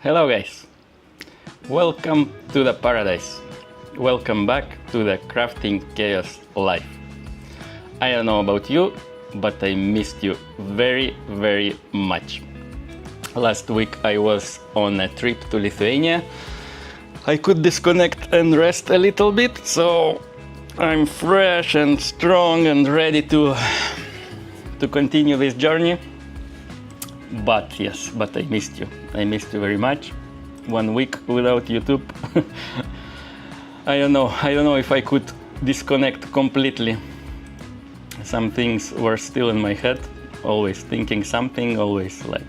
Hello guys, welcome to the paradise. Welcome back to the crafting chaos life. I don't know about you, but I missed you very much. Last week I was on a trip to Lithuania. I could disconnect and rest a little bit, so I'm fresh and strong and ready to continue this journey. But yes, I missed you. I missed you very much. 1 week without YouTube. I don't know if I could disconnect completely. Some things were still in my head, always thinking something, always like,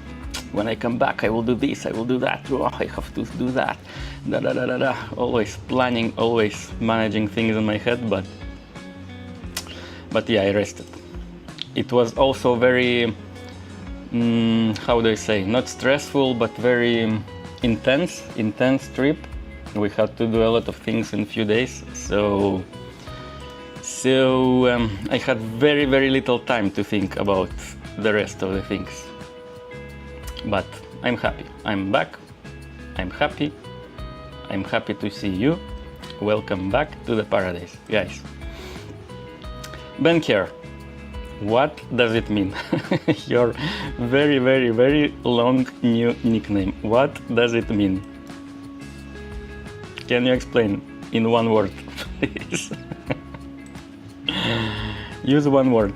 when I come back I will do this, I will do that, oh, I have to do that, always planning, always managing things in my head, but yeah, I rested. It was also very, how do I say, not stressful, but very intense trip. We had to do a lot of things in a few days, so I had very little time to think about the rest of the things. But I'm happy. I'm back. I'm happy to see you. Welcome back to the paradise, guys. Ben here. What does it mean? Your very long new nickname. What does it mean? Can you explain in one word, please? Use one word.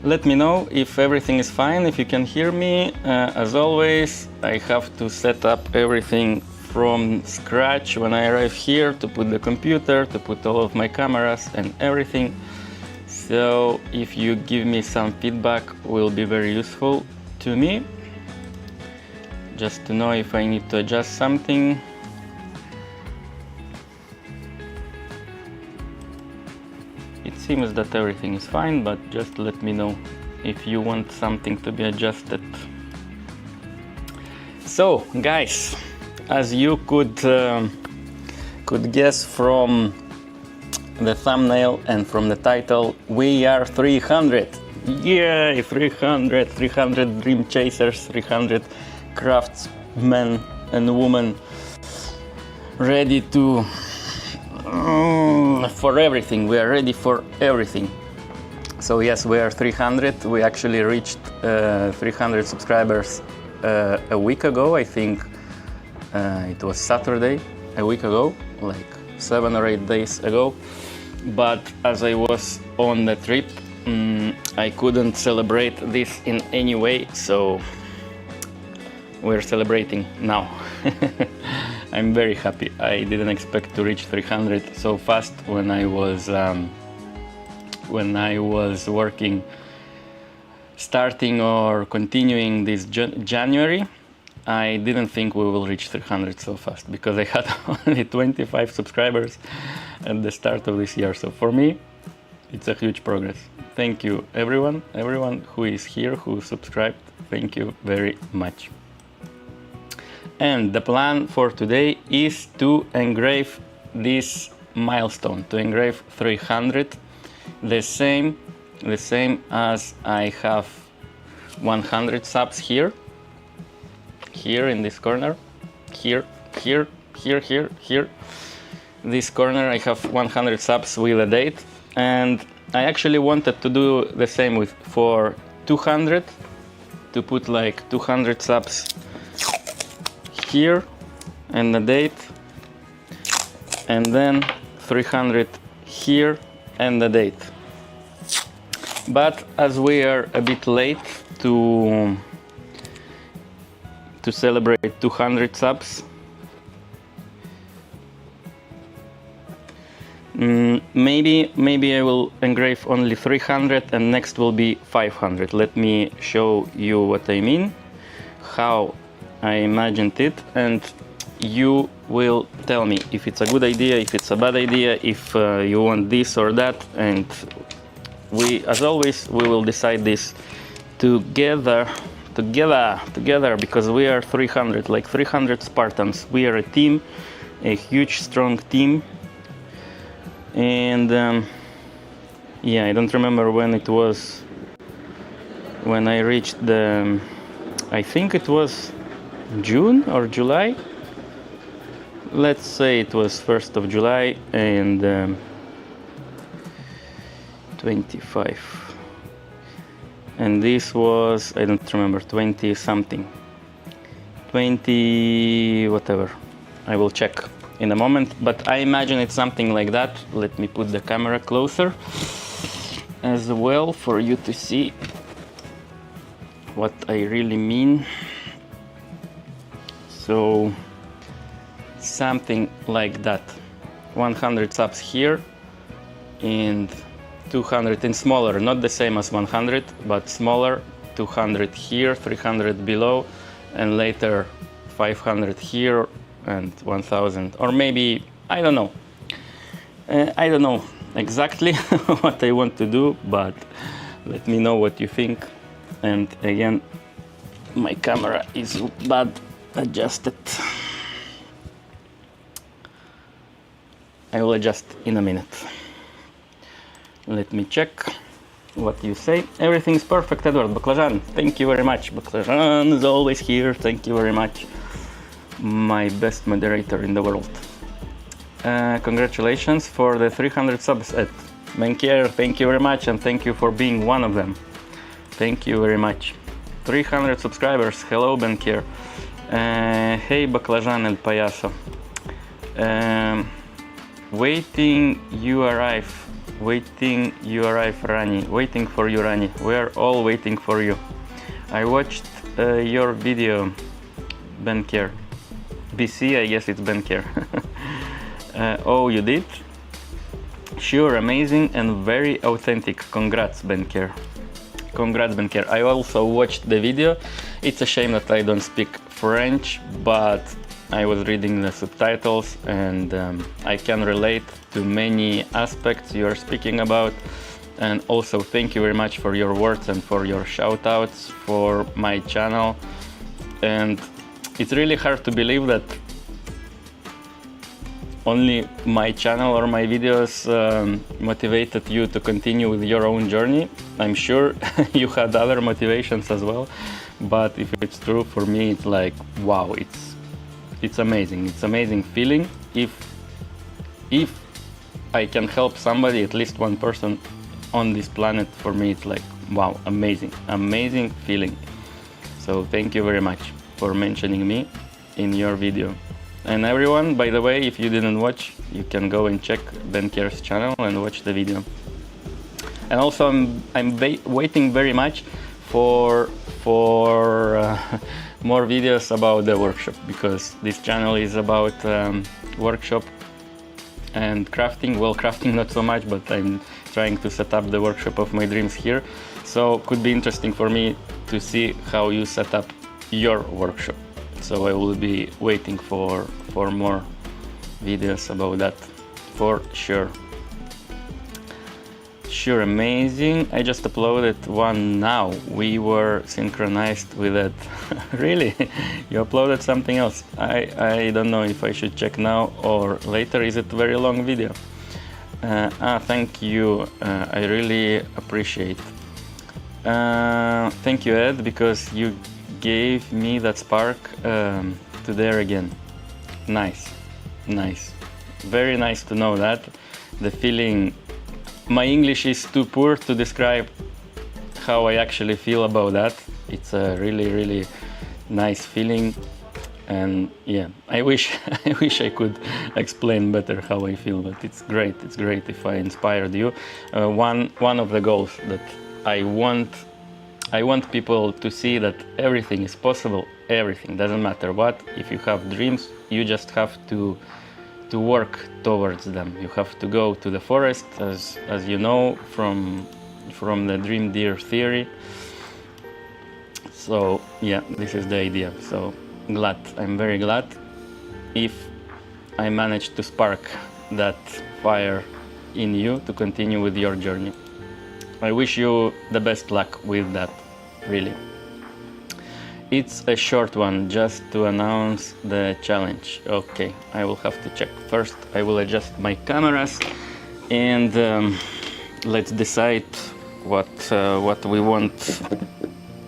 Let me know if everything is fine, if you can hear me. As always, I have to set up everything from scratch when I arrive here, to put the computer, to put all of my cameras and everything. So if you give me some feedback, will be very useful to me, just to know if I need to adjust something. It seems that everything is fine, but just let me know if you want something to be adjusted. So guys, as you could guess from the thumbnail and from the title, we are 300. Yay, 300 dream chasers, 300 craftsmen and women ready to for everything. We are ready for everything. So yes, we are 300. We actually reached 300 subscribers a week ago. I think it was Saturday a week ago, like 7 or 8 days ago. But as I was on the trip, I couldn't celebrate this in any way, so we're celebrating now. I'm very happy. I didn't expect to reach 300 so fast when I was working, starting or continuing this January. I didn't think we will reach 300 so fast, because I had only 25 subscribers at the start of this year. So for me, it's a huge progress. Thank you everyone who is here, who subscribed. Thank you very much. And the plan for today is to engrave this milestone, to engrave 300, the same as I have 100 subs here in this corner, here. This corner I have 100 subs with a date, and I actually wanted to do the same for 200, to put like 200 subs here and the date, and then 300 here and the date. But as we are a bit late to celebrate 200 subs, maybe I will engrave only 300 and next will be 500. Let me show you what I mean, how I imagined it, and you will tell me if it's a good idea, if it's a bad idea, if you want this or that, and as always, we will decide this together, because we are 300, like 300 Spartans. We are a team, a huge, strong team. And yeah, I don't remember when it was, when I reached the I think it was June or July. Let's say it was 1st of July and 25. And this was, I don't remember, 20 something. 20 whatever. I will check in a moment, but I imagine it's something like that. Let me put the camera closer as well for you to see what I really mean. So something like that. 100 subs here and 200 in smaller, not the same as 100 but smaller. 200 here, 300 below, and later 500 here and 1000, or maybe I don't know. I don't know exactly what I want to do, but let me know what you think. And again, my camera is bad adjusted. I will adjust in a minute. Let me check what you say. Everything's perfect, Edward. Baklajan, thank you very much. Baklajan is always here. Thank you very much. My best moderator in the world. Congratulations for the 300 subs, Ed. Benkier, thank you very much, and thank you for being one of them. Thank you very much. 300 subscribers. Hello, Benkier. Hey, Baklajan El Payaso. Waiting you arrive. Waiting you arrive, Rani. Waiting for you, Rani. We are all waiting for you. I watched your video, Benkier. BC, I guess it's Benkier. Oh, you did? Sure, amazing and very authentic. Congrats, Benkier. Congrats, Benkier. I also watched the video. It's a shame that I don't speak French, but I was reading the subtitles and I can relate to many aspects you are speaking about. And also thank you very much for your words and for your shout outs for my channel. And it's really hard to believe that only my channel or my videos motivated you to continue with your own journey. I'm sure you had other motivations as well, but if it's true, for me it's like, wow, it's amazing. It's amazing feeling. If I can help somebody, at least one person on this planet, for me it's like, wow, amazing feeling. So thank you very much for mentioning me in your video. And everyone, by the way, if you didn't watch, you can go and check Benkier's channel and watch the video. And also I'm waiting very much for more videos about the workshop, because this channel is about workshop and crafting. Well, crafting not so much, but I'm trying to set up the workshop of my dreams here. So could be interesting for me to see how you set up your workshop. So I will be waiting for more videos about that, for sure. Sure, amazing. I just uploaded one now. We were synchronized with it. Really? You uploaded something else? I don't know if I should check now or later. Is it a very long video? Thank you. I really appreciate. Thank you, Ed, because you gave me that spark to there again. Nice. Very nice to know that. The feeling. My English is too poor to describe how I actually feel about that. It's a really nice feeling, and yeah, I wish I could explain better how I feel, but it's great if I inspired you. One of the goals that I want people to see that everything is possible. Everything, doesn't matter what. If you have dreams, you just have to work towards them. You have to go to the forest, as you know from the dream deer theory. So yeah, this is the idea. So I'm very glad if I managed to spark that fire in you to continue with your journey. I wish you the best luck with that, really. It's a short one, just to announce the challenge. Okay, I will have to check. First, I will adjust my cameras and let's decide what we want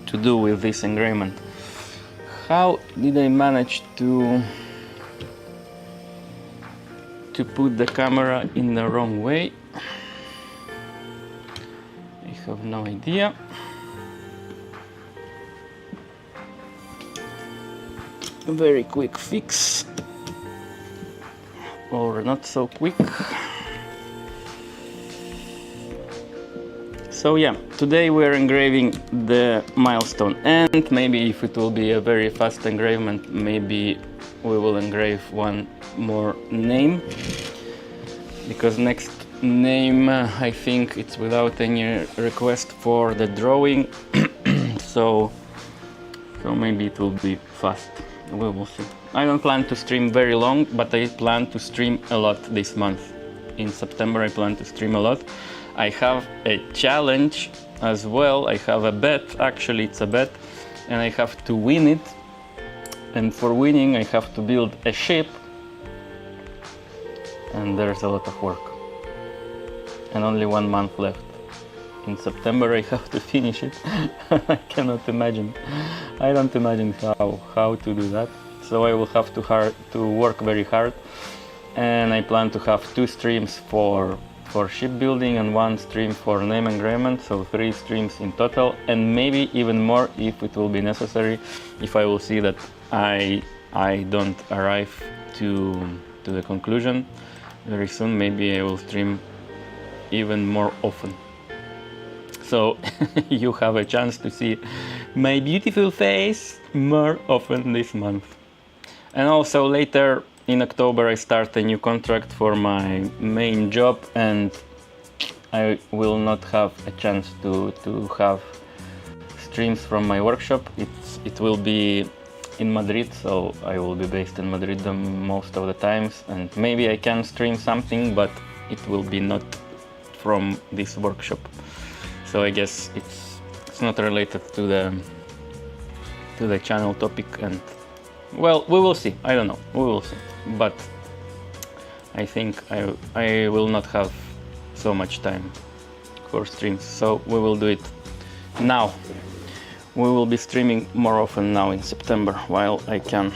to do with this engravement. How did I manage to put the camera in the wrong way? I have no idea. A very quick fix, or not so quick. So yeah, today we're engraving the milestone, and maybe if it will be a very fast engravement, maybe we will engrave one more name, because next name I think it's without any request for the drawing. so maybe it will be fast. We will see. I don't plan to stream very long, but I plan to stream a lot this month. In September I plan to stream a lot. I have a challenge as well. I have a bet, actually it's a bet, and I have to win it. And for winning I have to build a ship, and there's a lot of work. And only 1 month left. In September I have to finish it. I cannot imagine. I don't imagine how to do that. So I will have to work very hard. And I plan to have 2 streams for shipbuilding and 1 stream for name engravement, so 3 streams in total, and maybe even more if it will be necessary. If I will see that I don't arrive to the conclusion very soon, maybe I will stream even more often. So you have a chance to see my beautiful face more often this month. And also later in October I start a new contract for my main job, and I will not have a chance to have streams from my workshop. It will be in Madrid, so I will be based in Madrid most of the times, and maybe I can stream something, but it will be not from this workshop. So I guess it's not related to the channel topic, and well, we will see. I don't know, we will see. But I think I will not have so much time for streams, so we will do it now. We will be streaming more often now in September while I can.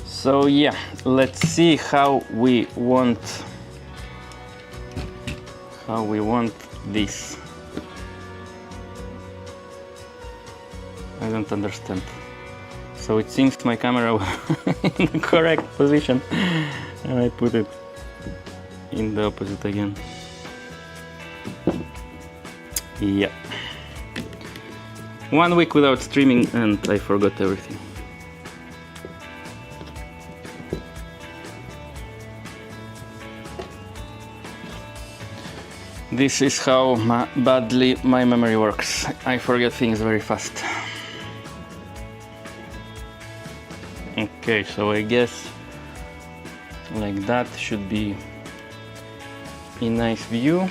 So yeah, let's see how we want this. I don't understand. So it seems my camera was in the correct position, and I put it in the opposite again. Yeah. 1 week without streaming and I forgot everything. This is how badly my memory works. I forget things very fast. Okay, so I guess like that should be a nice view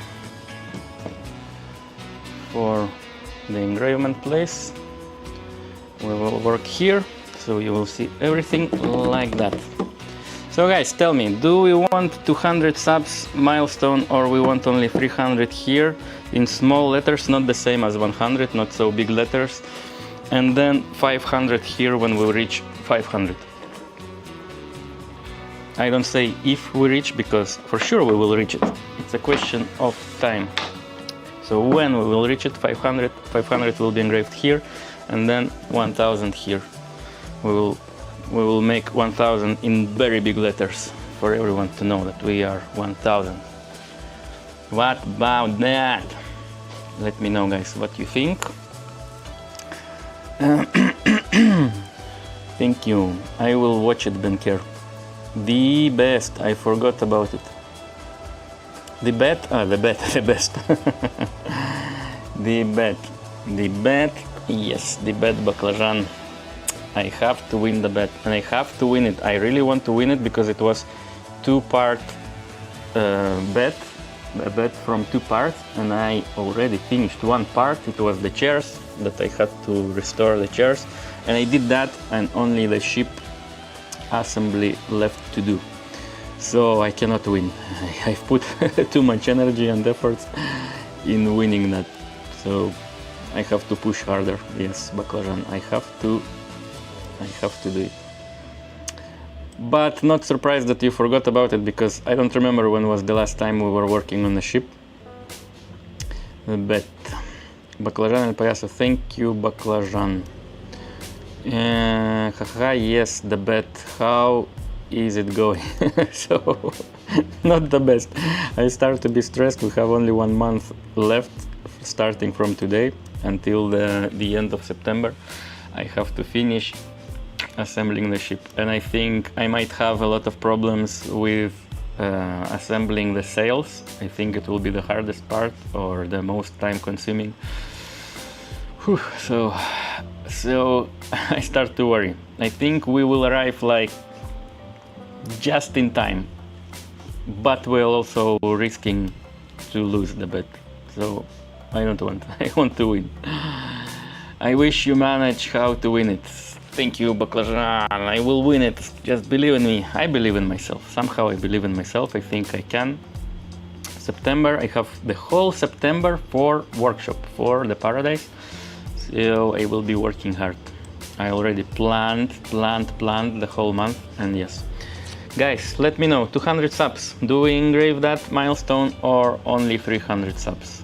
for the engravement place. We will work here, so you will see everything like that. So guys, tell me, do we want 200 subs milestone, or we want only 300 here in small letters, not the same as 100, not so big letters, and then 500 here when we reach 500? I don't say if we reach, because for sure we will reach it. It's a question of time. So when we will reach it, 500 will be engraved here, and then 1000 here. We will make 1000 in very big letters for everyone to know that we are 1000. What about that? Let me know, guys, what you think. Thank you. I will watch it, Benker. The best. I forgot about it. The bet? The best. The bet. Yes, the bet baclajan. I have to win the bet, and I have to win it. I really want to win it because it was 2-part bet, a bet from 2 parts, and I already finished 1 part. It was the chairs, that I had to restore the chairs, and I did that, and only the ship assembly left to do. So I cannot win. I've put too much energy and efforts in winning that. So I have to push harder. Yes, baclajan, I have to do it. But not surprised that you forgot about it, because I don't remember when was the last time we were working on the ship. But baclajan El Payaso, thank you, baclajan. Haha, yes, the bet. How is it going? So, not the best. I start to be stressed. We have only 1 month left, starting from today until the end of September. I have to finish assembling the ship, and I think I might have a lot of problems with assembling the sails. I think it will be the hardest part, or the most time consuming. Whew, so I start to worry. I think we will arrive like just in time, but we're also risking to lose the bet. So I don't want. I want to win. I wish you manage how to win it. Thank you, baclajan. I will win it. Just believe in me. I believe in myself. Somehow I believe in myself. I think I can. September, I have the whole September for workshop, for the Paradise. So I will be working hard. I already planned the whole month, and yes. Guys, let me know, 200 subs. Do we engrave that milestone or only 300 subs?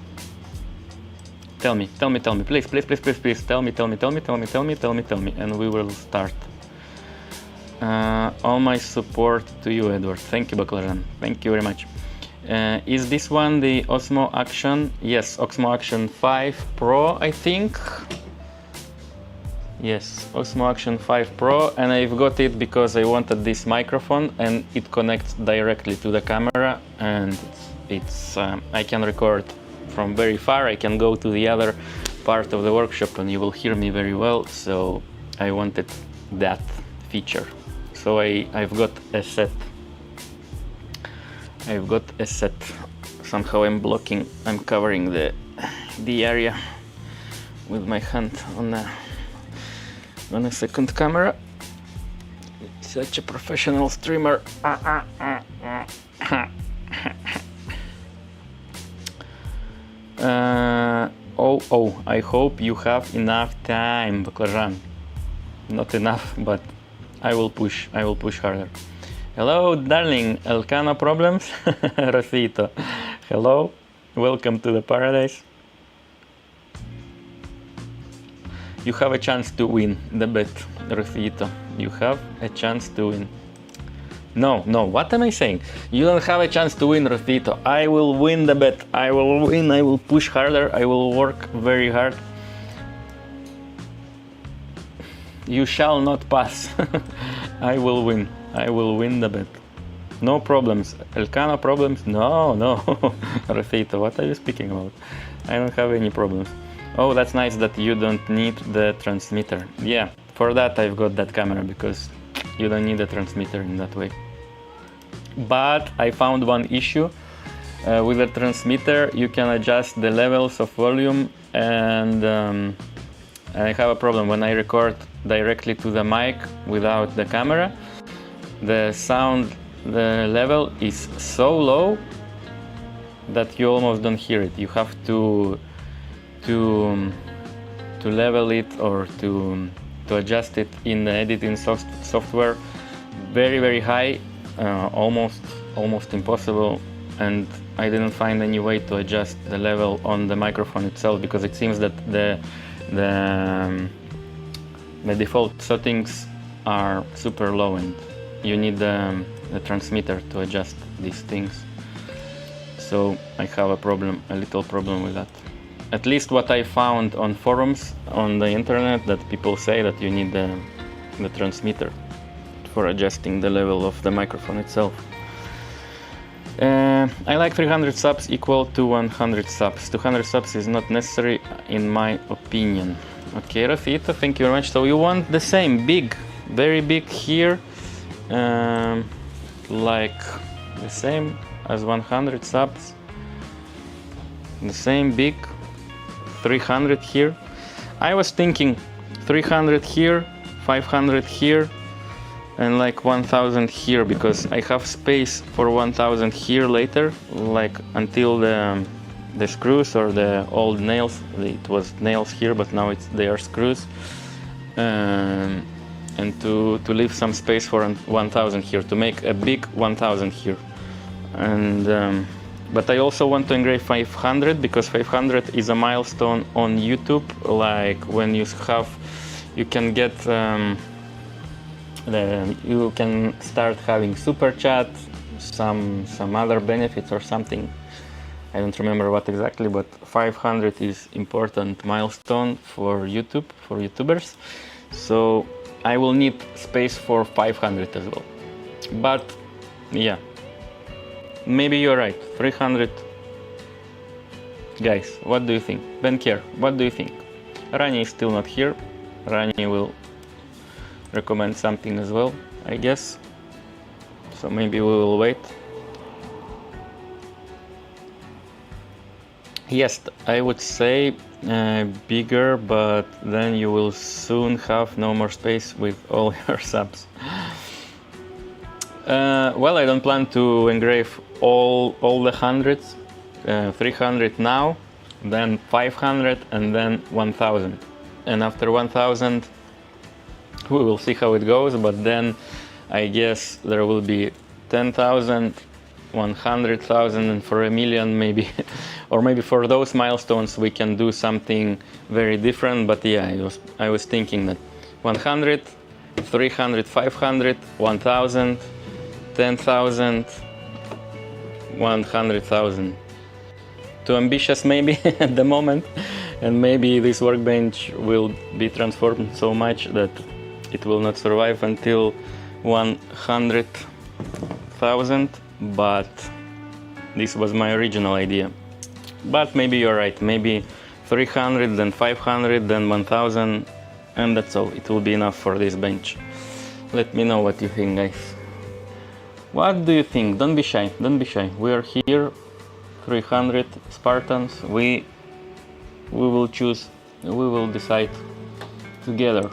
Tell me, please, tell me, and we will start. All my support to you, Edward. Thank you, baclajan. Thank you very much. Is this one the Osmo Action? Yes, Osmo Action 5 Pro, I think. Yes, Osmo Action 5 Pro, and I've got it because I wanted this microphone, and it connects directly to the camera, and it's I can record from very far. I can go to the other part of the workshop and you will hear me very well, so I wanted that feature. So I've got a set. Somehow I'm covering the area with my hand on a second camera. Such a professional streamer. I hope you have enough time, baclajan. Not enough, but I will push harder. Hello, darling. Elcano problems? Rosito. Hello, welcome to the Paradise. You have a chance to win the bet, Rosito. You have a chance to win. No, what am I saying? You don't have a chance to win, Rosito. I will win the bet. I will win. I will push harder. I will work very hard. You shall not pass. I will win. I will win the bet. No problems. Elcano problems? No. Rosito, what are you speaking about? I don't have any problems. Oh, that's nice that you don't need the transmitter. Yeah, for that I've got that camera, because you don't need a transmitter in that way. But I found one issue. With the transmitter you can adjust the levels of volume, and I have a problem when I record directly to the mic without the camera. The sound, the level is so low that you almost don't hear it. You have to level it, or to adjust it in the editing software very high, almost impossible. And I didn't find any way to adjust the level on the microphone itself, because it seems that the default settings are super low, and you need the transmitter to adjust these things. So I have a little problem with that. At least what I found on forums on the internet, that people say that you need the transmitter for adjusting the level of the microphone itself. I like 300 subs equal to 100 subs. 200 subs is not necessary in my opinion. Okay, Rafita, thank you very much. So you want the same big, very big here, like the same as 100 subs, the same big, 300 here. I was thinking 300 here, 500 here, and like 1000 here, because I have space for 1000 here later, like until the the screws or the old nails. It was nails here, but now they are screws. And to leave some space for 1000 here, to make a big 1000 here. And but I also want to engrave 500, because 500 is a milestone on YouTube. Like when you can get you can start having super chat, some other benefits or something. I don't remember what exactly, but 500 is important milestone for YouTube, for YouTubers. So I will need space for 500 as well. But yeah, maybe you're right, 300. Guys, what do you think? Ben Kier, what do you think? Rani is still not here. Rani will recommend something as well, I guess. So maybe we will wait. Yes, I would say bigger, but then you will soon have no more space with all your subs. Well, I don't plan to engrave all the hundreds. 300 now, then 500, and then 1000. And after 1000, we will see how it goes, but then I guess there will be 10,000, 100,000, and for a million maybe. Or maybe for those milestones we can do something very different. But yeah, I was thinking that 100, 300, 500, 1000, 10,000, 100,000. Too ambitious maybe at the moment, and maybe this workbench will be transformed so much that it will not survive until 100,000, but this was my original idea. But maybe you're right, maybe 300, then 500, then 1000, and that's all. It will be enough for this bench. Let me know what you think, guys. What do you think? Don't be shy, don't be shy. We are here, 300 Spartans. We will choose, we will decide together.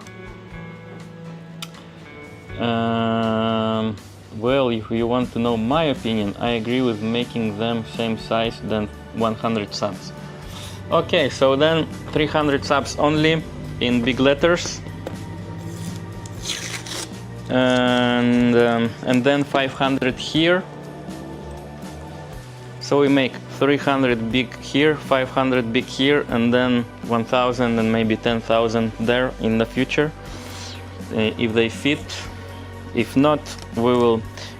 Well, if you want to know my opinion, I agree with making them same size than 100 subs. Okay, so then 300 subs only in big letters, and then 500 here. So we make 300 big here, 500 big here, and then 1000 and maybe 10,000 there in the future, if they fit. If not,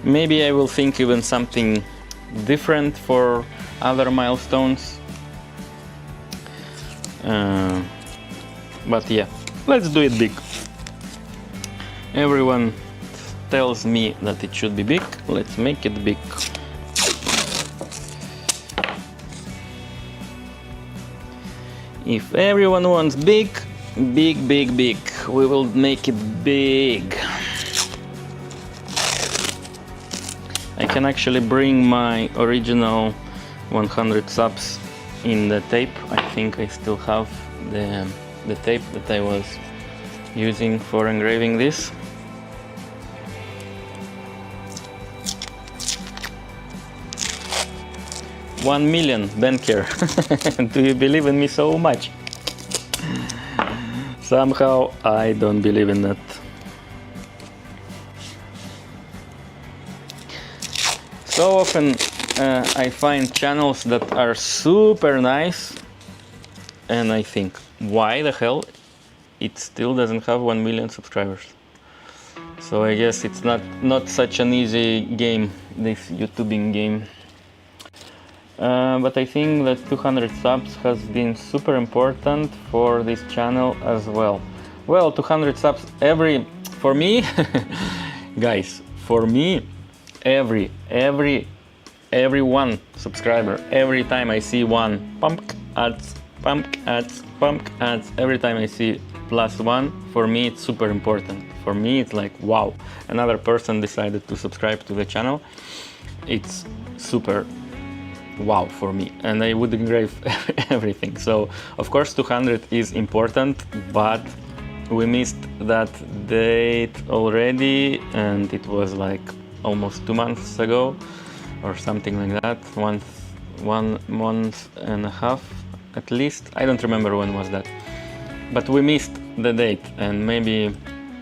maybe I will think even something different for other milestones. But yeah, let's do it big. Everyone tells me that it should be big. Let's make it big. If everyone wants big, big, big, big, we will make it big. I can actually bring my original 100 subs in the tape. I think I still have the tape that I was using for engraving this. $1 million, Benker. Do you believe in me so much? Somehow I don't believe in that. So often I find channels that are super nice, and I think, why the hell it still doesn't have 1 million subscribers? So I guess it's not such an easy game, this YouTubing game. But I think that 200 subs has been super important for this channel as well. Well, 200 subs for me, guys, for me, every one subscriber, every time I see one pump ads, every time I see +1, for me it's super important. For me it's like, wow, another person decided to subscribe to the channel. It's super wow for me, and I would engrave everything. So of course 200 is important, but we missed that date already, and it was like almost 2 months ago or something like that. 1.5 months at least. I don't remember when was that, but we missed the date, and maybe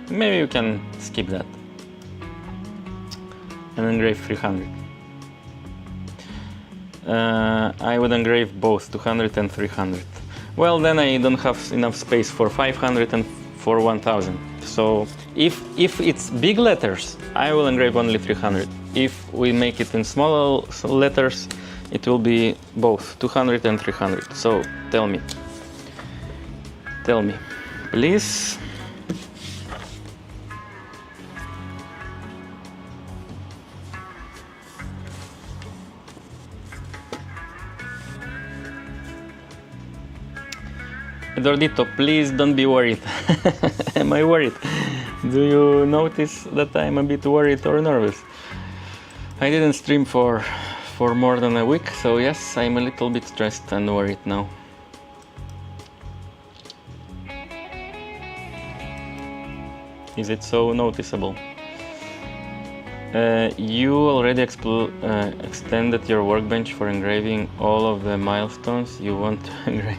you can skip that and engrave 300. I would engrave both 200 and 300. Well, then I don't have enough space for 500 and for 1000. So if it's big letters, I will engrave only 300. If we make it in smaller letters, it will be both 200 and 300. So tell me, please. Eduardito, please don't be worried. Am I worried? Do you notice that I'm a bit worried or nervous? I didn't stream for more than a week, so yes, I'm a little bit stressed and worried now. Is it so noticeable? You already extended your workbench for engraving all of the milestones you want to engrave.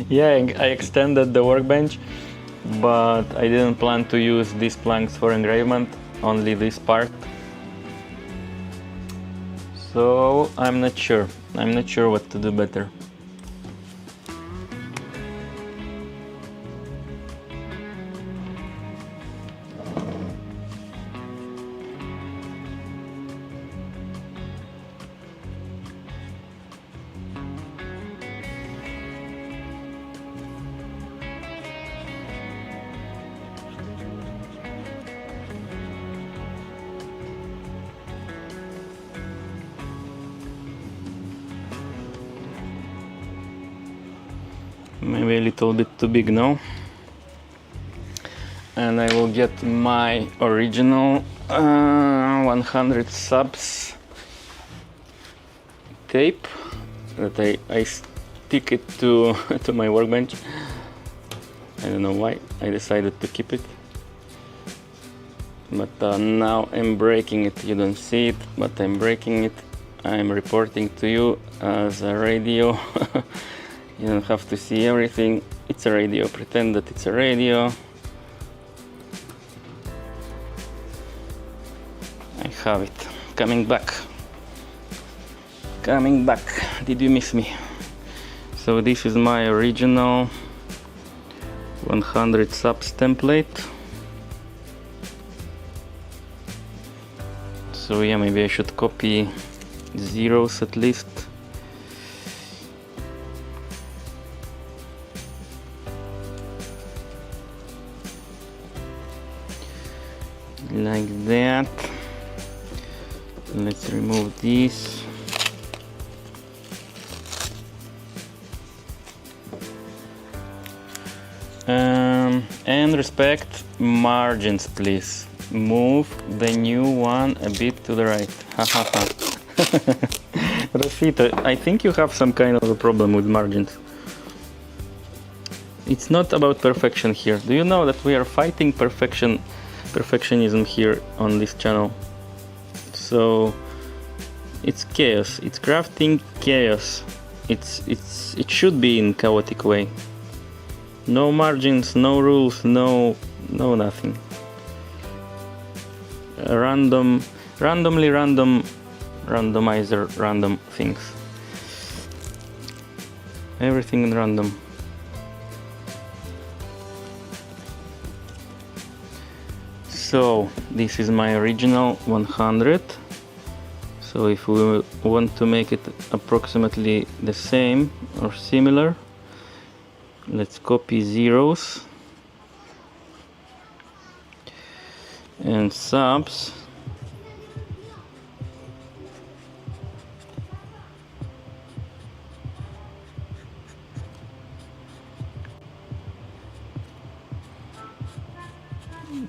Yeah, I extended the workbench, but I didn't plan to use these planks for engravement, only this part. So I'm not sure what to do better. Maybe a little bit too big now. And I will get my original 100 subs tape that I stick it to my workbench. I don't know why I decided to keep it, but now I'm breaking it. You don't see it, but I'm breaking it. I'm reporting to you as a radio. You don't have to see everything. It's a radio. Pretend that it's a radio. I have it. Coming back. Did you miss me? So this is my original 100 subs template. So yeah, maybe I should copy zeros at least. Like that. Let's remove this. And respect margins, please. Move the new one a bit to the right. Rosita, I think you have some kind of a problem with margins. It's not about perfection here. Do you know that we are fighting perfectionism here on this channel? So it's chaos. It's crafting chaos. It should be in chaotic way. No margins, no rules, no nothing. Randomizer, random things. Everything in random. So this is my original 100. So if we want to make it approximately the same or similar, let's copy zeros and subs.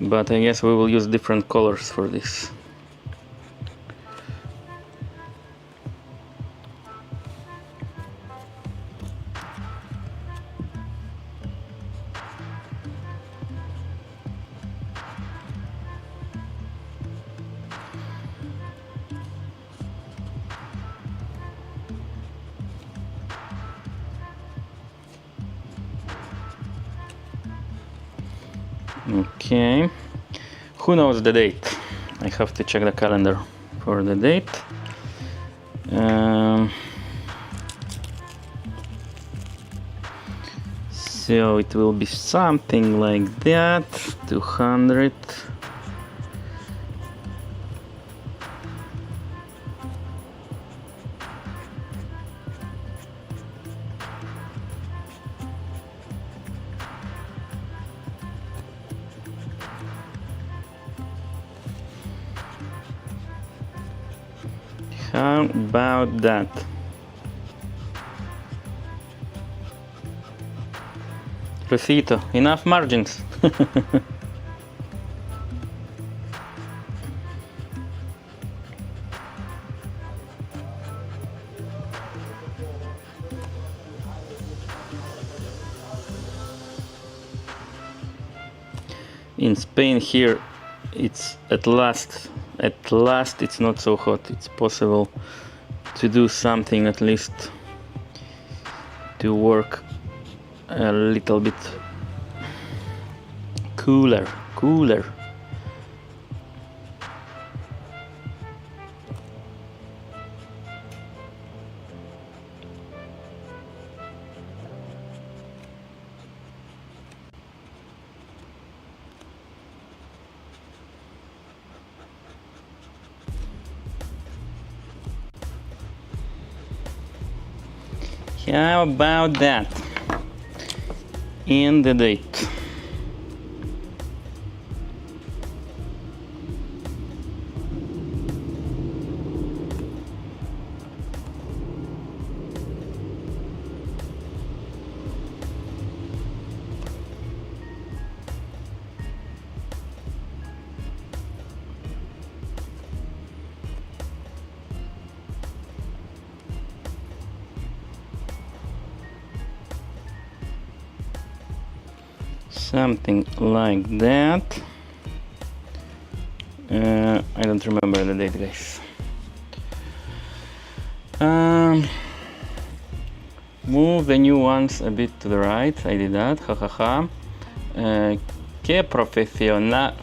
But I guess we will use different colors for this. Okay. Who knows the date? I have to check the calendar for the date. So it will be something like that, 200. How about that? Recito, enough margins. In Spain here, it's at last it's not so hot. It's possible to do something, at least to work a little bit cooler. How about that? And the date. Something like that. I don't remember the date, guys. Move the new ones a bit to the right. I did that. Jajaja. Qué profesional.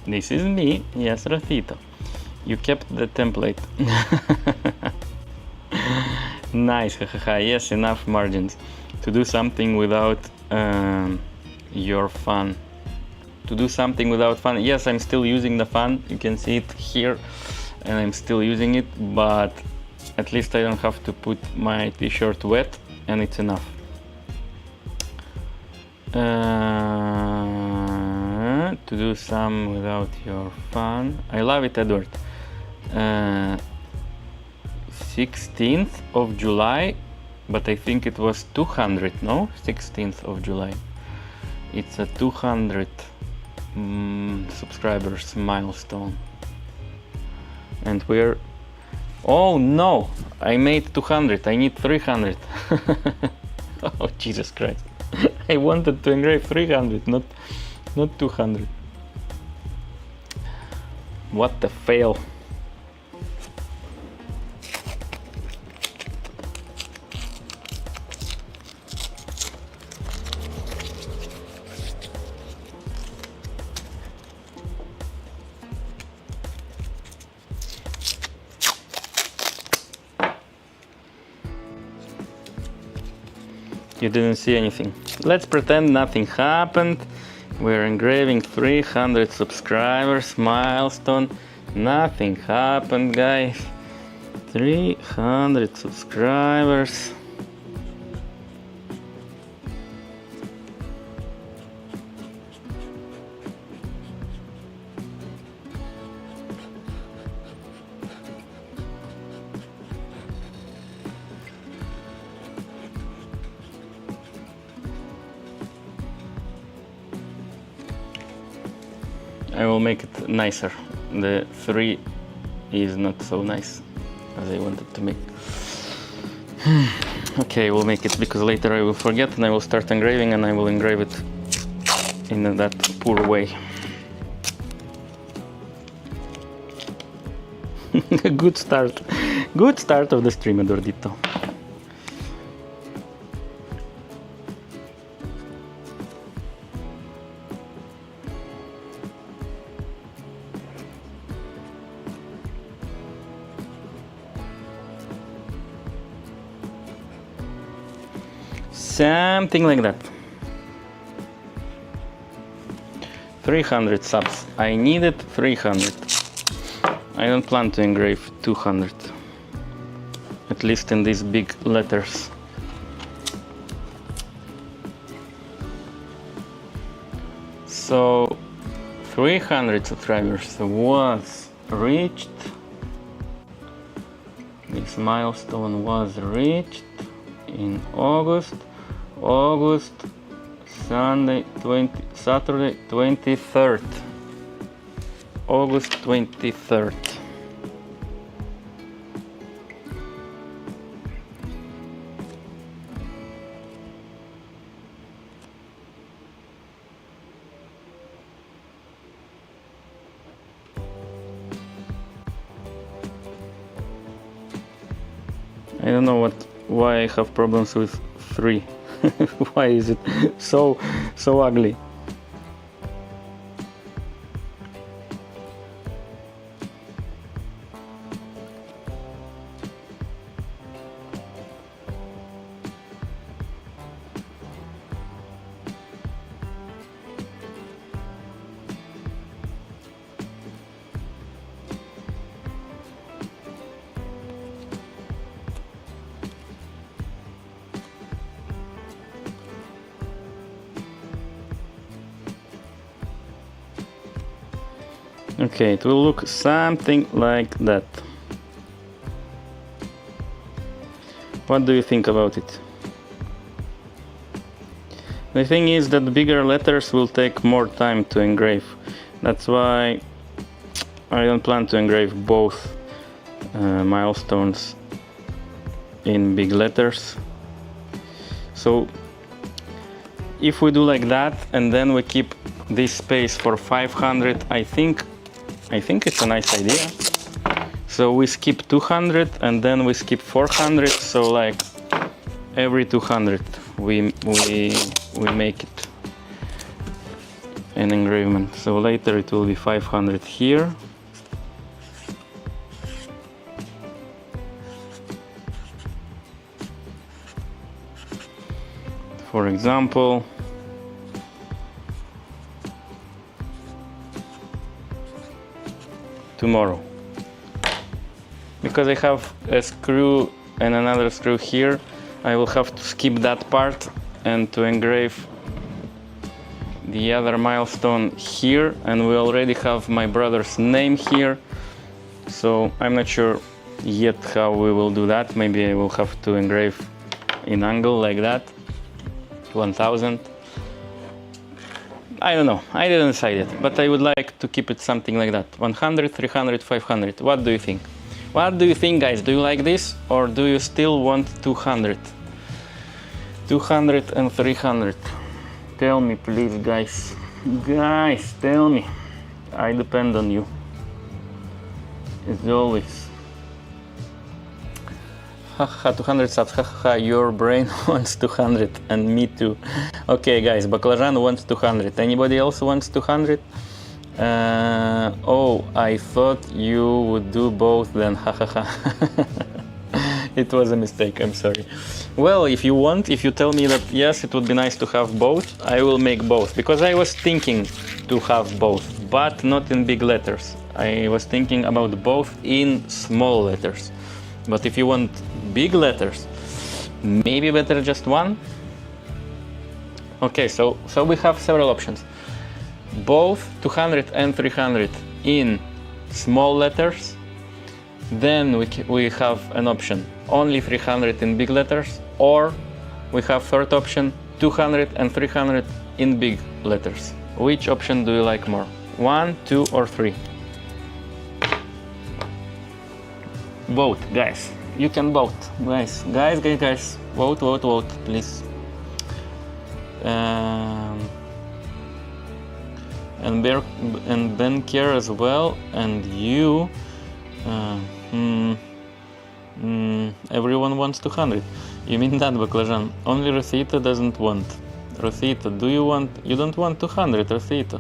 This is me. Yes, Rafito. You kept the template. Nice, hahaha. Yes, enough margins to do something without your fan. To do something without fan. Yes, I'm still using the fan. You can see it here, and I'm still using it, but at least I don't have to put my t-shirt wet, and it's enough. To do some without your fan. I love it, Edward. 16th of July, but I think it was 200, no? 16th of July. It's a 200 subscribers milestone. And we're... Oh no! I made 200, I need 300. Oh, Jesus Christ. I wanted to engrave 300, not 200. What the fail. You didn't see anything. Let's pretend nothing happened. We're engraving 300 subscribers milestone. Nothing happened, guys. 300 subscribers. I will make it nicer. The 3 is not so nice as I wanted to make. Okay, we'll make it, because later I will forget and I will start engraving and I will engrave it in that poor way. Good start. Good start of the stream, Eduardito. Something like that. 300 subs. I needed 300. I don't plan to engrave 200. At least in these big letters. So 300 subscribers was reached. This milestone was reached in August, Saturday 23rd. August 23rd. I don't know why I have problems with 3. Why is it so ugly? Okay, it will look something like that. What do you think about it? The thing is that bigger letters will take more time to engrave. That's why I don't plan to engrave both milestones in big letters. So if we do like that and then we keep this space for 500, I think it's a nice idea. So we skip 200 and then we skip 400. So like every 200 we make it an engravement. So later it will be 500 here. For example, tomorrow. Because I have a screw and another screw here, I will have to skip that part and to engrave the other milestone here, and we already have my brother's name here, so I'm not sure yet how we will do that. Maybe I will have to engrave in angle like that, 1000. I don't know, I didn't decide it, but I would like to keep it something like that. 100, 300, 500. What do you think? What do you think, guys? Do you like this, or do you still want 200? 200 and 300. Tell me, please, guys. Guys, tell me. I depend on you. As always. Haha, 200 subs, haha, your brain wants 200 and me too. Okay guys, Baklajan wants 200. Anybody else wants 200? Oh, I thought you would do both then, hahaha. It was a mistake, I'm sorry. Well, if you want, if you tell me that yes, it would be nice to have both, I will make both. Because I was thinking to have both, but not in big letters. I was thinking about both in small letters. But if you want big letters, maybe better just one. Okay, so we have several options. Both 200 and 300 in small letters. Then we have an option, only 300 in big letters, or we have third option, 200 and 300 in big letters. Which option do you like more? 1, 2, or 3? Vote, guys. You can vote, guys. Guys. Vote, please. And Ben Care as well, and you. Everyone wants 200. You mean that, Baklajan? Only Rosita doesn't want. Rosita, do you want? You don't want 200, Rosita.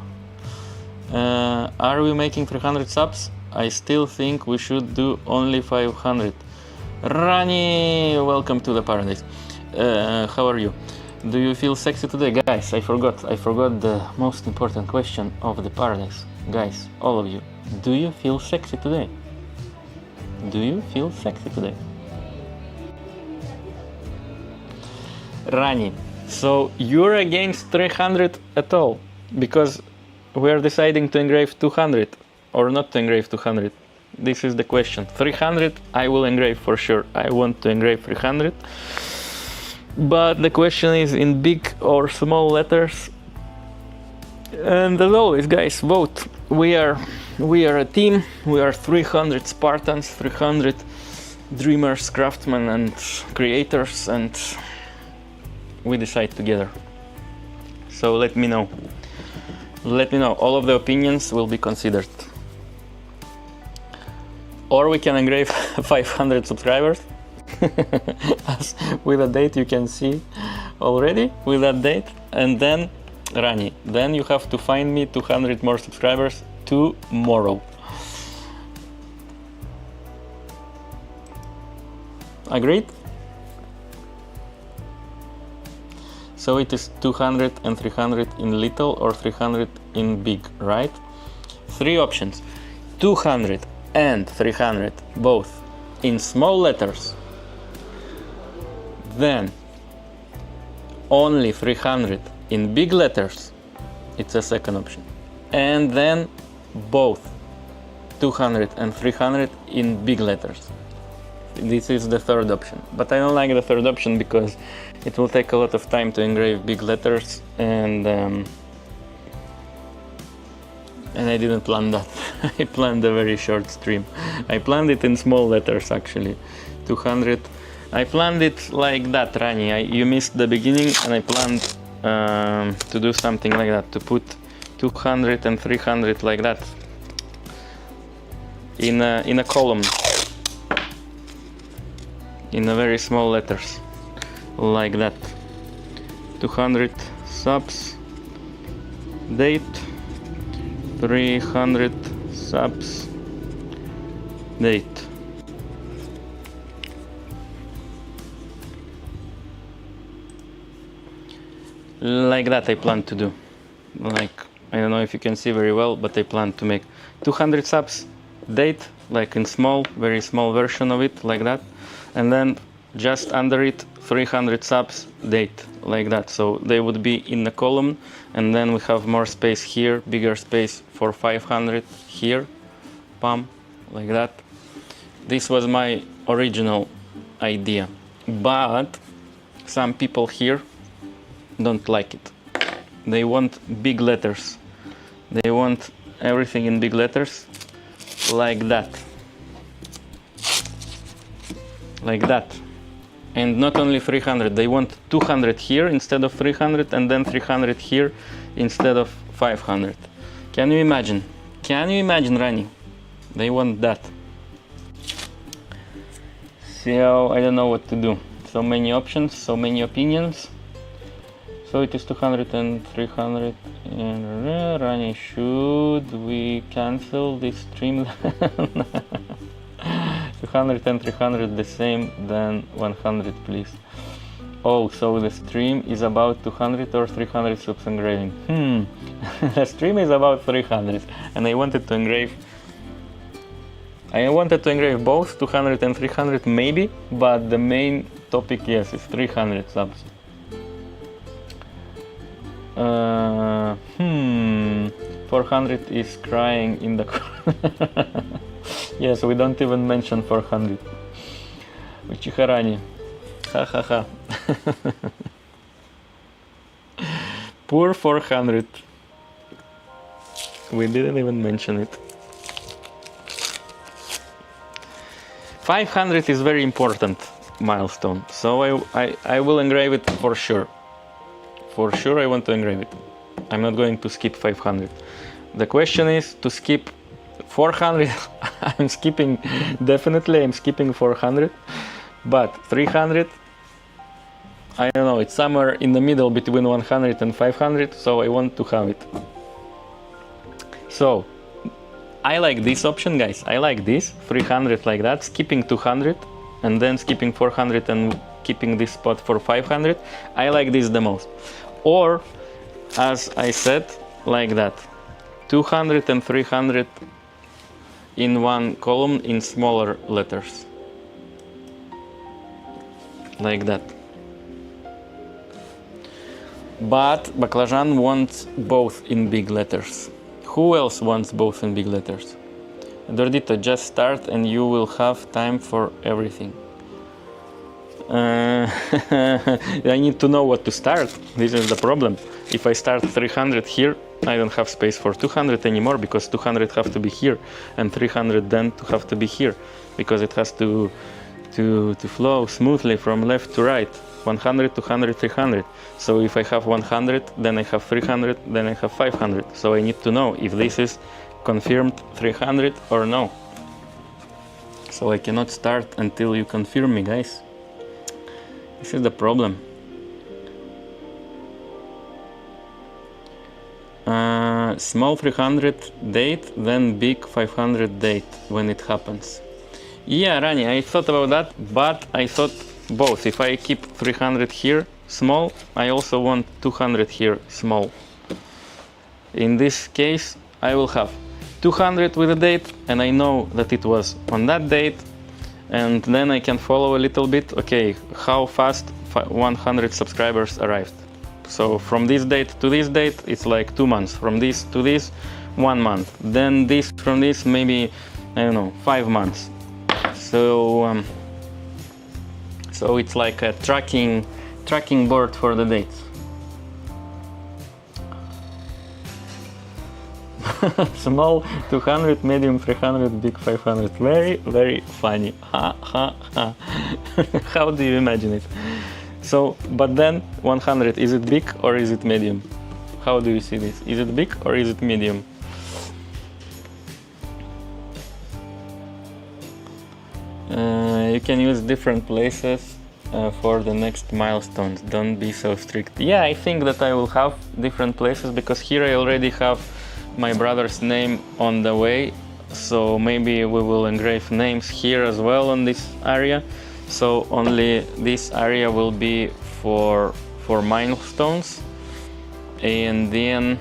Are we making 300 subs? I still think we should do only 500. Rani, welcome to the paradise. How are you? Do you feel sexy today? Guys, I forgot the most important question of the paradise. Guys, all of you, do you feel sexy today? Do you feel sexy today? Rani, so you're against 300 at all? Because we're deciding to engrave 200 or not to engrave 200. This is the question. 300 I will engrave for sure. I want to engrave 300. But the question is in big or small letters. And as always, guys, vote. We are a team. We are 300 Spartans, 300 dreamers, craftsmen and creators, and we decide together. So let me know. Let me know. All of the opinions will be considered. Or we can engrave 500 subscribers. As with a date you can see already with that date, and then Rani, then you have to find me 200 more subscribers tomorrow. Agreed? So it is 200 and 300 in little or 300 in big, right? Three options: 200 and 300 both in small letters. Then only 300 in big letters, it's a second option. And then both 200 and 300 in big letters. This is the third option. But I don't like the third option because it will take a lot of time to engrave big letters, and I didn't plan that. I planned a very short stream. I planned it in small letters actually. 200. I planned it like that, Rani. You missed the beginning, and I planned to do something like that, to put 200 and 300 like that in a column, in a very small letters, like that. 200 subs, date, 300 subs, date. Like that I plan to do. Like, I don't know if you can see very well, but I plan to make 200 subs, date, like in small, very small version of it, like that. And then just under it 300 subs, date, like that. So they would be in the column, and then we have more space here, bigger space for 500 here, pam, like that. This was my original idea, but some people here don't like it. They want big letters. They want everything in big letters, like that. Like that. And not only 300, they want 200 here instead of 300, and then 300 here instead of 500. Can you imagine? Can you imagine, Rani? They want that. So I don't know what to do. So many options, so many opinions. So it is 200 and 300, and Rani, should we cancel this stream? 200 and 300 the same, then 100 please. Oh, so the stream is about 200 or 300 subs engraving? The stream is about 300, and I wanted to engrave both 200 and 300 maybe, but the main topic, yes, is 300 subs. 400 is crying in the corner. Yes, we don't even mention 400. Uchiharani. Ha ha ha. Poor 400. We didn't even mention it. 500 is very important milestone, so I will engrave it for sure. For sure I want to engrave it. I'm not going to skip 500. The question is to skip 400. I'm skipping, definitely I'm skipping 400, but 300, I don't know, it's somewhere in the middle between 100 and 500, so I want to have it. So I like this option, guys. I like this 300 like that, skipping 200 and then skipping 400 and keeping this spot for 500. I like this the most. Or, as I said, like that. 200 and 300 in one column in smaller letters. Like that. But Baclajan wants both in big letters. Who else wants both in big letters? Dordito, just start and you will have time for everything. I need to know what to start. This is the problem. If I start 300 here, I don't have space for 200 anymore, because 200 have to be here and 300 then to have to be here, because it has to flow smoothly from left to right. 100, 200, 300. So if I have 100, then I have 300, then I have 500. So I need to know if this is confirmed 300 or no. So I cannot start until you confirm me, guys. This is the problem. Small 300 date, then big 500 date when it happens. Yeah, Rani, I thought about that, but I thought both. If I keep 300 here small, I also want 200 here small. In this case, I will have 200 with a date, and I know that it was on that date, and then I can follow a little bit, okay, how fast 100 subscribers arrived. So from this date to this date, it's like 2 months. From this to this, 1 month. Then this from this, maybe, I don't know, 5 months. So so it's like a tracking board for the dates. Small 200, medium 300, big 500. Very, very funny. Ha ha ha. How do you imagine it? So, but then 100, is it big or is it medium? How do you see this? Is it big or is it medium? You can use different places for the next milestones. Don't be so strict. Yeah, I think that I will have different places, because here I already have my brother's name on the way. So maybe we will engrave names here as well on this area. So only this area will be for milestones, and then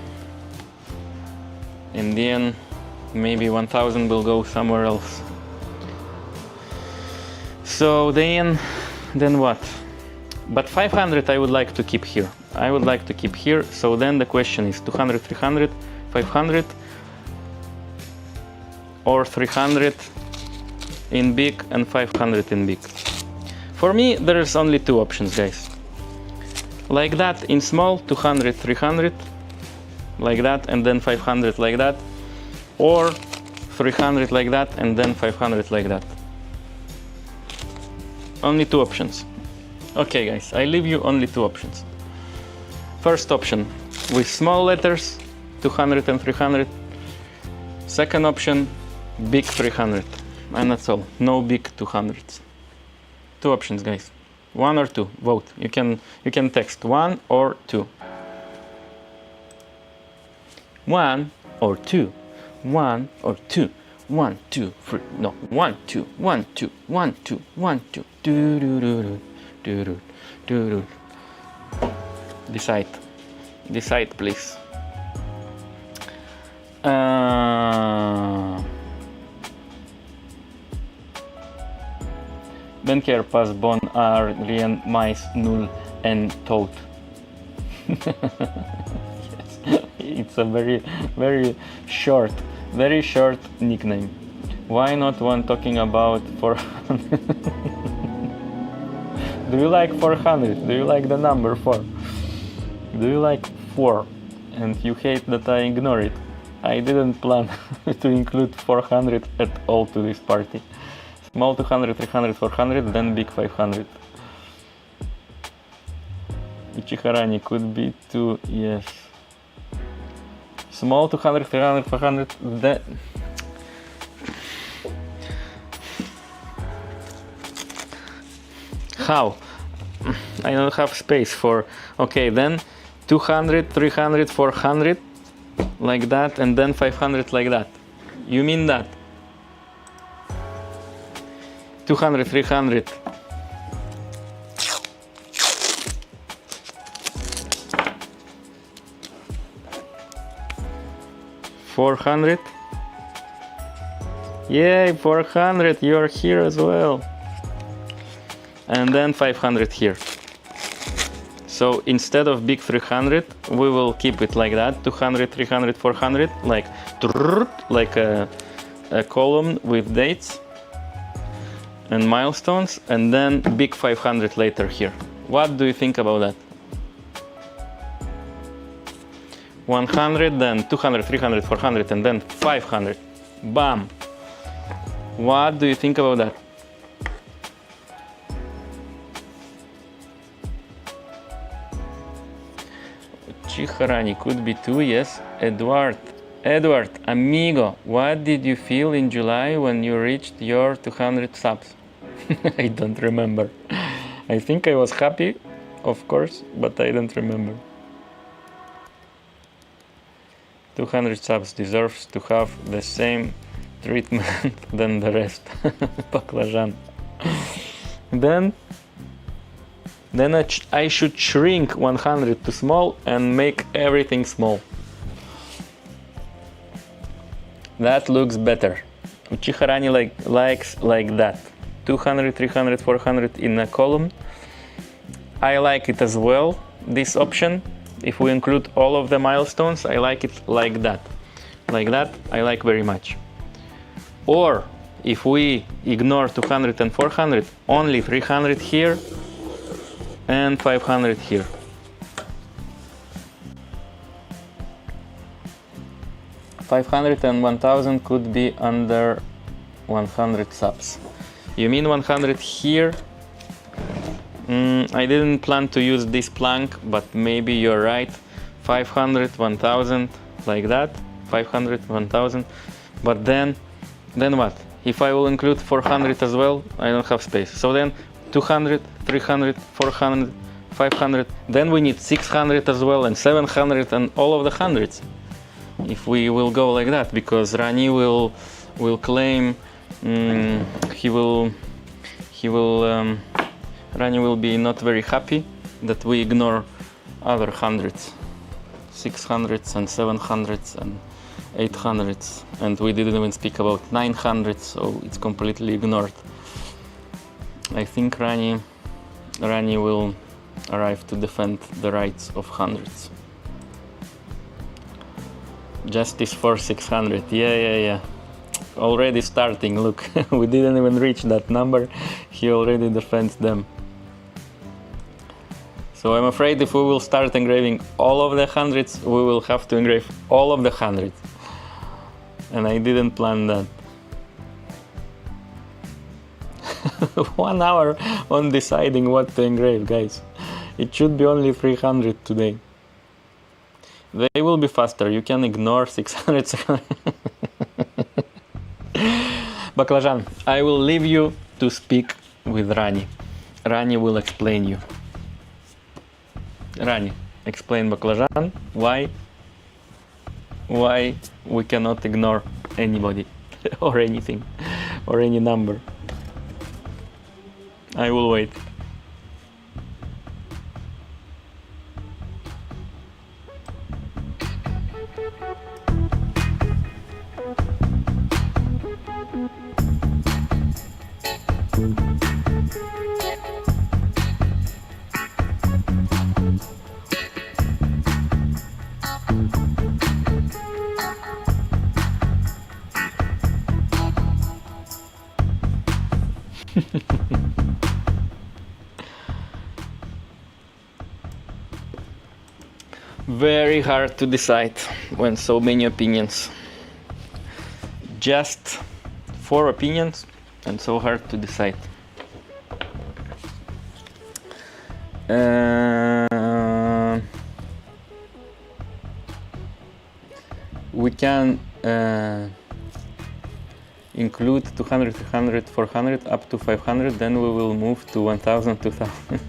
maybe 1000 will go somewhere else. So then what? But 500 I would like to keep here. I would like to keep here. So then the question is 200, 300, 500, or 300 in big and 500 in big. For me, there's only two options, guys. Like that in small, 200, 300, like that, and then 500 like that, or 300 like that, and then 500 like that. Only two options. Okay, guys, I leave you only two options. First option, with small letters, 200 and 300. Second option, big 300. And that's all. No big 200s. Two options, guys. One or two. Vote. You can text 1 or 2. 1 or 2. 1 or 2. 1, 2, 3. No. 1, 2, 1, 2, 1, 2, 1, 2. Do do do do do do do do. Decide. Decide, please. Ben keer pas bon ar rien mais nul en tot. Yes. It's a very short nickname. Why not one talking about 400? Do you like 400? Do you like the number 4? Do you like 4? And you hate that I ignore it. I didn't plan to include 400 at all to this party. Small 200, 300, 400, then big 500. Ichiharani could be 2, yes. Small 200, 300, 400, then... How? I don't have space for... Okay, then 200, 300, 400, like that, and then 500 like that. You mean that? 200, 300, 400. Yay, 400, you're here as well. And then 500 here. So instead of big 300, we will keep it like that, 200, 300, 400, like a column with dates and milestones, and then big 500 later here. What do you think about that? 100, then 200, 300, 400, and then 500. Bam! What do you think about that? Chiharani could be 2, yes. Edward, amigo, what did you feel in July when you reached your 200 subs? I don't remember. I think I was happy, of course, but I don't remember. 200 subs deserves to have the same treatment than the rest. Baklajan. Then I should shrink 100 to small and make everything small. That looks better. Uchiharani likes like that. 200, 300, 400 in a column. I like it as well, this option. If we include all of the milestones, I like it like that. Like that, I like very much. Or if we ignore 200 and 400, only 300 here and 500 here. $500 and 1000 could be under 100 subs. You mean 100 here? I didn't plan to use this plank, but maybe you're right. 500, 1000, like that. 500, 1000. But then what? If I will include 400 as well, I don't have space. So then 200, 300, 400, 500. Then we need 600 as well, and 700, and all of the hundreds. If we will go like that, because Rani will claim Rani will be not very happy that we ignore other hundreds, 600s and 700s and 800s, and we didn't even speak about 900s, so it's completely ignored. I think Rani will arrive to defend the rights of hundreds. Justice for 600, yeah. Already starting, look, we didn't even reach that number, he already defends them. So I'm afraid if we will start engraving all of the hundreds, we will have to engrave all of the hundreds. And I didn't plan that. 1 hour on deciding what to engrave, guys. It should be only 300 today. They will be faster, you can ignore 600. Baklajan, I will leave you to speak with Rani. Rani will explain you. Rani, explain Baklajan why we cannot ignore anybody or anything or any number. I will wait. Very hard to decide when so many opinions. Just 4 opinions and so hard to decide. We can include 200, 300, 400 up to 500, then we will move to 1000, 2000.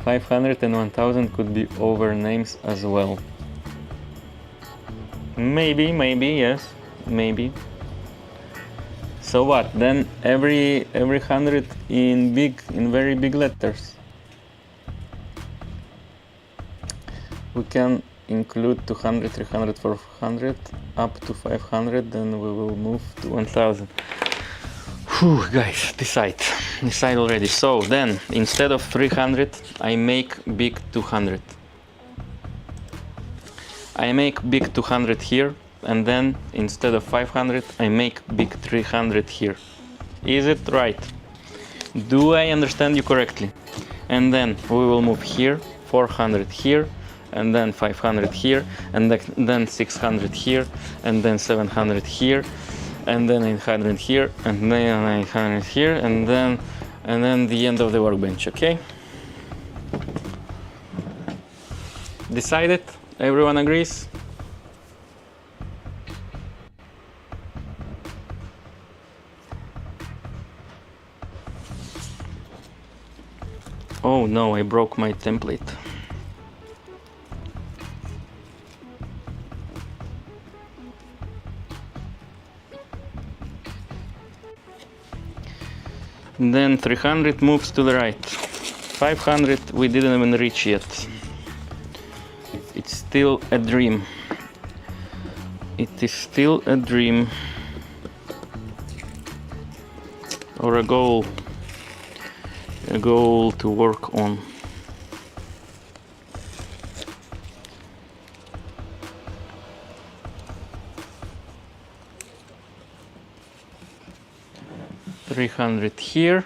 500 and 1000 could be over names as well. Maybe, yes, maybe. So what? Then every 100 in very big letters. We can include 200, 300, 400, up to 500, then we will move to 1000. Whew, guys, decide already. So then, instead of 300, I make big 200. I make big 200 here, and then instead of 500, I make big 300 here. Is it right? Do I understand you correctly? And then we will move here, 400 here, and then 500 here, and then 600 here, and then 700 here, and then 800 here, and then 900 here, and then the end of the workbench. Okay? Decided? Everyone agrees? Oh no, I broke my template. Then 300 moves to the right. 500 we didn't even reach yet. It's still a dream. It is still a dream. Or a goal. A goal to work on. $300 here.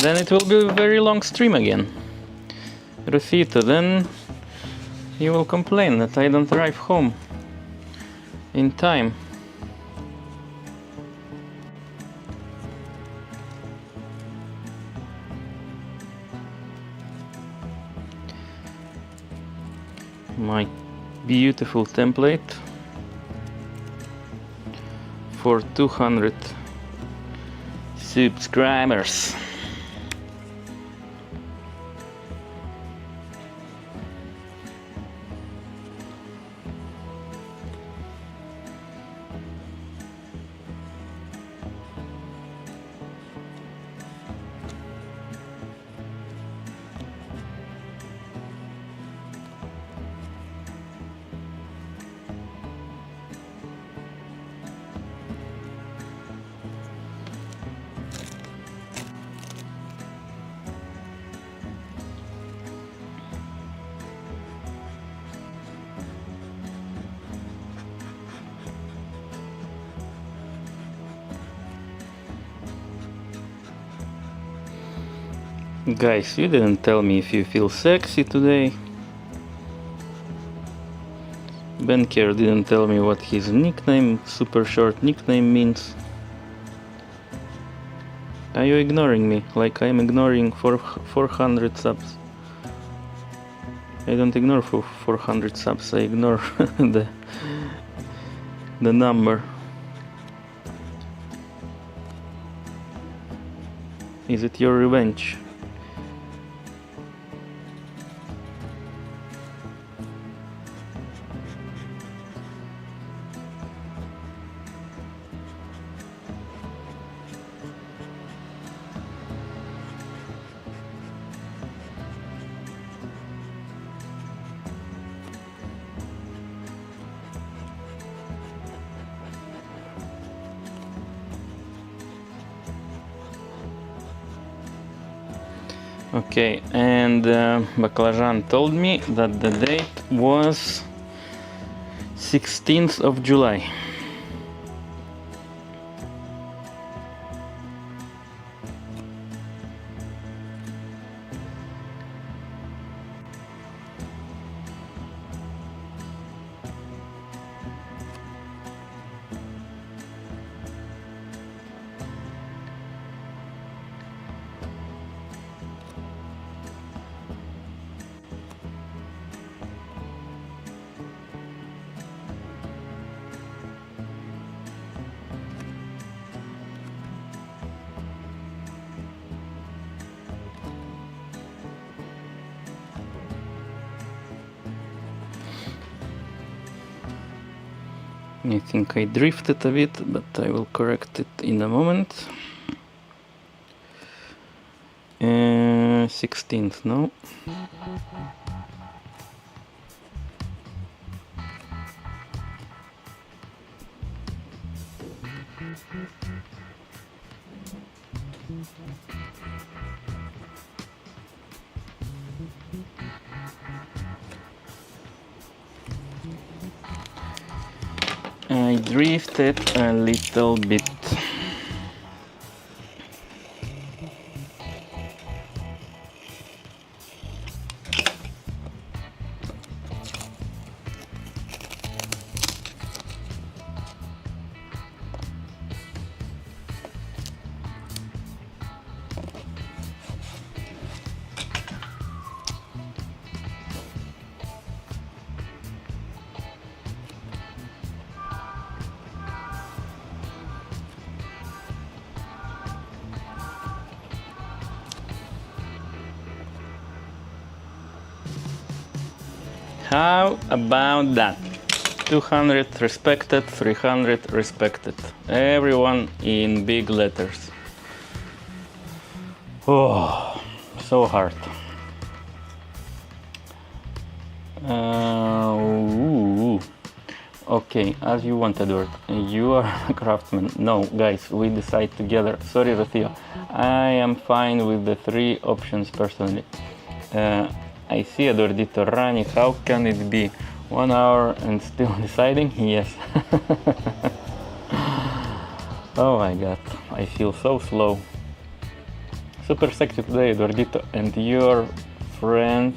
Then it will be a very long stream again. Rosita, then you will complain that I don't arrive home in time. My beautiful template for 200 subscribers. Guys, you didn't tell me if you feel sexy today. Benker didn't tell me what his nickname, super short nickname means. Are you ignoring me like I'm ignoring 400 subs? I don't ignore 400 subs, I ignore the number. Is it your revenge? Okay, and Baklajan told me that the date was 16th of July. I think I drifted a bit, but I will correct it in a moment. 16th, no? I drifted a little bit. How about that? 200 respected, 300 respected. Everyone in big letters. Oh, so hard. Okay, as you want, Edward. You are a craftsman. No, guys, we decide together. Sorry, Rocío. I am fine with the 3 options personally. I see Eduardito running. How can it be 1 hour and still deciding? Yes. Oh my god, I feel so slow. Super sexy today, Eduardito, and your friend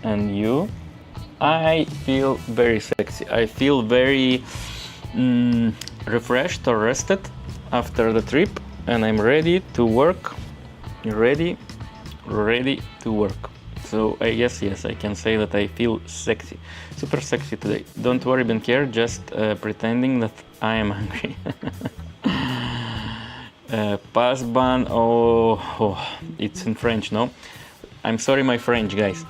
and you. I feel very sexy. I feel very refreshed or rested after the trip, and I'm ready to work. Ready to work. So yes, I can say that I feel sexy, super sexy today. Don't worry, Benkier, just pretending that I am hungry. Pas ban, oh, it's in French, no? I'm sorry, my French, guys.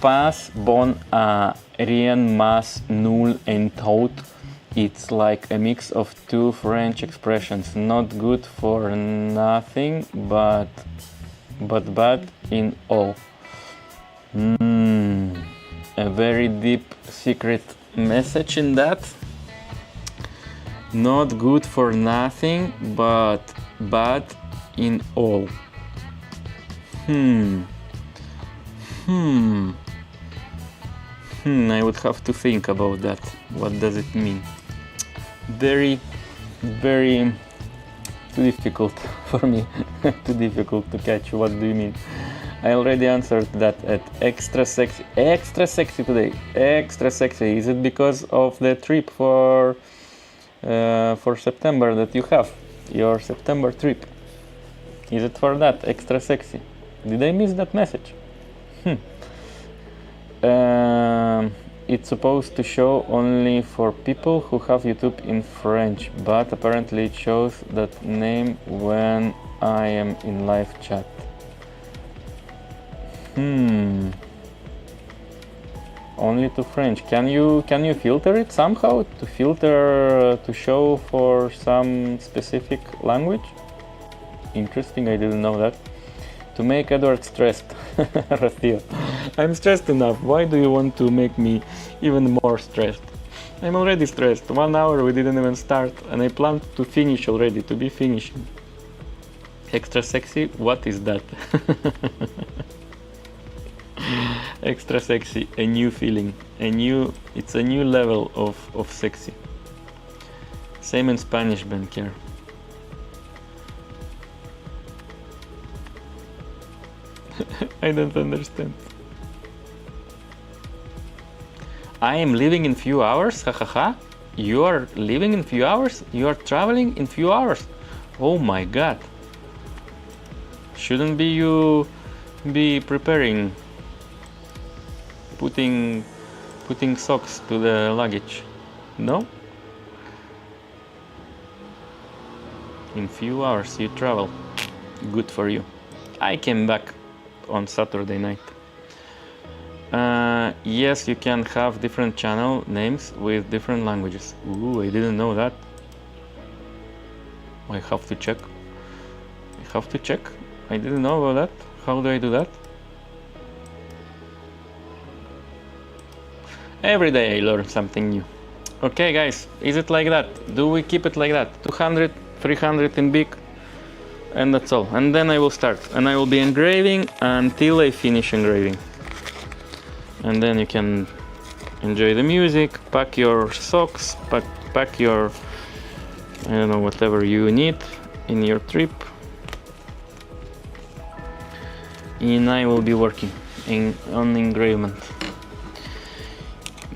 Pas bon a rien mas nul en tout. It's like a mix of 2 French expressions. Not good for nothing, but bad in all. A very deep secret message in that. Not good for nothing, but bad in all. I would have to think about that. What does it mean? Very too difficult for me. Too difficult to catch. What do you mean? I already answered that at extra sexy today. Extra sexy. Is it because of the trip for September that you have? Your September trip. Is it for that? Extra sexy. Did I miss that message? It's supposed to show only for people who have YouTube in French, but apparently it shows that name when I am in live chat. Only to French. Can you filter it somehow to filter to show for some specific language? Interesting, I didn't know that. To make Edward stressed. Rocío, I'm stressed enough. Why do you want to make me even more stressed? I'm already stressed. 1 hour we didn't even start, and I planned to finish already, to be finishing. Extra sexy? What is that? Extra sexy, a new feeling, it's a new level of sexy. Same in Spanish, Benkier. I don't understand. I am leaving in few hours, hahaha. You are leaving in few hours? You are traveling in few hours? Oh my god. Shouldn't be you be preparing, putting socks to the luggage? No? In few hours you travel. Good for you. I came back on Saturday night. Yes, you can have different channel names with different languages. Ooh, I didn't know that. I have to check. I didn't know about that. How do I do that? Every day I learn something new. Okay guys, is it like that? Do we keep it like that? 200, 300 in big, and that's all. And then I will start, and I will be engraving until I finish engraving. And then you can enjoy the music, pack your socks, pack your, I don't know, whatever you need in your trip. And I will be working on engravement.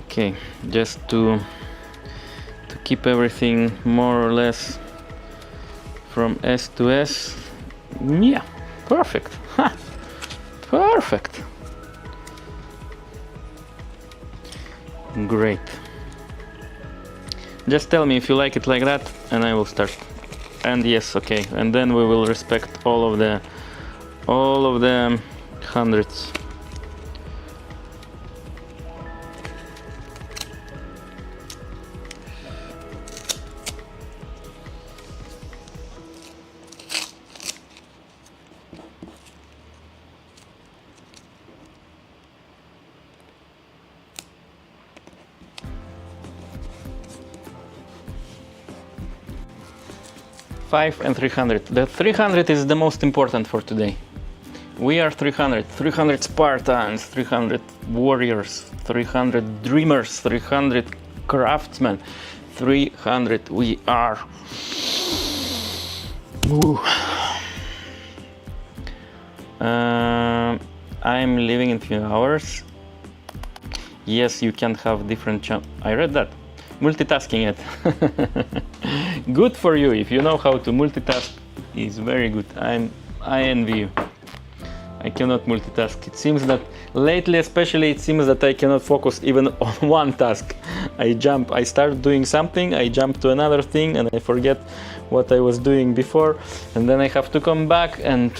Okay, just to keep everything more or less from S to S. Yeah, perfect. Ha! Perfect. Great. Just tell me if you like it like that, and I will start. And yes, okay. And then we will respect all of the hundreds. And 300. The 300 is the most important for today. We are 300 Spartans, 300 warriors, 300 dreamers, 300 craftsmen, 300 we are. I'm leaving in a few hours. Yes, you can have different I read that. Multitasking it. Good for you. If you know how to multitask, is very good. I envy you. I cannot multitask. It seems that lately, especially, it seems that I cannot focus even on one task. I start doing something, I jump to another thing, and I forget what I was doing before, and then I have to come back. And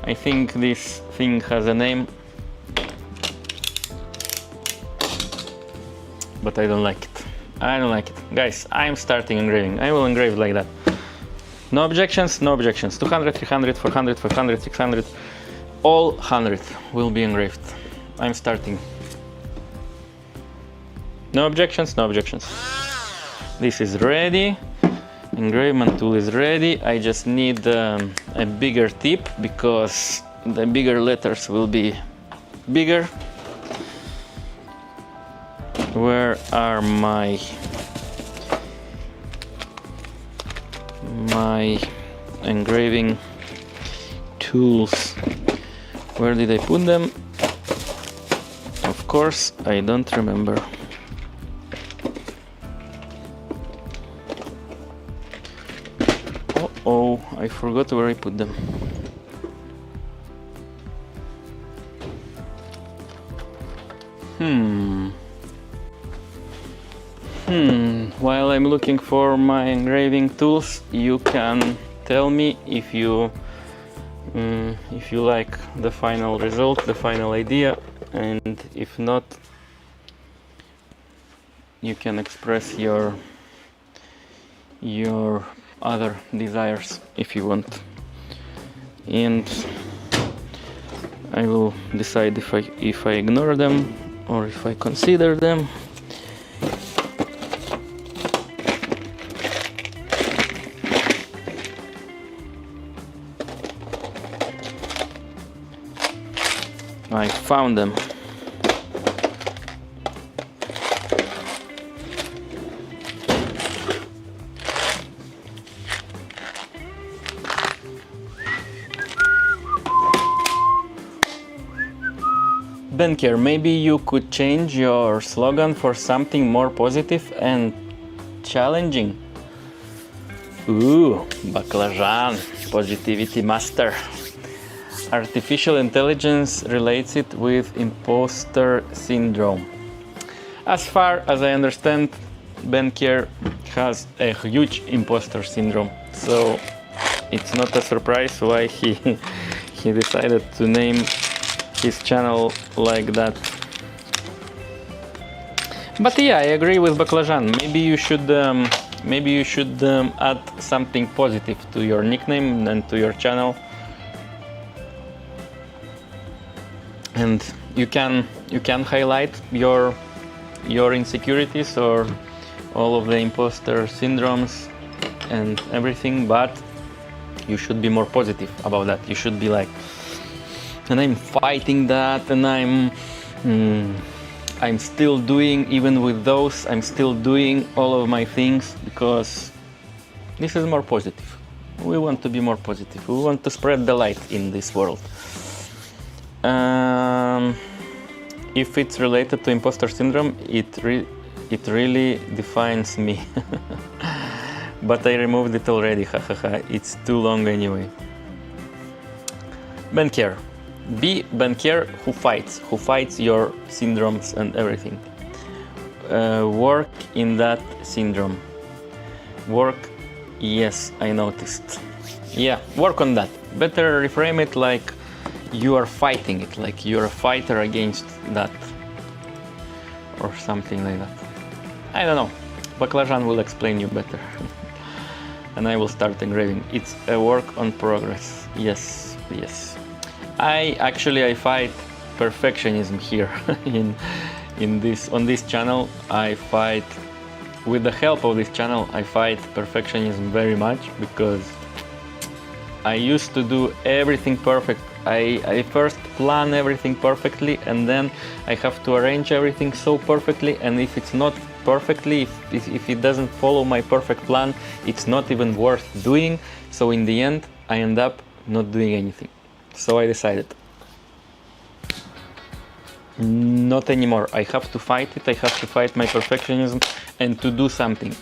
I think this thing has a name, but I don't like it. I don't like it. Guys, I'm starting engraving. I will engrave like that. No objections, no objections. 200, 300, 400, 500, 600, all 100 will be engraved. I'm starting. No objections, no objections. This is ready. Engravement tool is ready. I just need a bigger tip because the bigger letters will be bigger. Where are my engraving tools? Where did I put them? Of course, I don't remember. Oh, I forgot where I put them. While I'm looking for my engraving tools, you can tell me if you like the final result, the final idea, and if not, you can express your other desires if you want, and I will decide if I ignore them or if I consider them. I found them. Benker, maybe you could change your slogan for something more positive and challenging. Ooh, baklajan, positivity master. Artificial intelligence relates it with imposter syndrome. As far as I understand, Benker has a huge imposter syndrome, so it's not a surprise why he decided to name his channel like that. But yeah, I agree with Baklajan. Maybe you should add something positive to your nickname and to your channel, and you can highlight your insecurities or all of the imposter syndromes and everything, but you should be more positive about that. You should be like, and I'm fighting that, and I'm still doing, even with those, I'm still doing all of my things, because this is more positive. We want to be more positive. We want to spread the light in this world. If it's related to imposter syndrome, it really defines me. But I removed it already, hahaha. It's too long anyway. Bankier. Be bankier who fights your syndromes and everything. Work in that syndrome. Work, yes, I noticed. Yeah, work on that. Better reframe it like you are fighting it, like you're a fighter against that, or something like that. I don't know. Baklajan will explain you better. And I will start engraving. It's a work on progress. Yes, yes. I fight perfectionism here on this channel. I fight, with the help of this channel, I fight perfectionism very much, because I used to do everything perfect. I first plan everything perfectly, and then I have to arrange everything so perfectly, and if it's not perfectly, if it doesn't follow my perfect plan, it's not even worth doing. So in the end, I end up not doing anything. So I decided, not anymore. I have to fight it. I have to fight my perfectionism and to do something,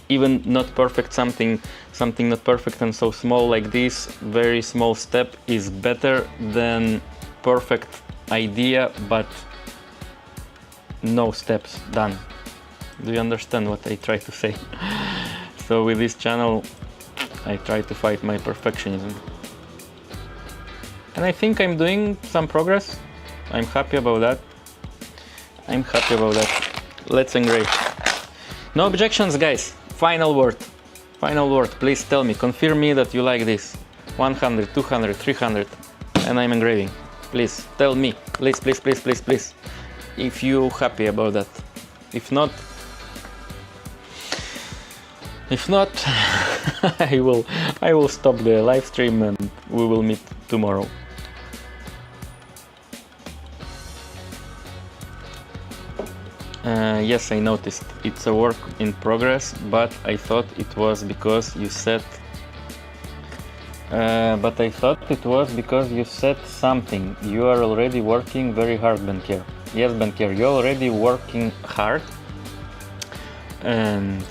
even not perfect, something not perfect and so small like this. Very small step is better than perfect idea but no steps done. Do you understand what I try to say? So with this channel, I try to fight my perfectionism. And I think I'm doing some progress. I'm happy about that. Let's engrave. No objections, guys. Final word. Please tell me, confirm me that you like this. 100, 200, 300, and I'm engraving. Please tell me. Please. If you're happy about that. If not, I will stop the live stream and we will meet tomorrow. Yes, I noticed. It's a work in progress, but I thought it was because you said. Something. You are already working very hard, Bankier. Yes, Bankier, you're already working hard, and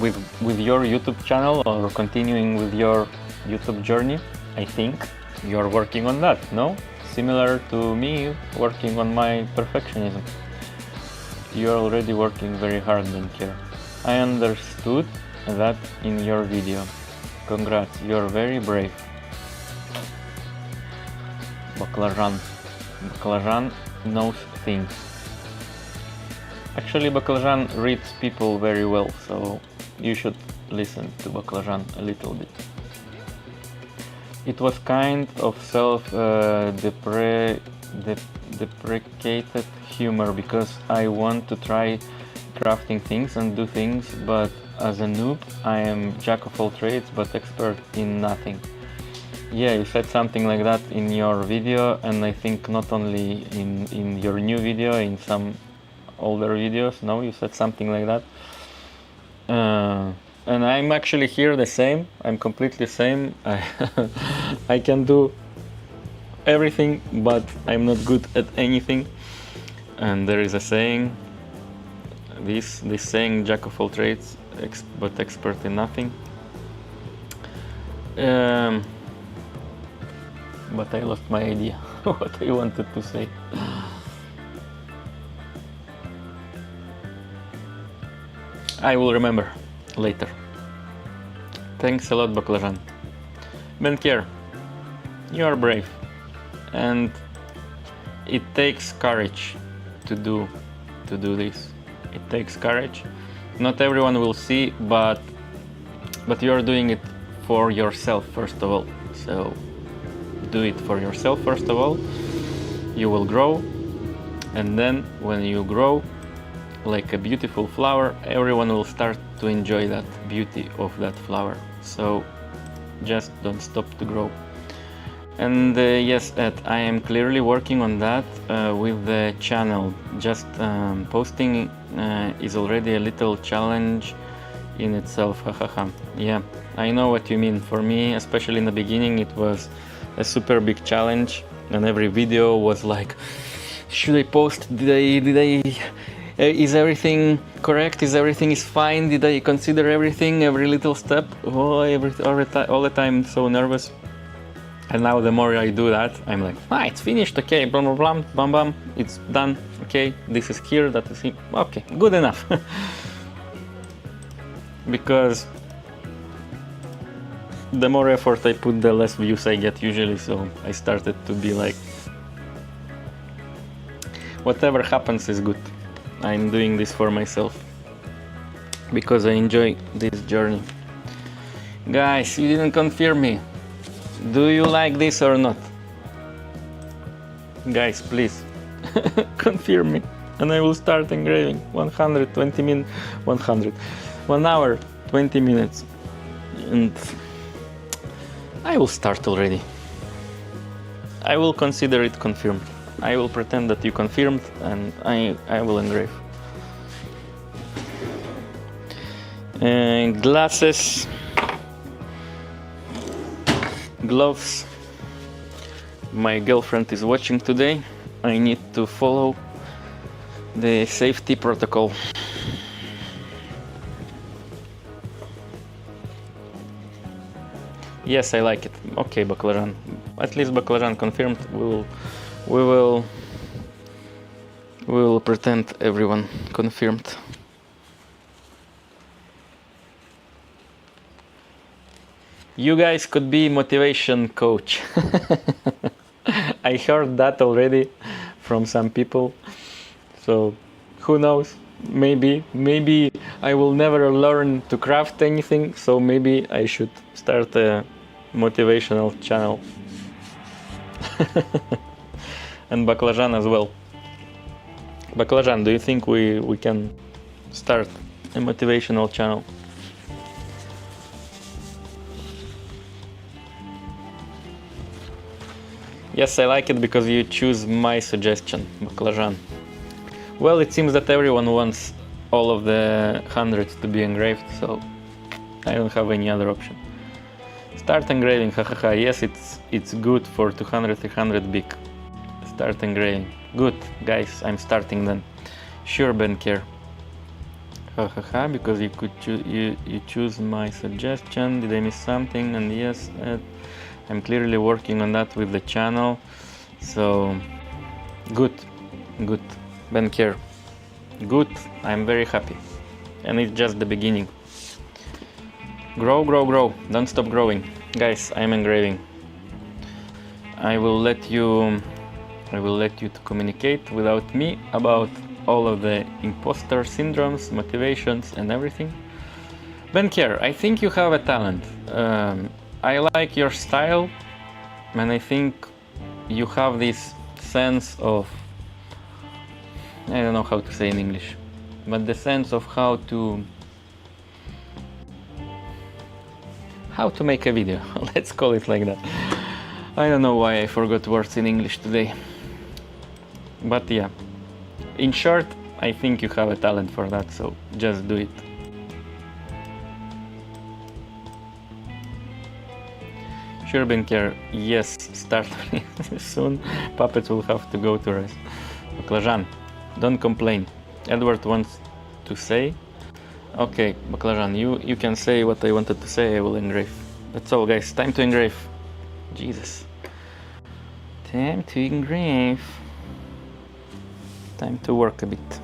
with your YouTube channel or continuing with your YouTube journey, I think you're working on that. No? Similar to me working on my perfectionism. You're already working very hard, Bankier. I understood that in your video. Congrats, you're very brave. Baklajan knows things. Actually, Baklajan reads people very well, so you should listen to Baklajan a little bit. It was kind of self-deprecated humor, because I want to try crafting things and do things, but as a noob, I am jack of all trades but expert in nothing. Yeah, you said something like that in your video, and I think not only in your new video, in some older videos. No, you said something like that. And I'm actually here the same. I'm completely the same. I can do everything, but I'm not good at anything. And there is a saying, this saying, jack of all trades but expert in nothing. But I lost my idea what I wanted to say. I will remember later. Thanks a lot, Baklajan. Bankier, you are brave. and it takes courage to do this. It takes courage. Not everyone will see, but you're doing it for yourself first of all. So do it for yourself first of all. You will grow, and then when you grow like a beautiful flower, everyone will start to enjoy that beauty of that flower. So just don't stop to grow. And yes, Ed, I am clearly working on that with the channel. Just posting is already a little challenge in itself. Hahaha. Yeah, I know what you mean. For me, especially in the beginning, it was a super big challenge, and every video was like, should I post? Did I is everything correct? Is everything is fine? Did I consider everything, every little step? Oh, all the time so nervous. And now the more I do that, I'm like, it's finished, okay, blah, blah, blah, bam, bam, it's done, okay, this is here, that is here, okay, good enough. Because the more effort I put, the less views I get usually, so I started to be like, whatever happens is good. I'm doing this for myself, because I enjoy this journey. Guys, you didn't confirm me. Do you like this or not? Guys, please confirm me, and I will start engraving. 120 minutes, 1 hour, 20 minutes, and I will start already. I will consider it confirmed. I will pretend that you confirmed, and I will engrave. Glasses. Gloves. My girlfriend is watching today. I need to follow the safety protocol. Yes, I like it. Okay, baclajan. At least baclajan confirmed. We will pretend everyone confirmed. You guys could be motivation coach. I heard that already from some people. So who knows? Maybe I will never learn to craft anything. So maybe I should start a motivational channel. And baclajan as well. Baclajan, do you think we can start a motivational channel? Yes, I like it because you choose my suggestion, baclajan. Well, it seems that everyone wants all of the hundreds to be engraved, so I don't have any other option. Start engraving, hahaha. Yes, it's good for 200, 300 big. Start engraving. Good, guys, I'm starting then. Sure, Ben Care. Hahaha, because you could you choose my suggestion. Did I miss something? And yes, I'm clearly working on that with the channel, so good, Ben Care, good. I'm very happy, and it's just the beginning. Grow, don't stop growing, guys. I'm engraving. I will let you to communicate without me about all of the imposter syndromes, motivations, and everything. Ben Care, I think you have a talent. I like your style, and I think you have this sense of, I don't know how to say in English, but the sense of how to make a video. Let's call it like that. I don't know why I forgot words in English today. But yeah, in short, I think you have a talent for that, so just do it. Sure, Ben Care, yes, start soon. Puppets will have to go to rest. Baclajan, don't complain. Edward wants to say. Okay, Baclajan, you can say what I wanted to say, I will engrave. That's all, guys, time to engrave. Jesus. Time to engrave. Time to work a bit.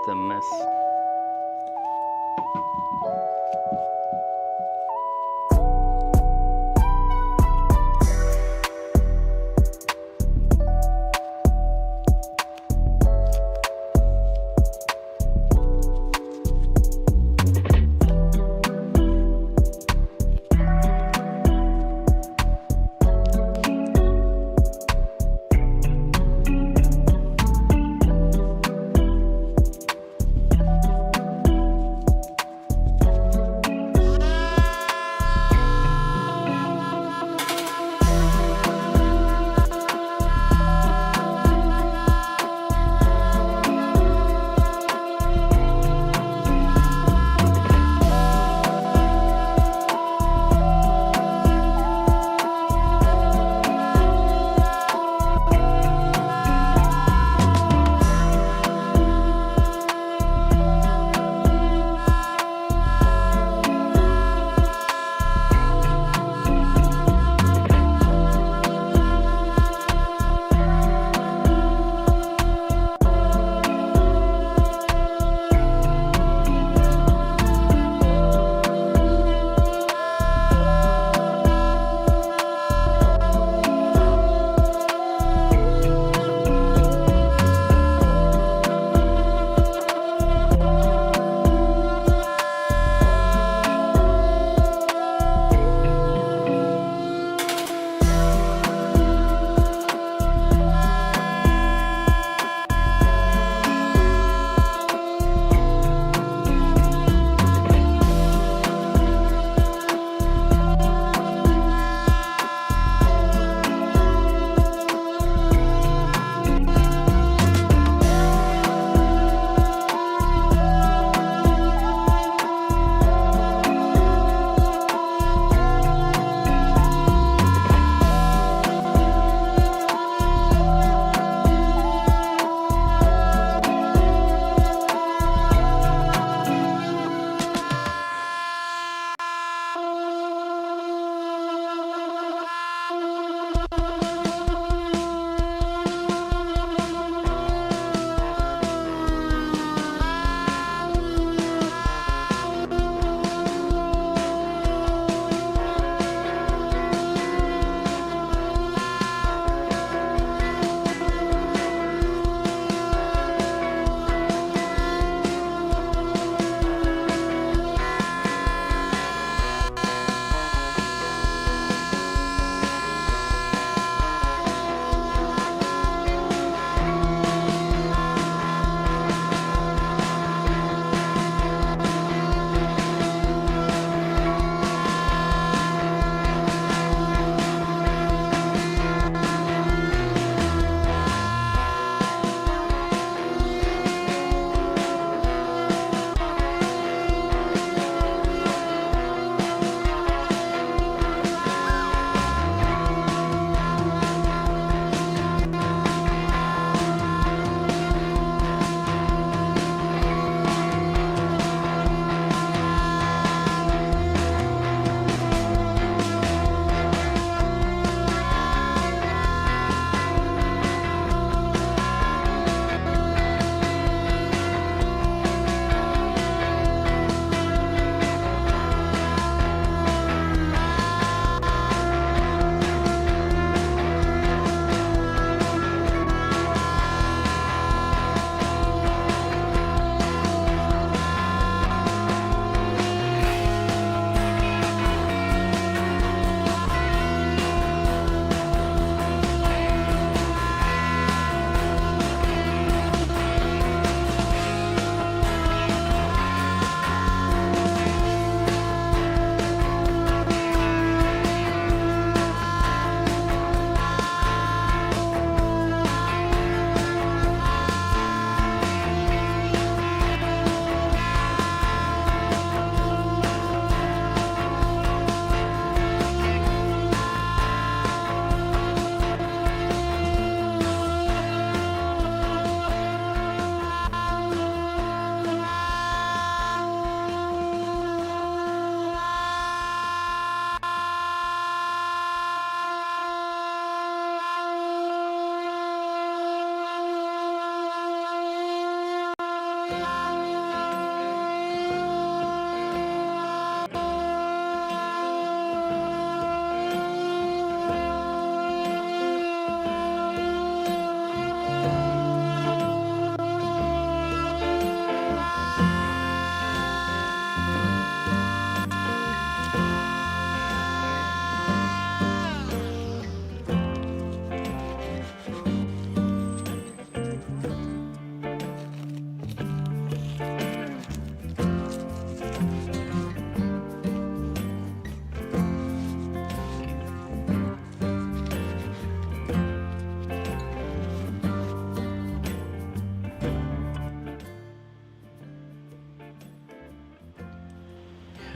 What a mess.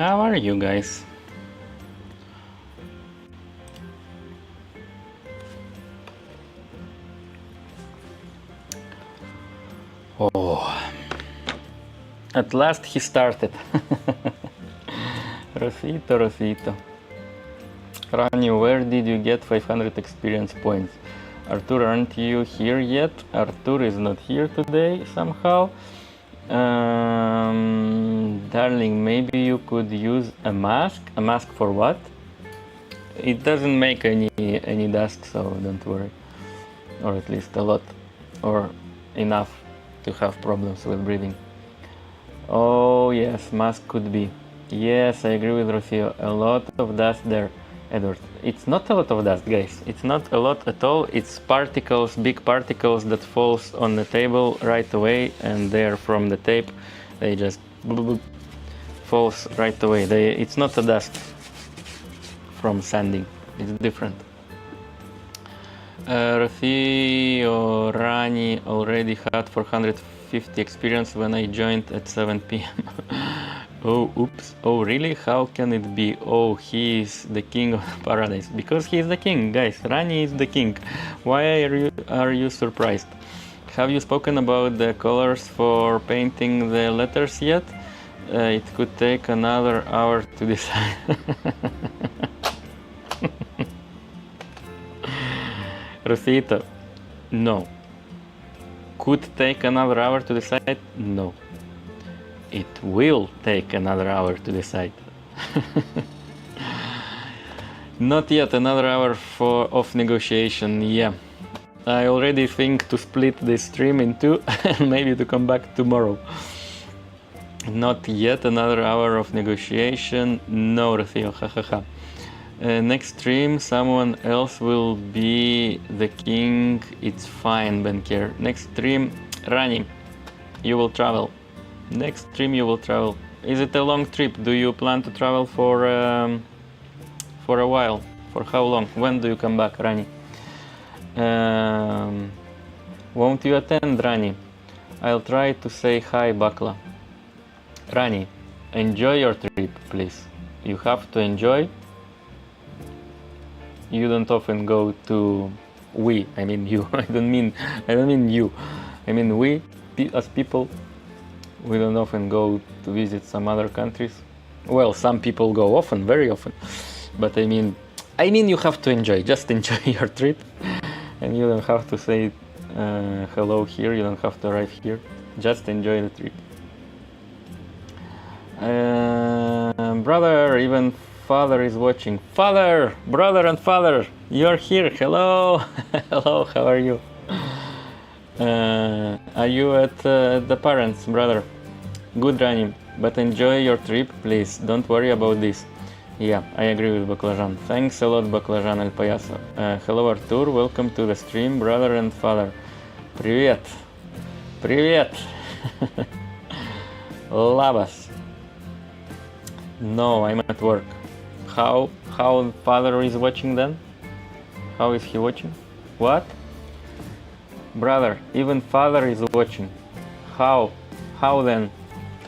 How are you guys? Oh, at last he started. Rosito. Rani, where did you get 500 experience points? Artur, aren't you here yet? Artur is not here today somehow. Darling, maybe you could use a mask. A mask for what? It doesn't make any dust, so don't worry. Or at least a lot, or enough to have problems with breathing. Oh yes, mask could be. Yes, I agree with Rocío. A lot of dust there, Edward. It's not a lot of dust, guys. It's not a lot at all. It's particles, big particles that falls on the table right away, and they're from the tape. They just falls right away. It's not a dust from sanding. It's different. Rocío Rani already had 450 experience when I joined at 7 p.m. Oh, oops. Oh, really? How can it be? Oh, he is the king of paradise. Because he is the king, guys. Rani is the king. Why are you surprised? Have you spoken about the colors for painting the letters yet? It could take another hour to decide. Rosito, no. Could take another hour to decide? No. It will take another hour to decide. Not yet another hour of negotiation, yeah. I already think to split this stream in two and maybe to come back tomorrow. Not yet another hour of negotiation. No, Rocío, hahaha. Next stream, someone else will be the king. It's fine, Benker. Next stream, Rani, you will travel. Next stream, you will travel. Is it a long trip? Do you plan to travel for a while? For how long? When do you come back, Rani? Won't you attend, Rani? I'll try to say hi, Bakla. Rani, enjoy your trip, please. You have to enjoy. You don't often go to I mean you. I don't mean you. I mean we as people. We don't often go to visit some other countries. Well, some people go often, very often. But I mean you have to enjoy. Just enjoy your trip, and you don't have to say hello here. You don't have to arrive here. Just enjoy the trip. Brother, even father is watching. Father, brother and father, you're here. Hello. Hello, how are you? Are you at the parents, brother? Good, Rani, but enjoy your trip, please. Don't worry about this. Yeah, I agree with Baklajan. Thanks a lot, Baklajan El Payaso. Hello, Artur. Welcome to the stream, brother and father. Привет. Привет. Labas. No, I'm at work. How father is watching then? How is he watching? What? Brother, even father is watching. How then?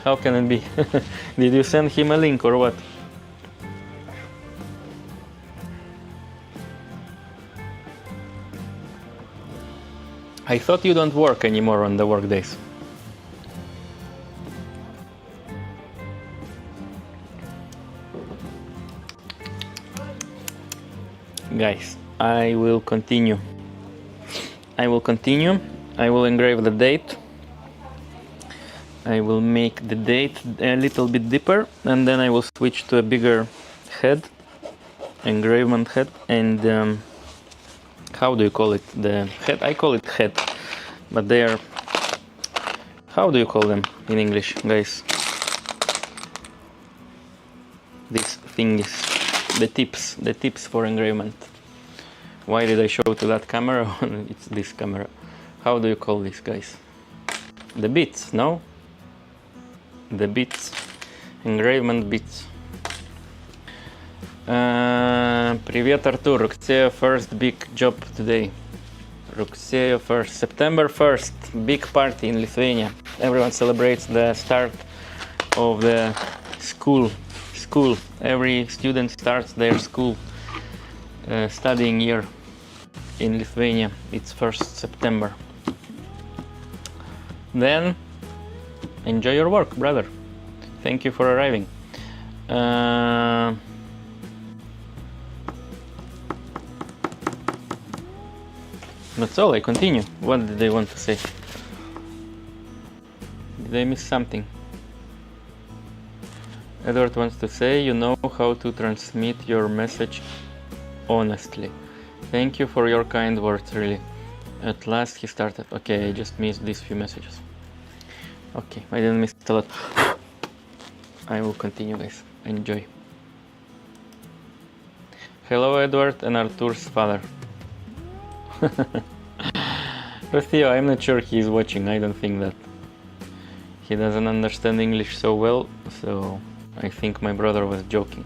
How can it be? Did you send him a link or what? I thought you don't work anymore on the work days. Guys, I will continue. I will engrave the date. I will make the date a little bit deeper, and then I will switch to a bigger head, engravement head, and how do you call it? The head? I call it head, but they are. How do you call them in English, guys? This thing is the tips for engravement. Why did I show to that camera? It's this camera. How do you call this, guys? The bits, no? The bits, engravement bits. Привет, Artur. Ruxeo first big job today. Ruxeo first, September 1st, big party in Lithuania. Everyone celebrates the start of the school school. Every student starts their school studying year in Lithuania. It's 1st September. Then enjoy your work, brother. Thank you for arriving. That's all, I continue. What did they want to say? Did I miss something? Edward wants to say, you know how to transmit your message honestly. Thank you for your kind words, really. At last he started. Okay, I just missed these few messages. Okay, I didn't miss a lot. I will continue, guys. Enjoy. Hello, Edward and Artur's father. Rostio, I'm not sure he is watching. I don't think that. He doesn't understand English so well, so I think my brother was joking.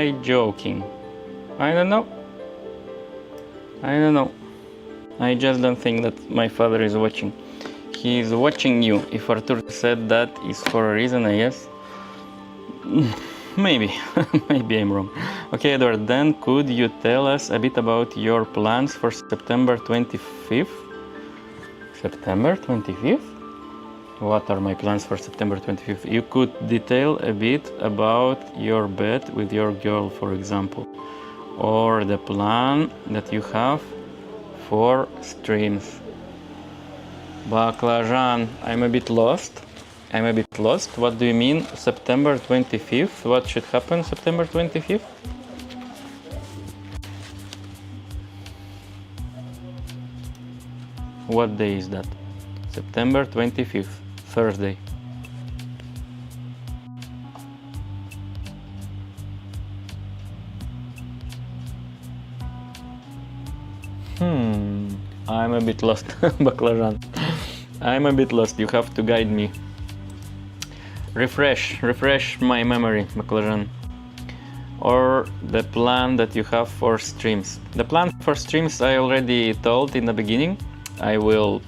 I joking? I don't know. I just don't think that my father is watching. He is watching you. If Artur said that, is for a reason, I guess. Maybe. Maybe I'm wrong. Okay, Edward, then could you tell us a bit about your plans for September 25th? September 25th? What are my plans for September 25th? You could detail a bit about your bed with your girl, for example, or the plan that you have for streams. Baklajan, I'm a bit lost. What do you mean September 25th? What should happen September 25th? What day is that? September 25th, Thursday. I'm a bit lost, Baklajan. I'm a bit lost. You have to guide me. Refresh my memory, Baklajan. Or the plan that you have for streams. The plan for streams I already told in the beginning. I will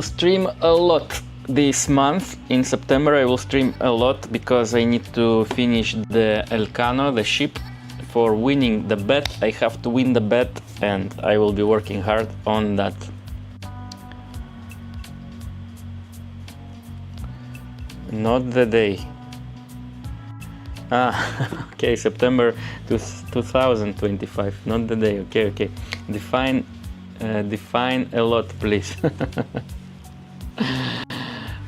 stream a lot this month. In September I will stream a lot because I need to finish the Elcano, the ship. For winning the bet, I have to win the bet, and I will be working hard on that. Not the day. Okay, September 2025, not the day. Okay. Define a lot, please.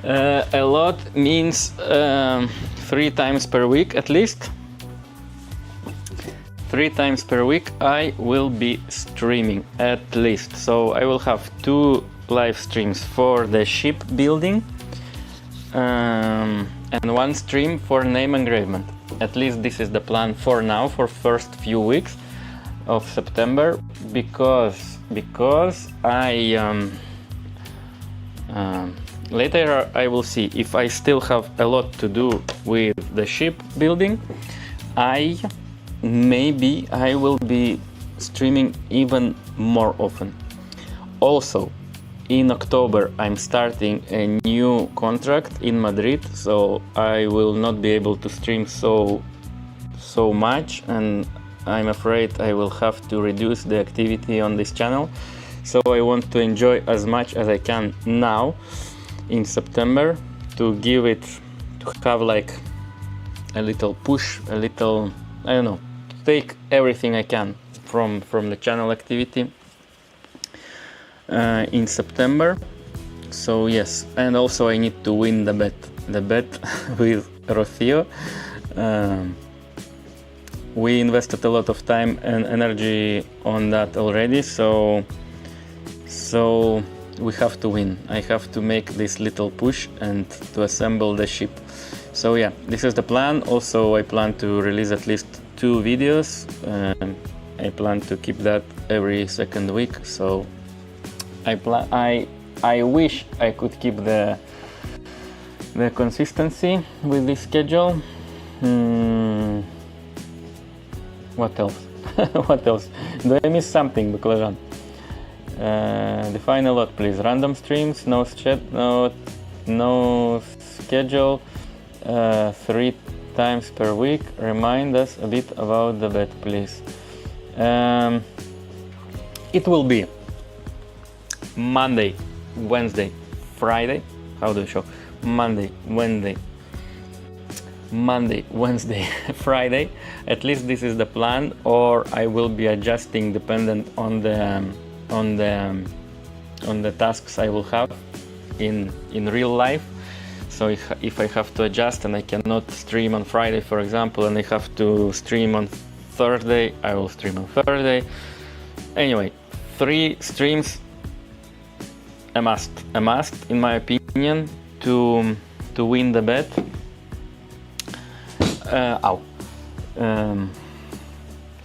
A lot means 3 times per week at least. 3 times per week I will be streaming at least. So I will have 2 live streams for the ship building and 1 stream for name engravement. At least this is the plan for now, for first few weeks of September, because I later I will see if I still have a lot to do with the ship building. Maybe I will be streaming even more often. Also, in October I'm starting a new contract in Madrid, so I will not be able to stream so much, and I'm afraid I will have to reduce the activity on this channel. So I want to enjoy as much as I can now in September, to have like a little push, a little, I don't know, take everything I can from the channel activity in September. So yes, and also I need to win the bet with Rocio. We invested a lot of time and energy on that already, so we have to win. I have to make this little push and to assemble the ship. So yeah, this is the plan. Also, I plan to release at least 2 videos. I plan to keep that every second week. So I wish I could keep the consistency with this schedule. What else? What else? Do I miss something, Baklajan? Define a lot, please. Random streams, no schedule, 3 times per week. Remind us a bit about the bet, please. It will be Monday, Wednesday, Friday. How do I show? Monday, Wednesday, Friday. At least this is the plan, or I will be adjusting dependent on the tasks I will have in real life. So if I have to adjust and I cannot stream on Friday, for example, and I have to stream on Thursday, I will stream on Thursday. Anyway, 3 streams a must in my opinion to win the bet.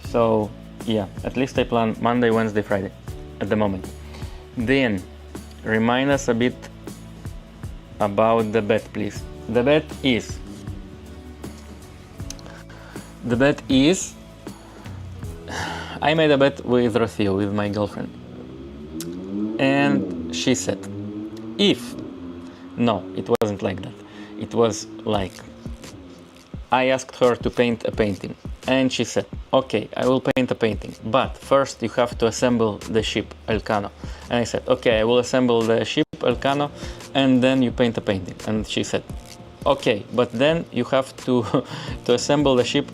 So yeah, at least I plan Monday, Wednesday, Friday at the moment. Then remind us a bit about the bet, please. The bet The bet is, I made a bet with Rocio, with my girlfriend, and she said, no, it wasn't like that. It was like, I asked her to paint a painting, and she said, okay, I will paint a painting, but first you have to assemble the ship Elcano. And I said, okay, I will assemble the ship Elcano, and then you paint a painting. And she said, okay, but then you have to assemble the ship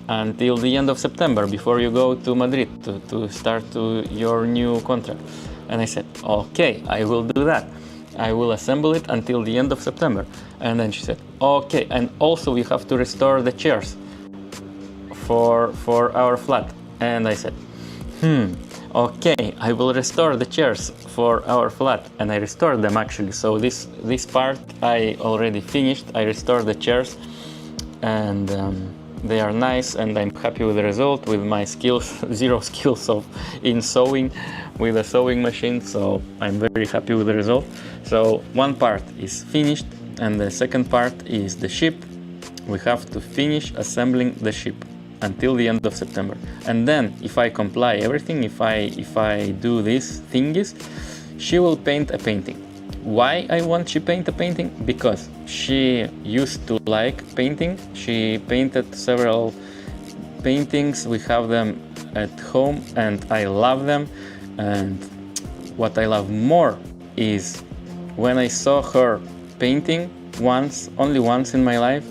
until the end of September, before you go to Madrid to start your new contract. And I said, okay, I will do that. I will assemble it until the end of September. And then she said, okay, and also we have to restore the chairs for our flat. And I said, okay, I will restore the chairs for our flat. And I restored them actually. So this part I already finished. I restored the chairs, and they are nice, and I'm happy with the result, with my skills, zero skills in sewing with a sewing machine, so I'm very happy with the result. So one part is finished, and the second part is the ship. We have to finish assembling the ship until the end of September. And then if I comply everything, if I do these thingies, she will paint a painting. Why I want she paint a painting? Because she used to like painting. She painted several paintings. We have them at home, and I love them. And what I love more is when I saw her painting once, only once in my life,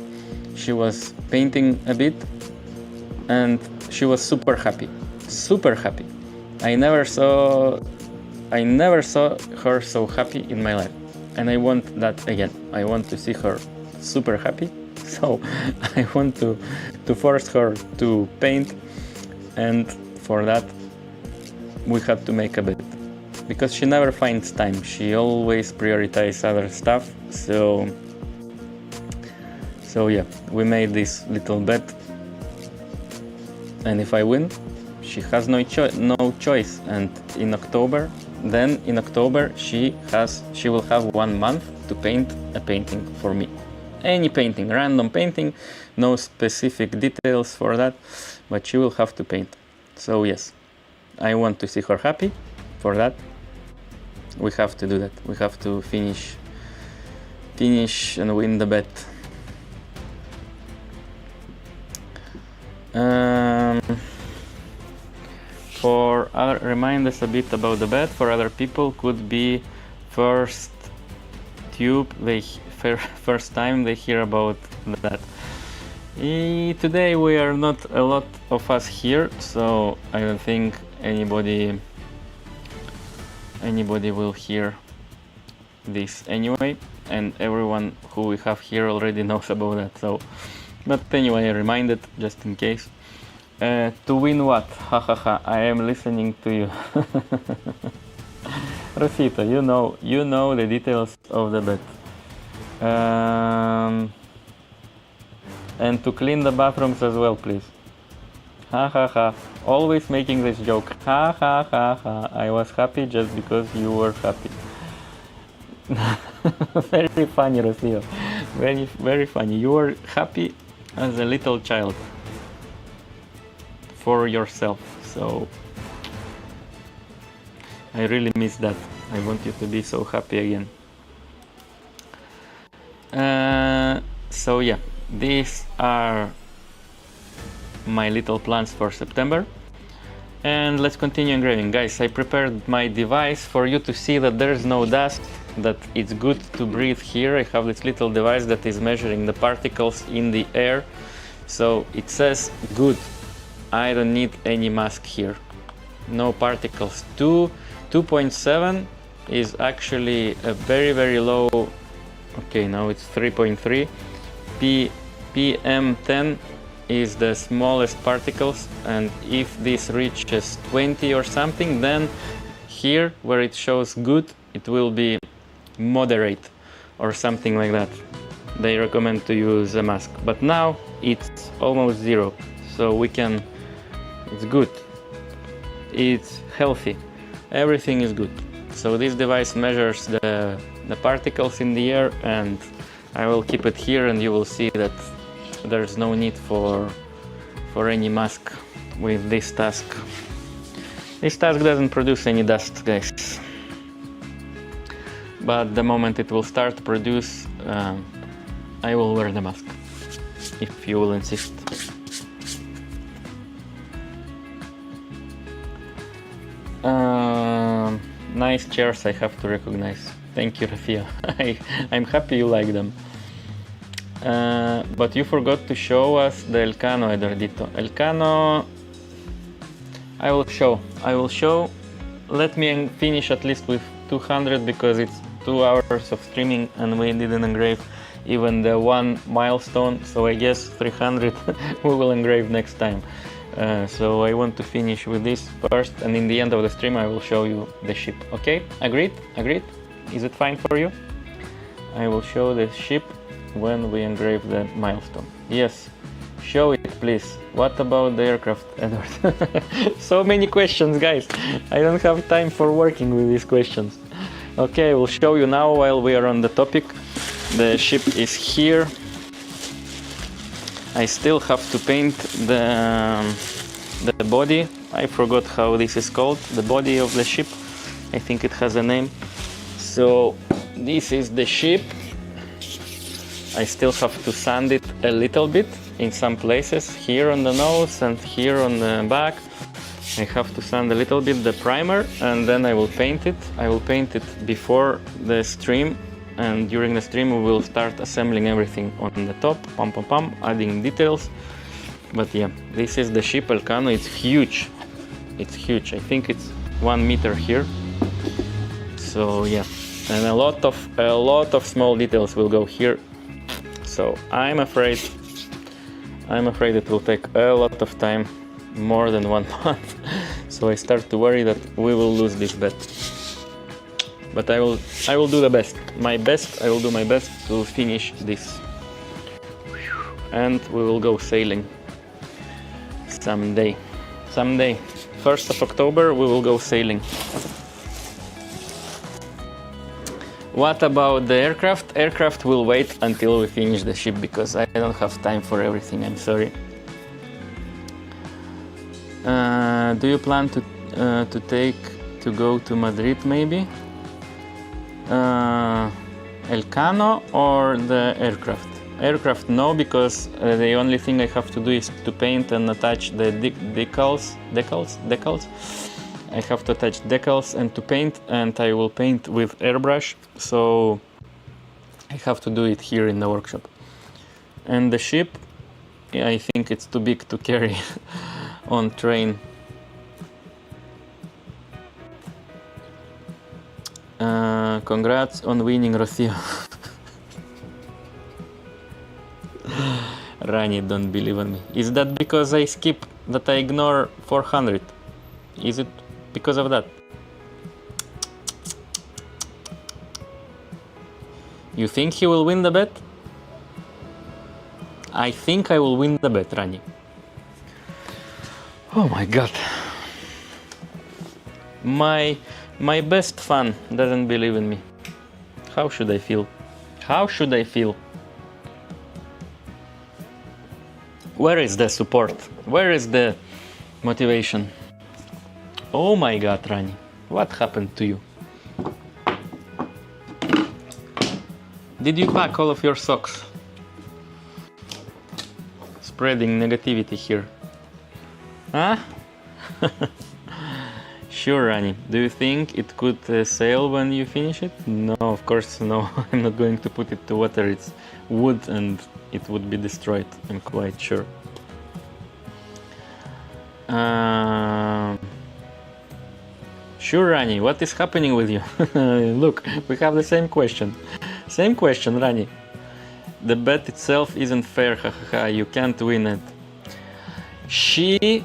she was painting a bit, and she was super happy, super happy. I never saw her so happy in my life, and I want that again. I want to see her super happy, so I want to force her to paint, and for that we had to make a bet, because she never finds time. She always prioritizes other stuff, so yeah, we made this little bet, and if I win, she has no choice. And in October she will have 1 month to paint a painting for me. Any painting, random painting, no specific details for that, but she will have to paint. So yes, I want to see her happy. For that, we have to do that. We have to finish and win the bet. For other, remind us a bit about the bet. For other people, could be first time they hear about that. Today we are not a lot of us here, so I don't think anybody will hear this anyway, and everyone who we have here already knows about that. So, but anyway, I reminded just in case. To win what? Hahaha, I am listening to you. Rosita, you know the details of the bet. And to clean the bathrooms as well, please. Hahaha, always making this joke. Ha ha ha ha, I was happy just because you were happy. Very funny, Rocio. Very, very funny. You were happy as a little child. For yourself, so I really miss that. I want you to be so happy again. So yeah, these are my little plans for September, and let's continue engraving. Guys, I prepared my device for you to see that there's no dust, that it's good to breathe here. I have this little device that is measuring the particles in the air, so it says good. I don't need any mask here. No particles. 2.7 is actually a very, very low. Okay, now it's 3.3. PM10 is the smallest particles, and if this reaches 20 or something, then here where it shows good, it will be moderate or something like that. They recommend to use a mask, but now it's almost zero, so we can. It's good, it's healthy, everything is good. So this device measures the particles in the air, and I will keep it here, and you will see that there's no need for for any mask with this task. This task doesn't produce any dust, guys. But the moment it will start to produce, I will wear the mask, if you will insist. Nice chairs, I have to recognize. Thank you, Rafia. I'm happy you like them. But you forgot to show us the Elcano, Eduardito. Elcano, I will show. Let me finish at least with 200 because it's 2 hours of streaming and we didn't engrave even the one milestone. So I guess 300 we will engrave next time. So I want to finish with this first, and in the end of the stream I will show you the ship. Okay? Agreed? Agreed? Is it fine for you? I will show the ship when we engrave the milestone. Yes. Show it, please. What about the aircraft, Edward? So many questions, guys. I don't have time for working with these questions. Okay, I will show you now while we are on the topic. The ship is here. I still have to paint the body. I forgot how this is called, the body of the ship. I think it has a name. So this is the ship. I still have to sand it a little bit in some places, here on the nose and here on the back. I have to sand a little bit the primer and then I will paint it. I will paint it before the stream, and during the stream we will start assembling everything on the top, adding details. But yeah, this is the ship Elcano. It's huge. It's huge. I think it's 1 meter here. So yeah, and a lot of small details will go here. So I'm afraid it will take a lot of time, more than 1 month. So I start to worry that we will lose this bet. But I will do the best. I will do my best to finish this. And we will go sailing someday. 1st of October we will go sailing. What about the aircraft? Aircraft will wait until we finish the ship because I don't have time for everything, I'm sorry. Do you plan to go to Madrid maybe? Elcano or the aircraft? Aircraft no, because the only thing I have to do is to paint and attach the decals. I have to attach decals and to paint, and I will paint with airbrush, so I have to do it here in the workshop. And the ship, yeah, I think it's too big to carry on train. Congrats on winning, Rocio. Rani, don't believe in me. Is that because I skip, that I ignore 400? Is it because of that? You think he will win the bet? I think I will win the bet, Rani. Oh my god. My best fan doesn't believe in me. How should I feel? How should I feel? Where is the support? Where is the motivation? Oh my god, Rani. What happened to you? Did you pack all of your socks? Spreading negativity here. Huh? Sure, Rani. Do you think it could sail when you finish it? No, of course no. I'm not going to put it to water. It's wood and it would be destroyed, I'm quite sure. Sure, Rani, what is happening with you? Look, we have the same question. Same question, Rani. The bet itself isn't fair, hahaha, you can't win it. She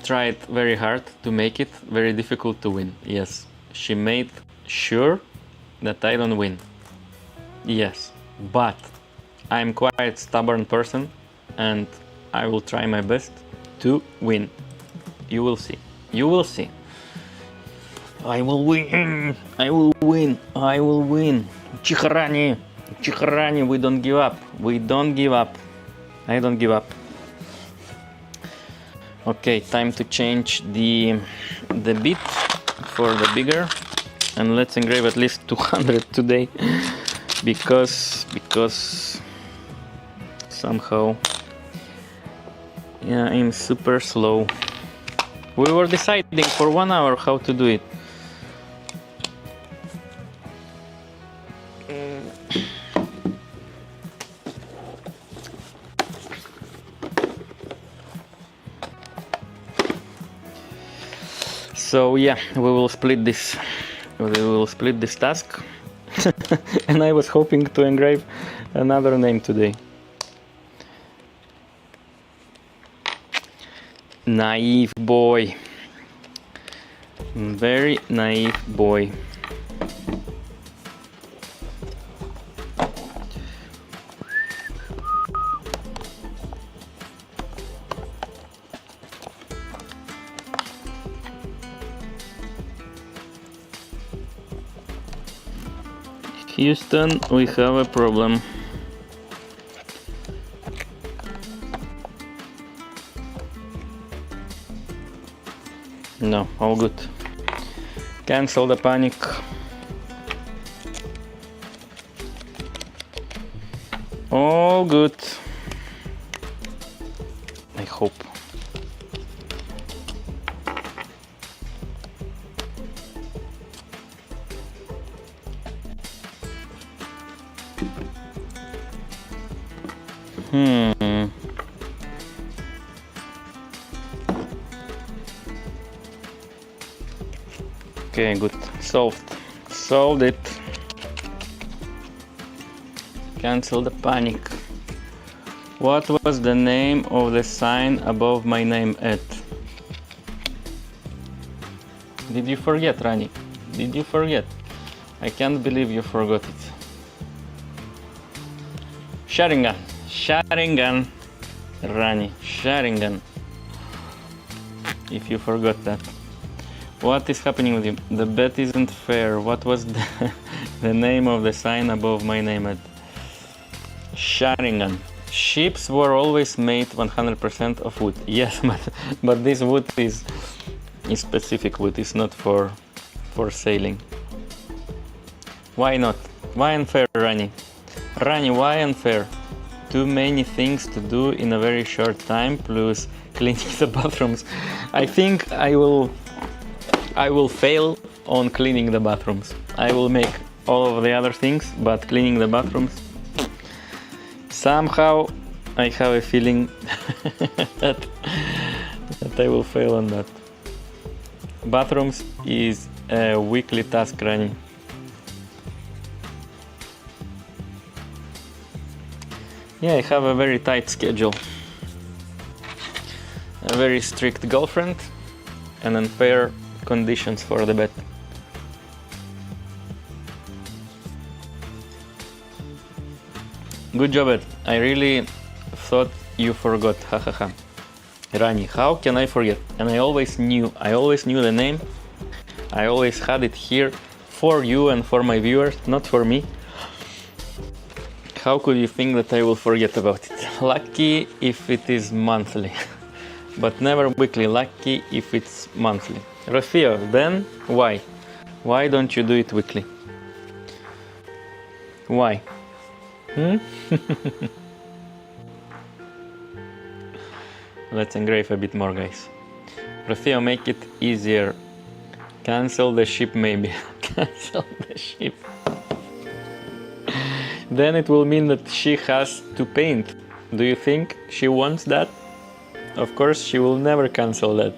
tried very hard to make it very difficult to win. Yes, she made sure that I don't win. Yes, but I'm quite stubborn person and I will try my best to win. You will see. You will see. I will win. I will win. I will win. Chicharani. Chicharani, we don't give up. We don't give up. I don't give up. Okay, time to change the bit for the bigger, and let's engrave at least 200 today because somehow, yeah, I'm super slow. We were deciding for 1 hour how to do it. So yeah, we will split this task. And I was hoping to engrave another name today. Naive boy. Very naive boy. Houston, we have a problem. No, all good. Cancel the panic. All good. I hope. Okay, good. Solved it. Cancel the panic. What was the name of the sign above my name at? Did you forget, Rani? Did you forget? I can't believe you forgot it. Sharingan. Rani, Sharingan. If you forgot that. What is happening with you? The bet isn't fair. What was the name of the sign above my name at? Sharingan. Ships were always made 100% of wood. Yes, but this wood is specific wood. It's not for sailing. Why not? Why unfair, Rani? Rani, why unfair? Too many things to do in a very short time, plus cleaning the bathrooms. I think I will fail on cleaning the bathrooms. I will make all of the other things, but cleaning the bathrooms, somehow I have a feeling that I will fail on that. Bathrooms is a weekly task, Rani. Yeah, I have a very tight schedule. A very strict girlfriend and unfair conditions for the bet. Good job, Ed. I really thought you forgot. Hahaha. Rani, how can I forget? And I always knew the name. I always had it here for you and for my viewers, not for me. How could you think that I will forget about it? Lucky if it is monthly, but never weekly. Lucky if it's monthly. Rafio, then why? Why don't you do it weekly? Why? Let's engrave a bit more, guys. Rafio, make it easier. Cancel the ship, maybe. Cancel the ship. Then it will mean that she has to paint. Do you think she wants that? Of course, she will never cancel that.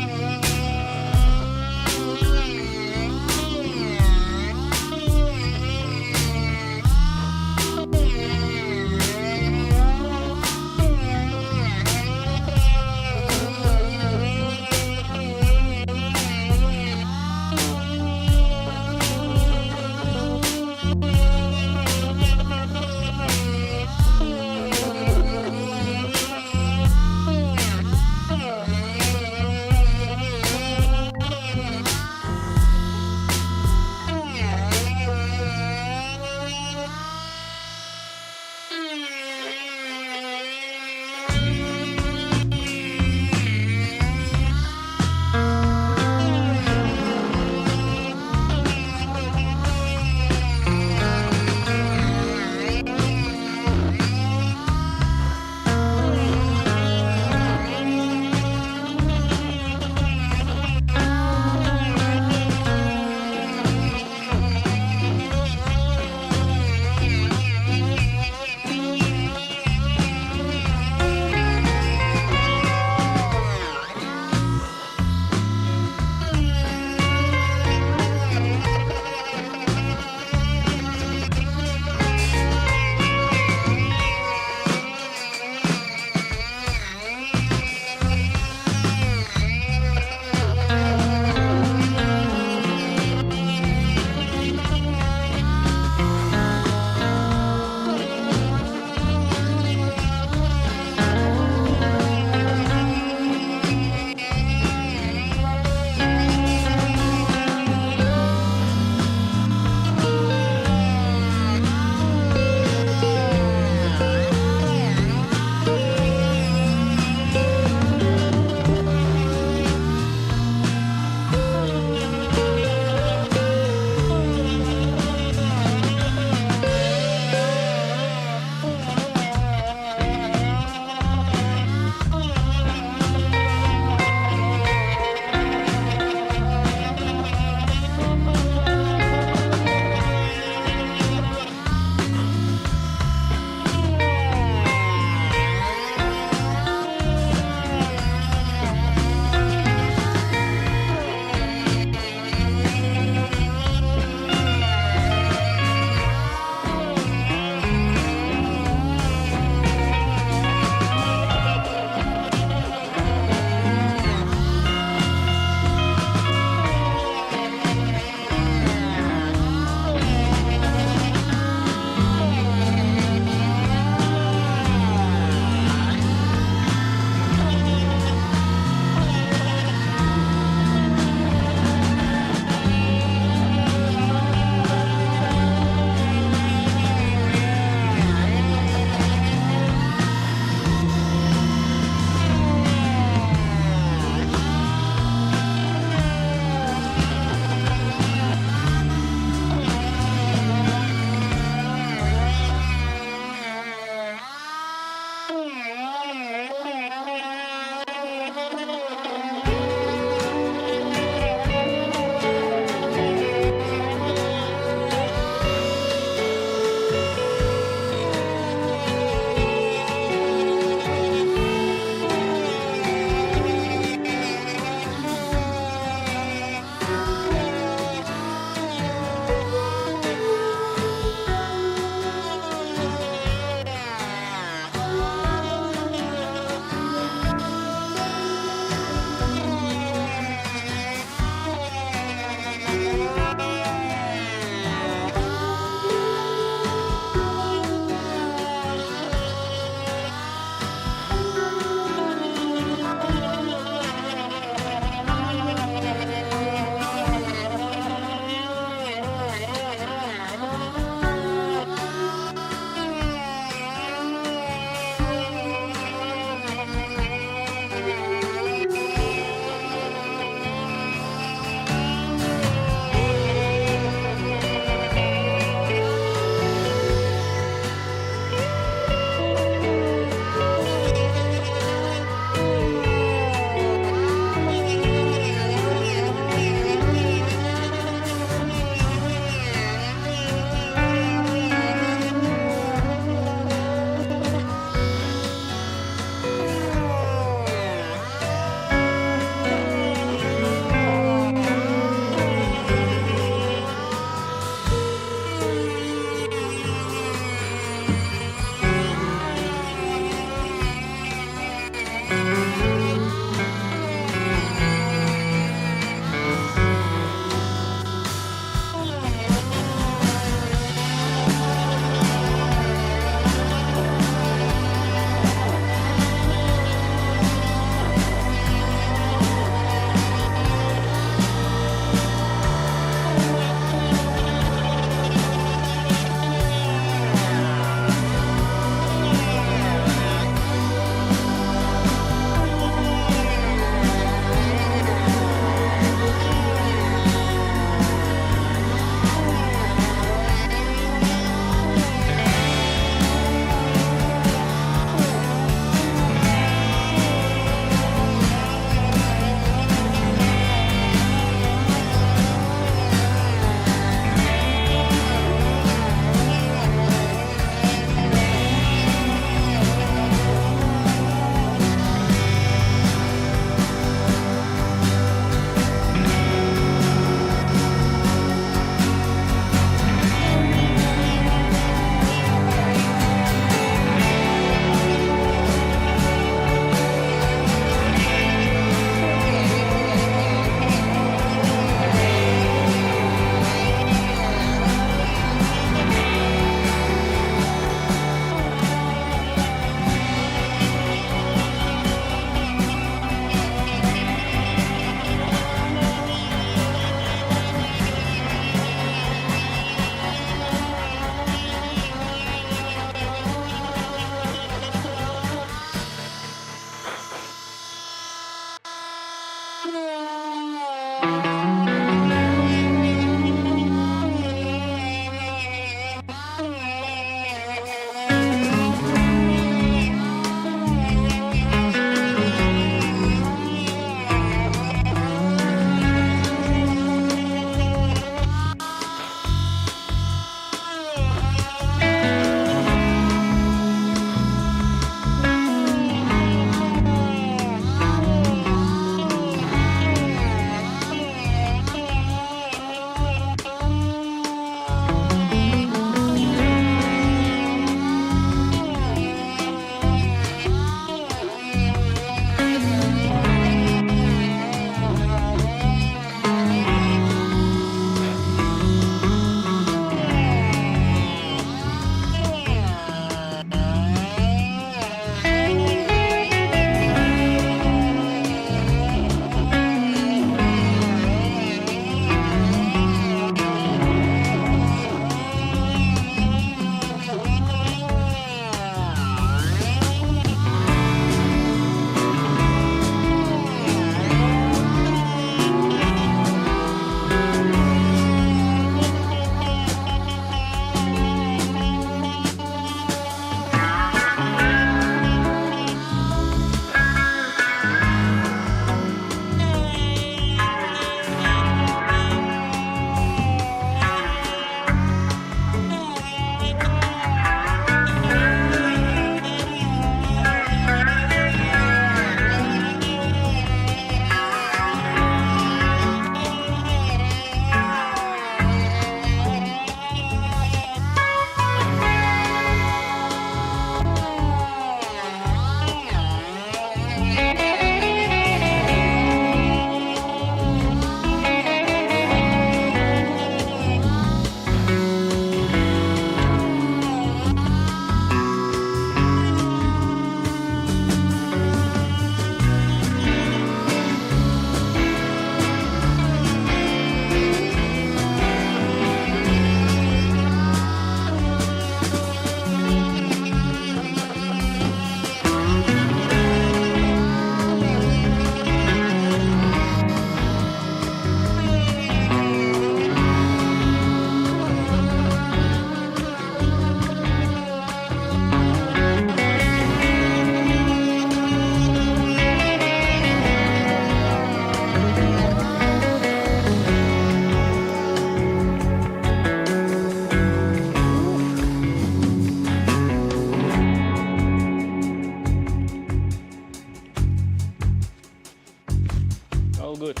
All good.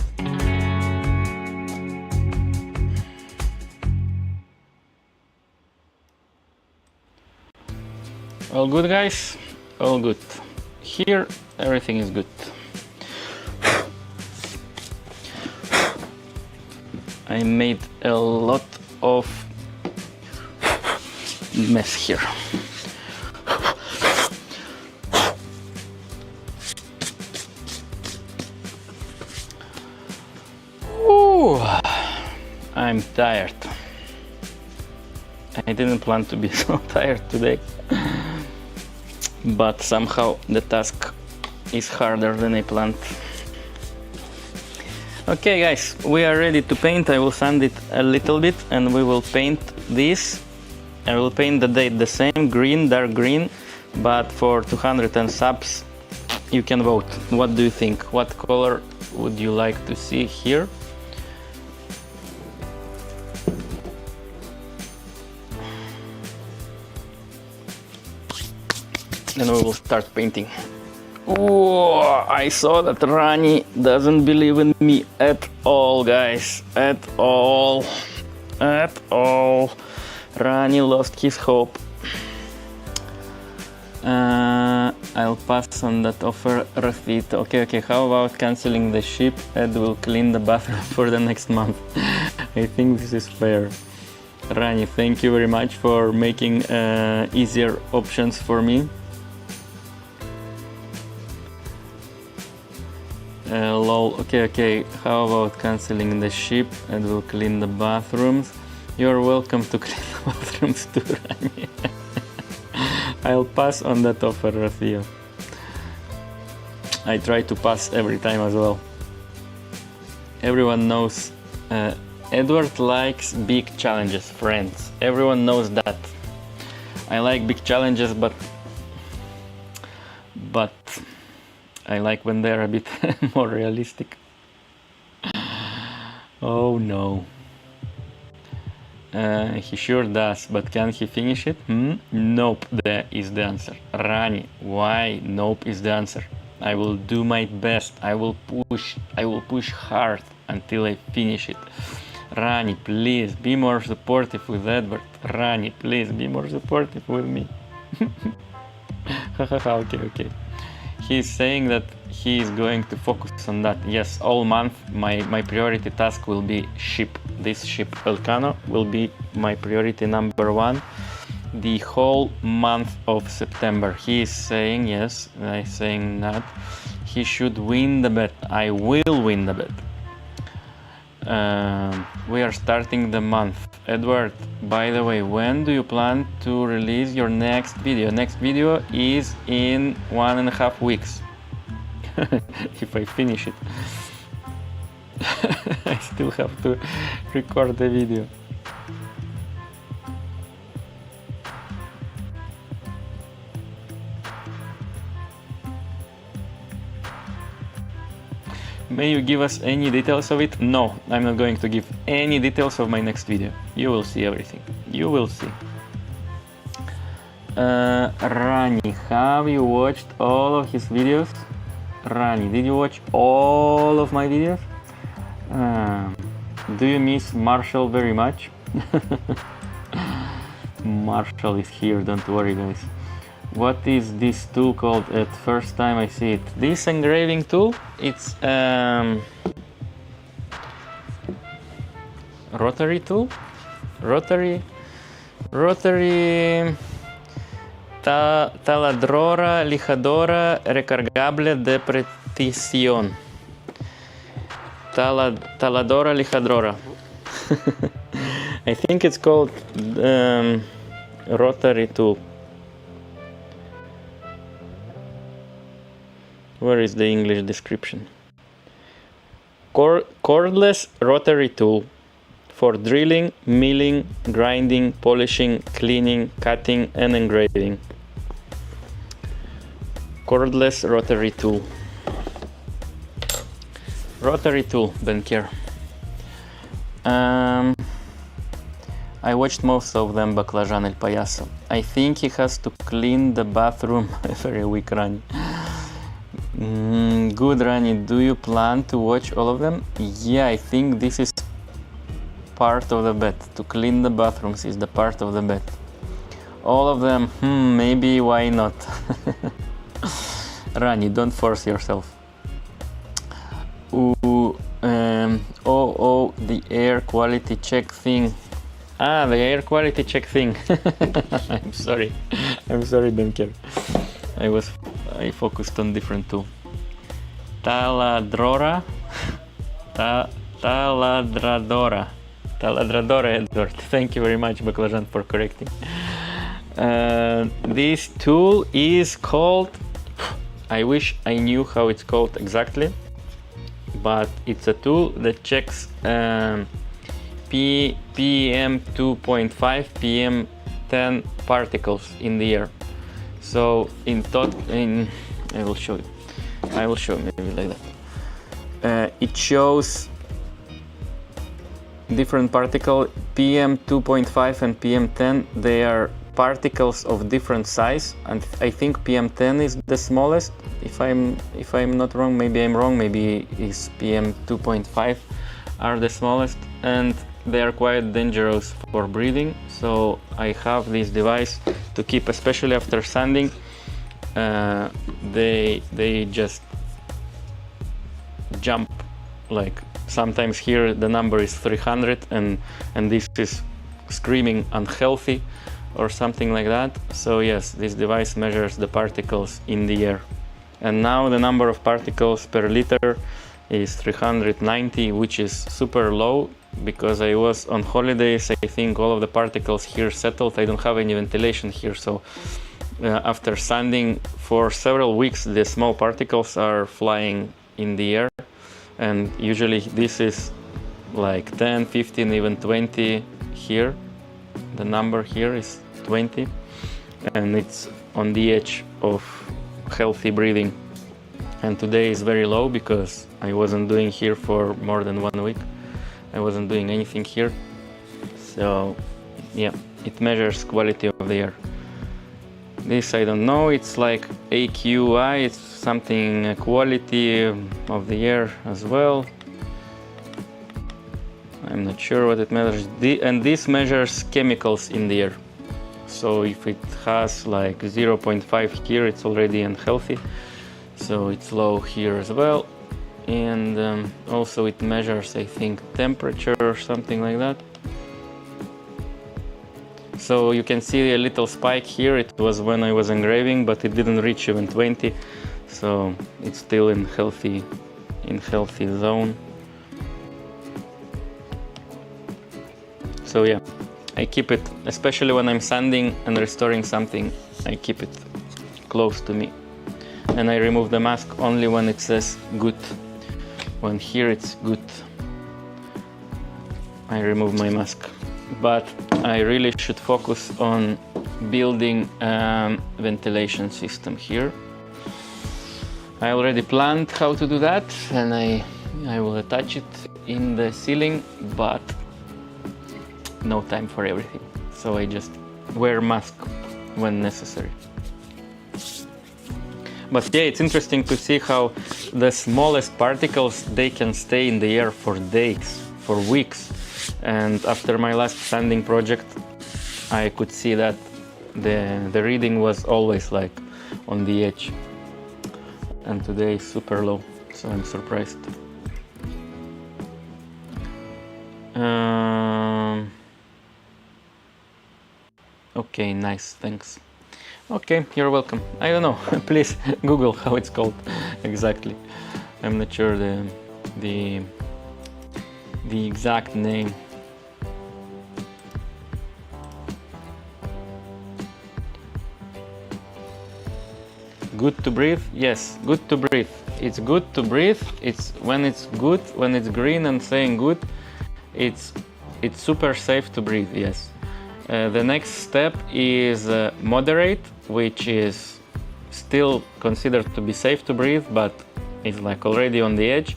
All good, guys? All good. Here, everything is good. I made a lot of mess here. Ooh, I'm tired. I didn't plan to be so tired today, but somehow the task is harder than I planned. Okay guys, we are ready to paint. I will sand it a little bit and we will paint this. I will paint the date the same, green, dark green, but for 210 subs you can vote. What do you think? What color would you like to see here? Then we will start painting. Oh, I saw that Rani doesn't believe in me at all, guys. At all. At all. Rani lost his hope. I'll pass on that offer, Rafit. Okay, how about canceling the ship? Ed will clean the bathroom for the next month. I think this is fair. Rani, thank you very much for making easier options for me. Lol, okay, how about canceling the ship and we'll clean the bathrooms? You're welcome to clean the bathrooms too, Rani. I'll pass on that offer, Rafio. I try to pass every time as well. Everyone knows Edward likes big challenges, friends. Everyone knows that. I like big challenges, but I like when they're a bit more realistic. Oh no. He sure does, but can he finish it? Nope, that is the answer. Rani, why nope is the answer? I will do my best. I will push hard until I finish it. Rani, please be more supportive with Edward. Rani, please be more supportive with me. Okay. He's saying that he is going to focus on that. Yes, all month my priority task will be ship. This ship Elcano will be my priority number one the whole month of September. He is saying, yes, I'm saying that he should win the bet. I will win the bet. We are starting the month. Edward, by the way, when do you plan to release your next video? Next video is in 1.5 weeks. If I finish it. I still have to record the video. May you give us any details of it? No, I'm not going to give any details of my next video. You will see everything. You will see. Rani, have you watched all of his videos? Rani, did you watch all of my videos? Do you miss Marshall very much? Marshall is here, don't worry guys. What is this tool called at first time I see it? This engraving tool, it's rotary tool? Rotary taladrora lijadora recargable de precisión. Taladora lijadora. I think it's called rotary tool. Where is the English description? Cordless rotary tool for drilling, milling, grinding, polishing, cleaning, cutting, and engraving. Cordless rotary tool. Rotary tool, don't care. I watched most of them, Baclajan El Payaso. I think he has to clean the bathroom every week, Rani. Good, Rani. Do you plan to watch all of them? Yeah, I think this is part of the bed. To clean the bathrooms is the part of the bed. All of them, maybe, why not? Rani, don't force yourself. Ooh, the air quality check thing. Ah, the air quality check thing. I'm sorry, Dunker. I focused on different tool. Taladradora, Edward. Thank you very much, Baklajan, for correcting. This tool is called, I wish I knew how it's called exactly, but it's a tool that checks PM 2.5, PM 10 particles in the air. So I will show you maybe like that. It shows different particle, PM 2.5 and PM 10. They are particles of different size, and I think PM 10 is the smallest. If I'm not wrong, maybe I'm wrong. Maybe is PM 2.5 are the smallest, and they are quite dangerous for breathing. So I have this device to keep, especially after sanding. They just jump, like sometimes here the number is 300 and this is screaming unhealthy or something like that. So yes, this device measures the particles in the air, and now the number of particles per liter is 390, which is super low because I was on holidays. I think all of the particles here settled. I don't have any ventilation here, so after sanding for several weeks, the small particles are flying in the air, and usually this is like 10, 15, even 20 here. The number here is 20, and it's on the edge of healthy breathing. And today is very low because I wasn't doing here for more than 1 week. I wasn't doing anything here. So yeah, it measures quality of the air. This I don't know, it's like AQI, it's something quality of the air as well. I'm not sure what it measures. And this measures chemicals in the air. So if it has like 0.5 here, it's already unhealthy. So it's low here as well. And also it measures, I think, temperature or something like that. So you can see a little spike here. It was when I was engraving, but it didn't reach even 20. So it's still in healthy zone. So yeah, I keep it, especially when I'm sanding and restoring something, I keep it close to me. And I remove the mask only when it says good. When here it's good, I remove my mask. But I really should focus on building a ventilation system here. I already planned how to do that, and I will attach it in the ceiling, but no time for everything. So I just wear mask when necessary. But yeah, it's interesting to see how the smallest particles, they can stay in the air for days, for weeks. And after my last sanding project, I could see that the reading was always like on the edge. And today is super low, so I'm surprised. Okay, nice, thanks. Okay, you're welcome. I don't know, please Google how it's called exactly. I'm not sure the exact name. Good to breathe? Yes, good to breathe. It's good to breathe. It's when it's good, when it's green and saying good, it's super safe to breathe, yes. The next step is moderate, which is still considered to be safe to breathe, but it's like already on the edge.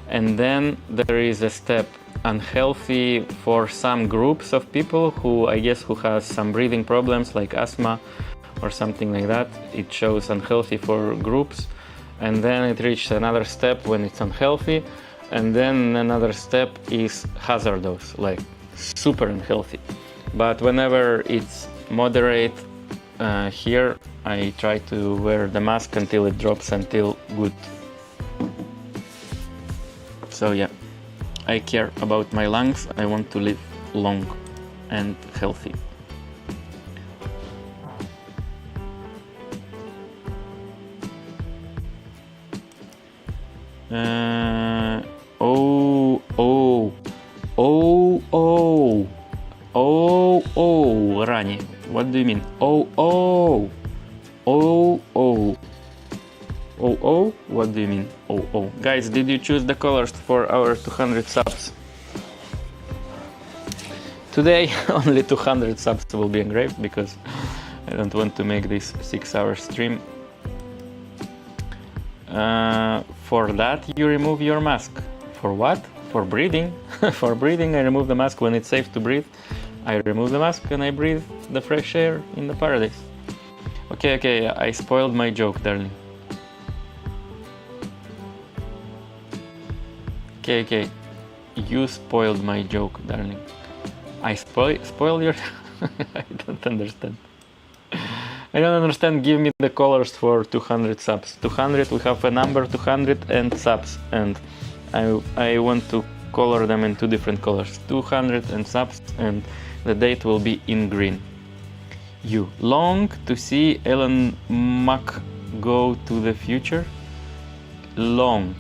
And then there is a step unhealthy for some groups of people who, I guess, who has some breathing problems like asthma or something like that. It shows unhealthy for groups. and then it reaches another step when it's unhealthy, and then another step is hazardous, like super unhealthy. But whenever it's moderate, here I try to wear the mask until it drops until good. So yeah, I care about my lungs. I want to live long and healthy. Rani, what do you mean? What do you mean? Guys, did you choose the colors for our 200 subs? Today only 200 subs will be engraved because I don't want to make this 6-hour stream. For that you remove your mask. For what? For breathing. For breathing I remove the mask when it's safe to breathe. I remove the mask and I breathe the fresh air in the paradise. Okay, I spoiled my joke, darling. Okay, you spoiled my joke, darling. I spoiled your... I don't understand. I don't understand. Give me the colors for 200 subs. 200, we have a number 200 and subs, and I want to color them in 2 different colors. 200 and subs, and the date will be in green. You long to see Elon Musk go to the future? Long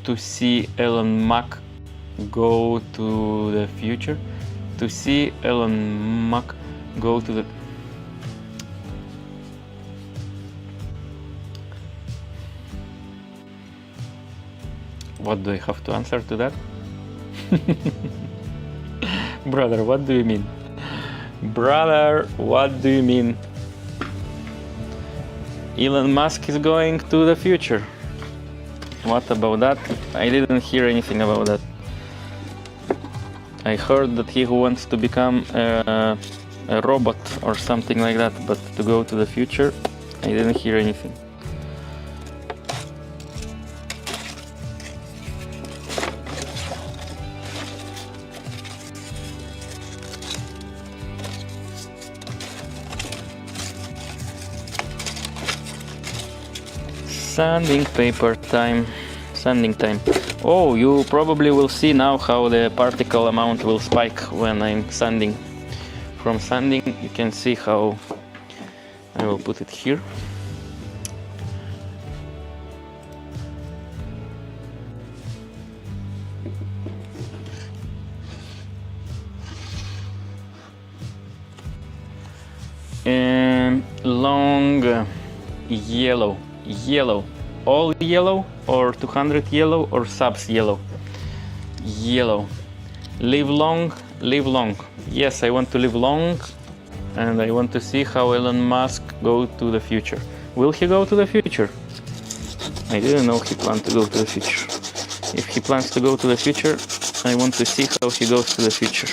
to see Elon Musk go to the future? To see Elon Musk go to the... What do I have to answer to that? Brother, what do you mean? Brother, what do you mean? Elon Musk is going to the future. What about that? I didn't hear anything about that. I heard that he wants to become a robot or something like that, but to go to the future, I didn't hear anything. Sanding paper time. Sanding time. Oh, you probably will see now how the particle amount will spike when I'm sanding. From sanding, you can see how I will put it here. And long yellow. All yellow or 200 yellow or subs yellow? Yellow. Live long. Yes, I want to live long, and I want to see how Elon Musk go to the future. Will he go to the future? I didn't know he planned to go to the future. If he plans to go to the future, I want to see how he goes to the future.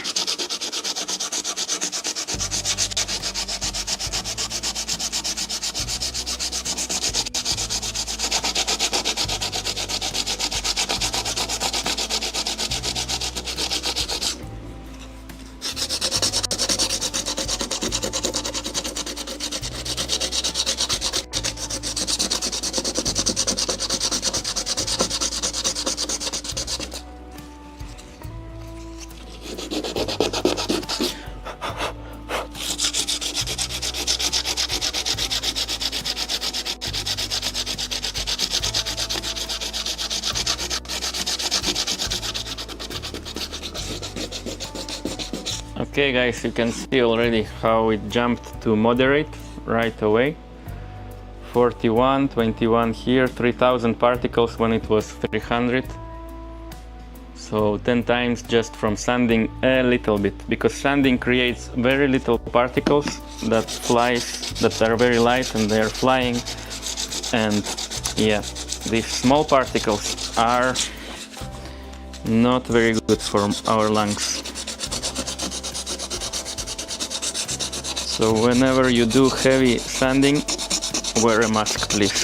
Okay guys, you can see already how it jumped to moderate right away. 41, 21 here, 3000 particles when it was 300. So 10 times just from sanding a little bit, because sanding creates very little particles that are very light and they are flying. And yeah, these small particles are not very good for our lungs. So whenever you do heavy sanding, wear a mask, please.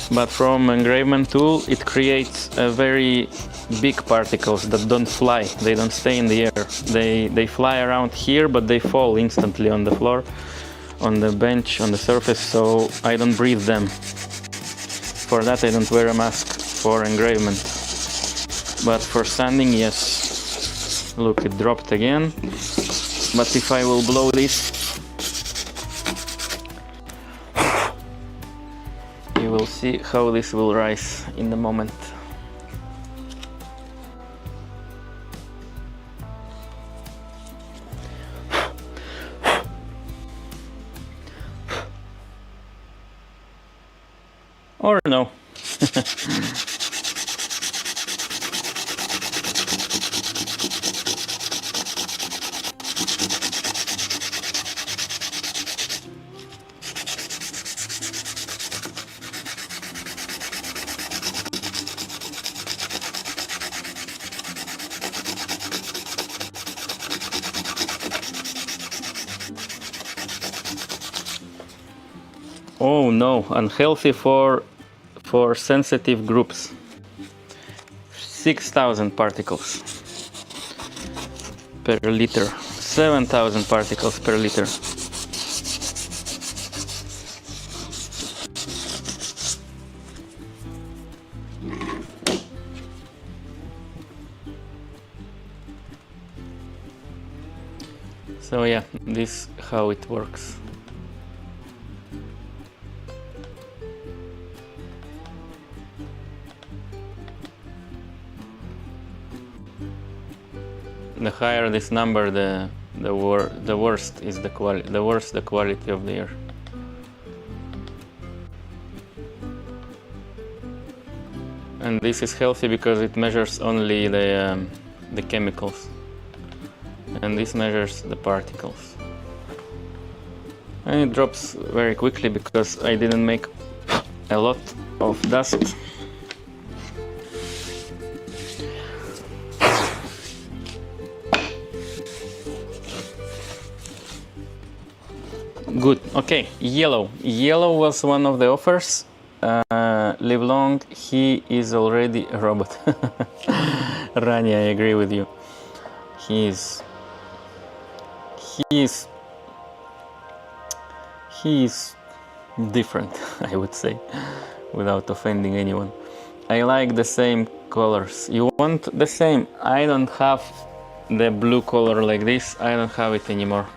But from engravement tool, it creates a very big particles that don't fly. They don't stay in the air. They fly around here, but they fall instantly on the floor, on the bench, on the surface, so I don't breathe them. For that I don't wear a mask for engravement. But for sanding, yes. Look, it dropped again. But if I will blow this, you will see how this will rise in the moment. Or no. Oh no, unhealthy for sensitive groups. 6,000 particles per liter, 7,000 particles per liter. So yeah, this is how it works. The higher this number, the worst is the quality. The worse the quality of the air. And this is healthy because it measures only the chemicals, and this measures the particles. And it drops very quickly because I didn't make a lot of dust. Good. Okay, yellow. Yellow was one of the offers. Live long. He is already a robot. Rani, I agree with you. He is different, I would say, without offending anyone. I like the same colors. You want the same? I don't have the blue color like this. I don't have it anymore.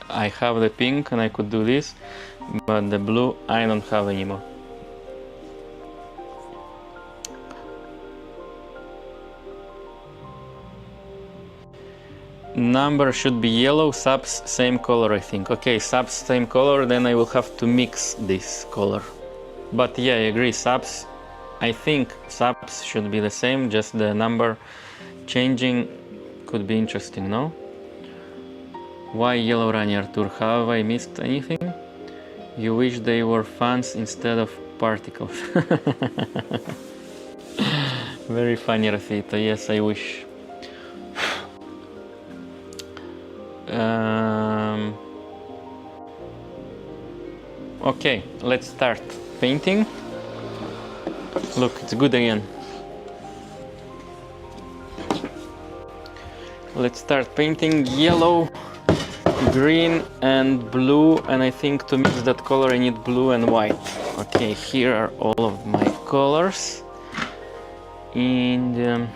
I have the pink and I could do this, but the blue I don't have anymore. Number should be yellow, subs same color, I think. Okay, subs same color, then I will have to mix this color. But yeah, I agree, subs, I think subs should be the same, just the number changing could be interesting, no? Why yellow, Rani, Artur? Have I missed anything? You wish they were fans instead of particles. Very funny, Rafita. Yes, I wish. Okay, let's start painting. Look, it's good again. Let's start painting yellow, green and blue, and I think to mix that color I need blue and white. Okay, here are all of my colors, and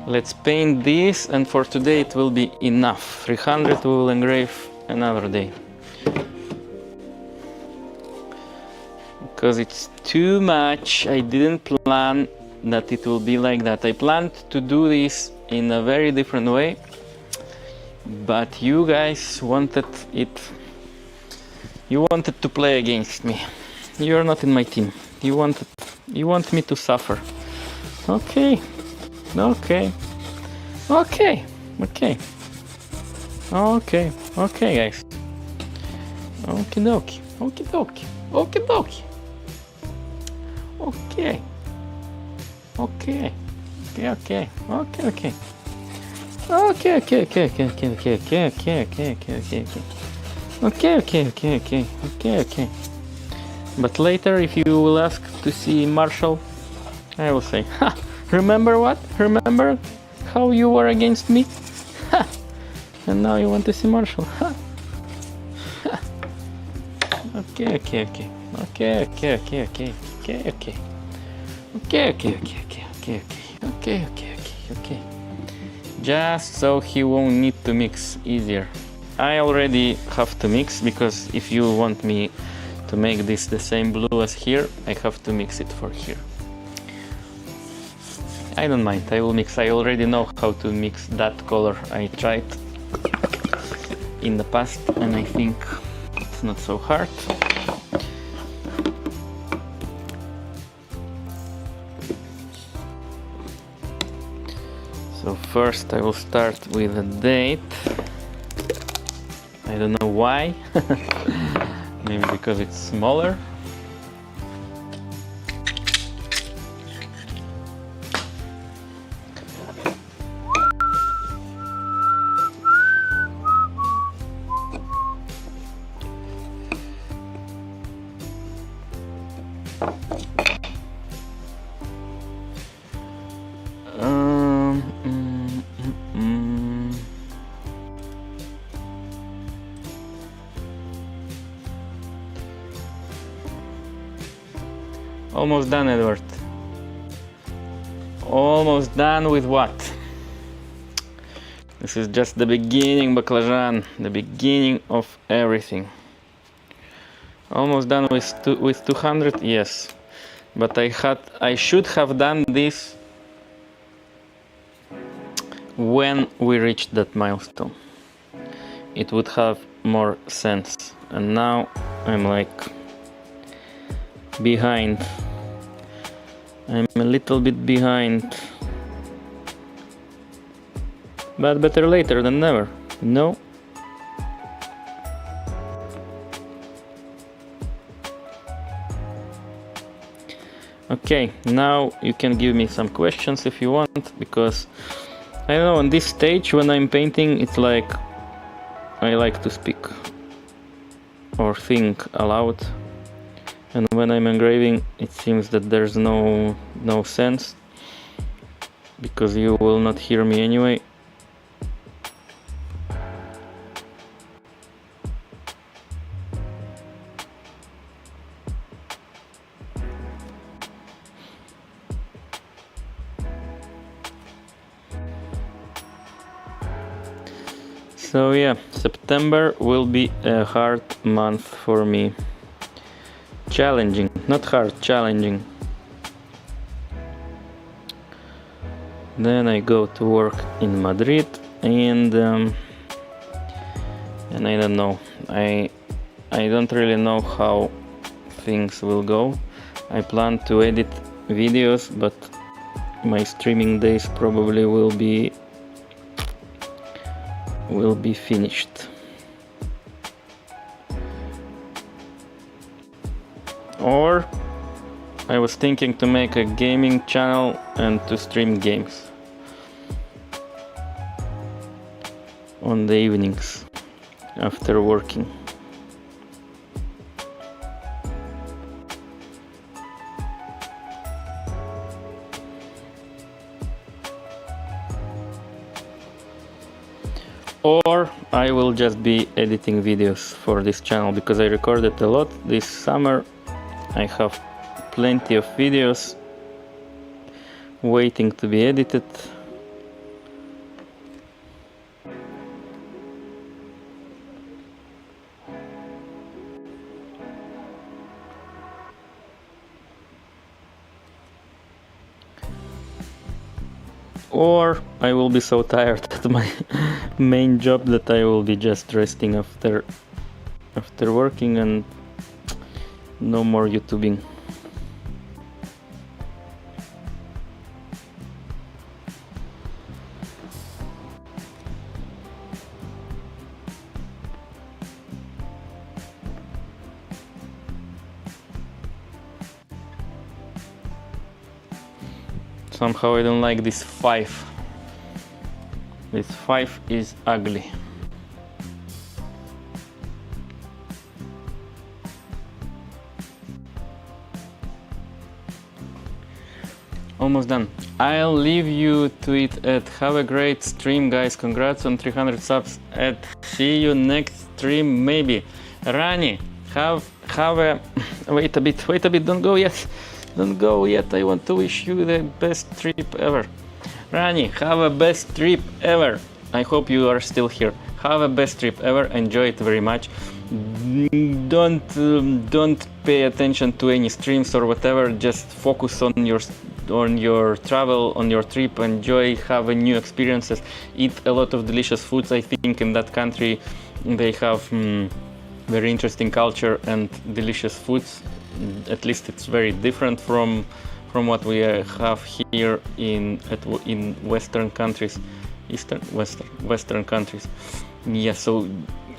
let's paint this, and for today it will be enough. 300 we will engrave another day, because it's too much. I didn't plan that it will be like that. I planned to do this in a very different way, but you guys wanted it. You wanted to play against me. You're not in my team. You want me to suffer. Okay. Okay. Okay. Okay. Okay. Okay, guys. Okie dokie. Okie dokie. Okie dokie. Okay. Okay. Okay. Okay. Okay. Okay. Okay, okay, okay, okay, okay, okay, okay, okay, okay, okay, okay, okay. Okay, okay, okay, okay, okay, okay. But later, if you will ask to see Marshall, I will say, ha! Remember what? Remember how you were against me? Ha! And now you want to see Marshall? Ha! Ha! Okay, okay, okay. Okay, okay, okay, okay, okay, okay. Okay, okay, okay, okay, okay, okay, okay, okay, okay. Just so he won't need to mix easier. I already have to mix, because if you want me to make this the same blue as here, I have to mix it for here. I don't mind, I will mix. I already know how to mix that color. I tried in the past and I think it's not so hard. So first I will start with a date. I don't know why. Maybe because it's smaller. Almost done, Edward. Almost done with what? This is just the beginning, Baklajan, the beginning of everything. Almost done with 200, yes. But I should have done this when we reached that milestone. It would have more sense. And now I'm like behind. I'm a little bit behind. But better later than never, no? Okay, now you can give me some questions if you want, because I don't know, on this stage when I'm painting, it's like I like to speak or think aloud. And when I'm engraving, it seems that there's no sense, because you will not hear me anyway. So yeah, September will be a hard month for me. Challenging, not hard, challenging. Then I go to work in Madrid, and I don't know. I don't really know how things will go. I plan to edit videos, but my streaming days probably will be finished. Or I was thinking to make a gaming channel and to stream games on the evenings after working. Or I will just be editing videos for this channel, because I recorded a lot this summer. I have plenty of videos waiting to be edited. Or I will be so tired at my main job that I will be just resting after working, and no more YouTubing. Somehow I don't like this 5. This 5 is ugly. Almost done. I'll leave you to it. Have a great stream, guys. Congrats on 300 subs. See you next stream, maybe. Rani, have a wait a bit. Don't go yet. I want to wish you the best trip ever. Rani, have a best trip ever. I hope you are still here. Have a best trip ever. Enjoy it very much. Don't pay attention to any streams or whatever. Just focus on your travel, on your trip. Enjoy, have new experiences, eat a lot of delicious foods. I think in that country they have very interesting culture and delicious foods. At least it's very different from what we have here in Western countries, Western countries. Yeah, so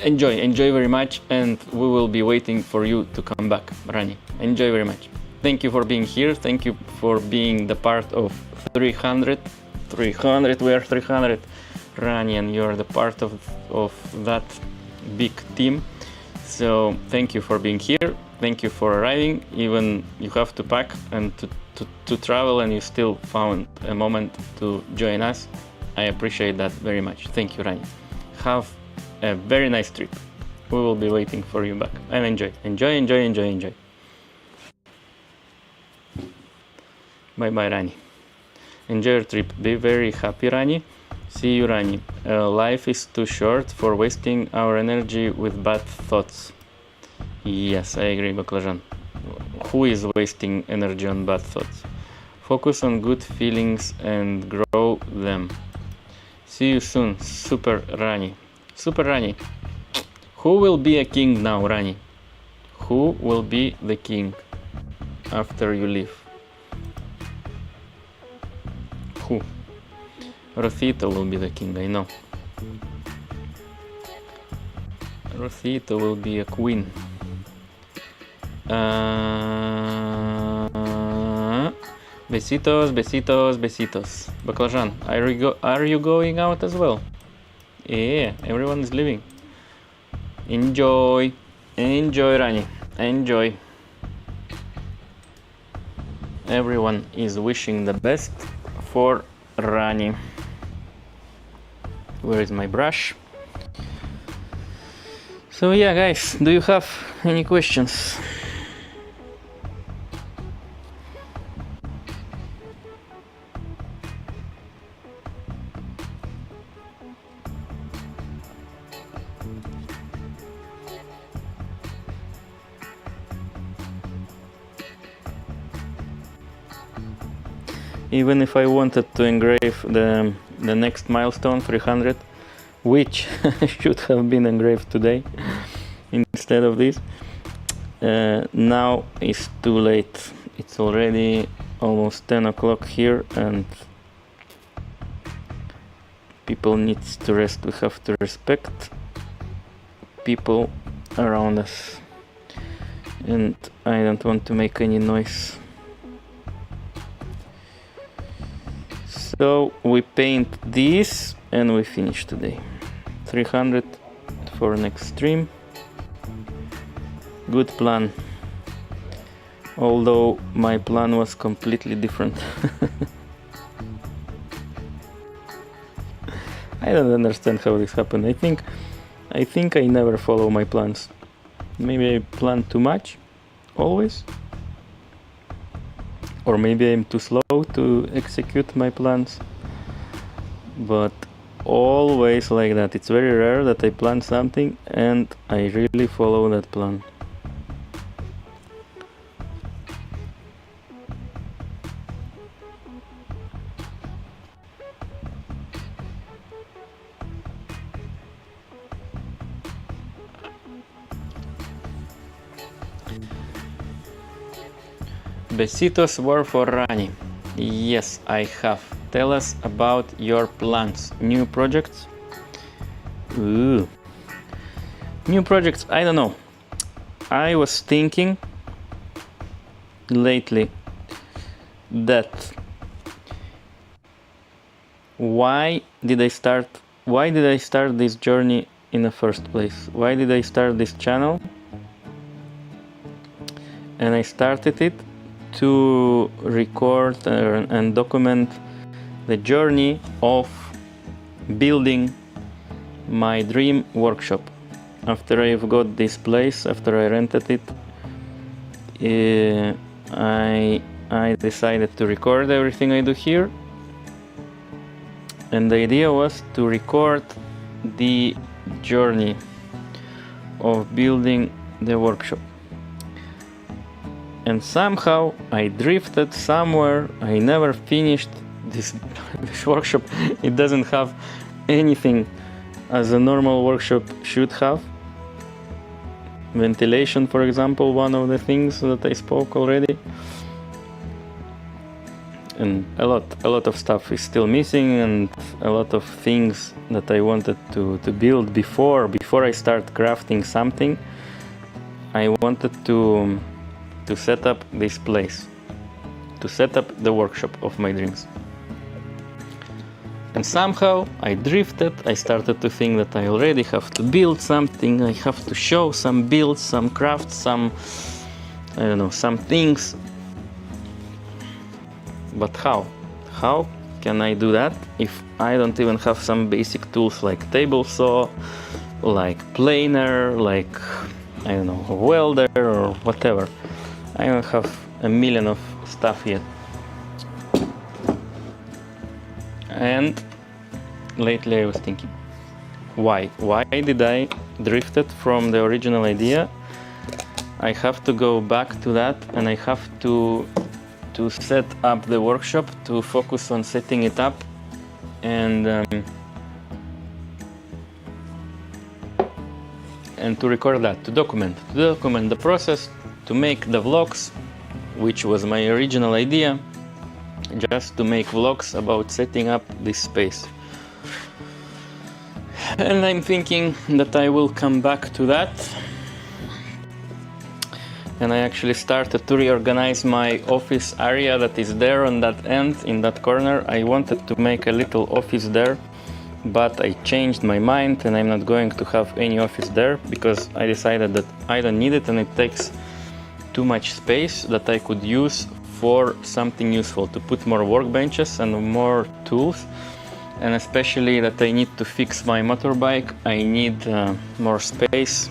enjoy very much, and we will be waiting for you to come back, Rani. Enjoy very much. Thank you for being here. Thank you for being the part of 300. We are 300, Rani, and you're the part of that big team. So thank you for being here. Thank you for arriving. Even you have to pack and to travel, and you still found a moment to join us. I appreciate that very much. Thank you, Rani. Have a very nice trip. We will be waiting for you back. And enjoy. Bye, Rani. Enjoy your trip. Be very happy, Rani. See you, Rani. Life is too short for wasting our energy with bad thoughts. Yes, I agree, Baklajan. Who is wasting energy on bad thoughts? Focus on good feelings and grow them. See you soon, Super Rani. Super Rani. Who will be a king now, Rani? Who will be the king after you leave? Who? Rosito will be the king, I know. Rosito will be a queen. Besitos. Baklajan, are you going out as well? Yeah, everyone is leaving. Enjoy, Rani. Enjoy. Everyone is wishing the best for Rani. Where is my brush? So yeah, guys, do you have any questions? Even if I wanted to engrave the next milestone 300, which should have been engraved today instead of this, now it's too late. It's already almost 10 o'clock here, and people need to rest. We have to respect people around us, and I don't want to make any noise. So we paint this and we finish today. 300 for next stream. Good plan. Although my plan was completely different. I don't understand how this happened. I think I never follow my plans. Maybe I plan too much, always. Or maybe I'm too slow to execute my plans. But always like that. It's very rare that I plan something and I really follow that plan. Besitos were for Rani. Yes, I have. Tell us about your plans. New projects? Ooh. New projects, I don't know. I was thinking lately that why did I start why did I start this journey in the first place? Why did I start this channel? And I started it to record and document the journey of building my dream workshop. After I've got this place, after I rented it, I decided to record everything I do here. And the idea was to record the journey of building the workshop. And somehow I drifted somewhere. I never finished this workshop. It doesn't have anything as a normal workshop should have. Ventilation, for example, one of the things that I spoke already. And a lot of stuff is still missing, and a lot of things that I wanted to build before I start crafting something. I wanted to set up this place, to set up the workshop of my dreams. And somehow I drifted. I started to think that I already have to build something. I have to show some builds, some crafts, some, I don't know, some things. But how? How can I do that if I don't even have some basic tools like table saw, like planer, like, I don't know, a welder or whatever? I don't have a million of stuff yet. And lately I was thinking, why did I drifted from the original idea? I have to go back to that, and I have to set up the workshop, to focus on setting it up, and to record that, to document the process, to make the vlogs, which was my original idea, just to make vlogs about setting up this space. And I'm thinking that I will come back to that. And I actually started to reorganize my office area that is there on that end, in that corner. I wanted to make a little office there, but I changed my mind, and I'm not going to have any office there because I decided that I don't need it, and it takes too much space that I could use for something useful, to put more workbenches and more tools. And especially that I need to fix my motorbike, I need more space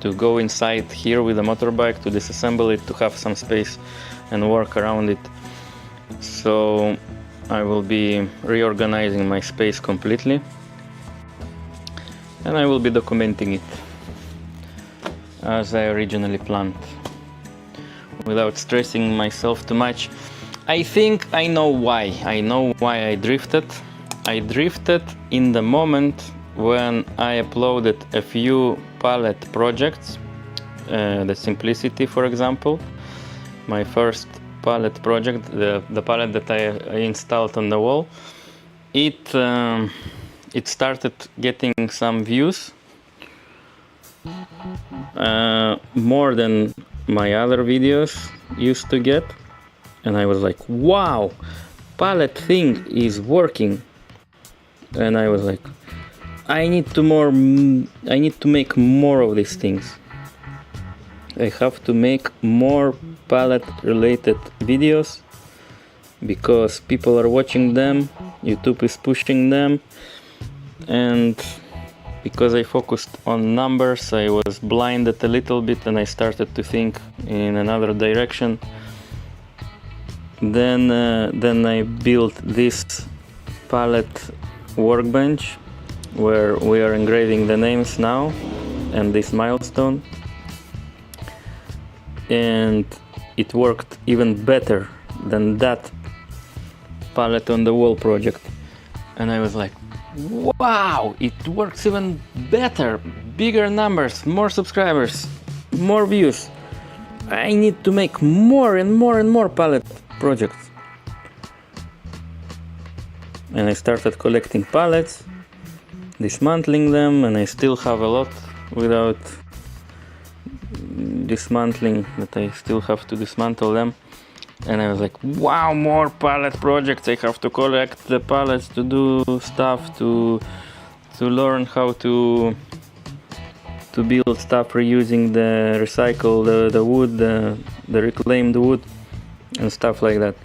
to go inside here with the motorbike, to disassemble it, to have some space and work around it. So I will be reorganizing my space completely, and I will be documenting it as I originally planned, without stressing myself too much. I think I know why. I know why I drifted. I drifted in the moment when I uploaded a few pallet projects, the Simplicity, for example, my first pallet project, the pallet that I installed on the wall. It started getting some views, more than my other videos used to get, and I was like, wow, pallet thing is working. And I was like, I need to make more of these things. I have to make more pallet related videos because people are watching them, YouTube is pushing them, and because I focused on numbers, I was blinded a little bit, and I started to think in another direction. Then I built this pallet workbench where we are engraving the names now, and this milestone, and it worked even better than that pallet on the wall project. And I was like, wow, it works even better, bigger numbers, more subscribers, more views. I need to make more and more and more pallet projects. And I started collecting pallets, dismantling them, and I still have a lot without dismantling, that I still have to dismantle them. And I was like, wow, more pallet projects. I have to collect the pallets to do stuff, to learn how to build stuff reusing the recycle, the wood, the reclaimed wood and stuff like that.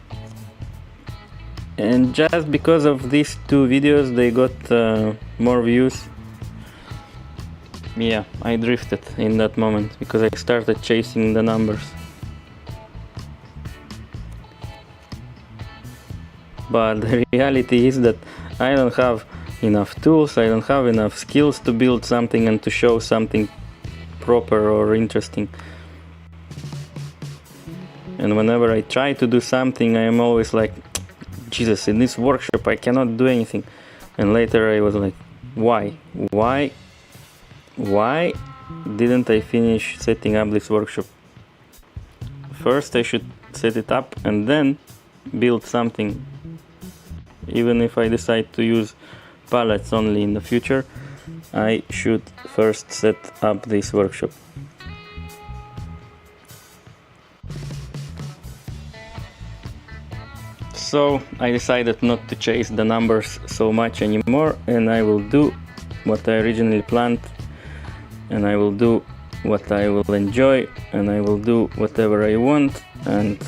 And just because of these two videos they got more views. Yeah, I drifted in that moment because I started chasing the numbers. But the reality is that I don't have enough tools, I don't have enough skills to build something and to show something proper or interesting. And whenever I try to do something, I am always like, Jesus, in this workshop I cannot do anything. And later I was like, why didn't I finish setting up this workshop? First I should set it up and then build something. Even if I decide to use pallets only in the future, I should first set up this workshop. So I decided not to chase the numbers so much anymore, and I will do what I originally planned, and I will do what I will enjoy, and I will do whatever I want. And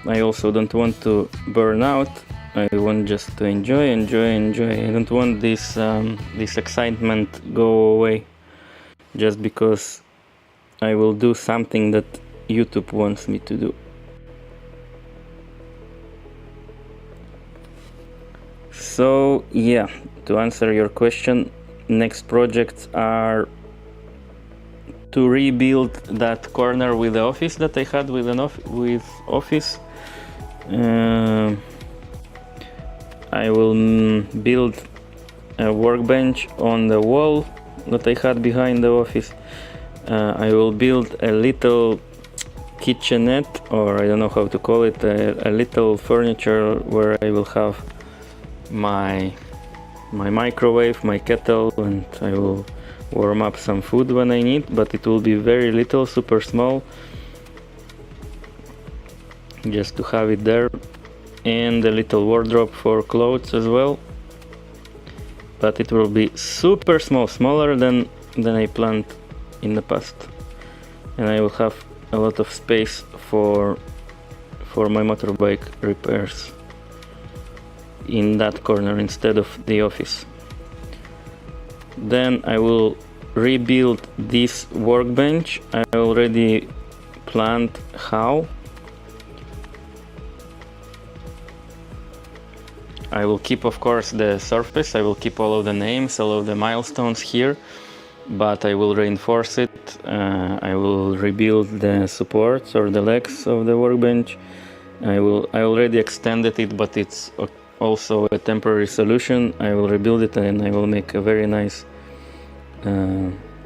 I also don't want to burn out. I want just to enjoy. I don't want this excitement go away just because I will do something that YouTube wants me to do. So yeah, to answer your question, next projects are to rebuild that corner with the office that I had with office. I will build a workbench on the wall that I had behind the office. I will build a little kitchenette, or I don't know how to call it, a little furniture where I will have my microwave, my kettle, and I will warm up some food when I need, but it will be very little, super small, just to have it there. And a little wardrobe for clothes as well, but it will be super small, smaller than I planned in the past, and I will have a lot of space for my motorbike repairs in that corner instead of the office. Then I will rebuild this workbench. I already planned how. I will keep, of course, the surface. I will keep all of the names, all of the milestones here, but I will reinforce it. I will rebuild the supports or the legs of the workbench. I already extended it, but it's also a temporary solution. I will rebuild it and I will make a very nice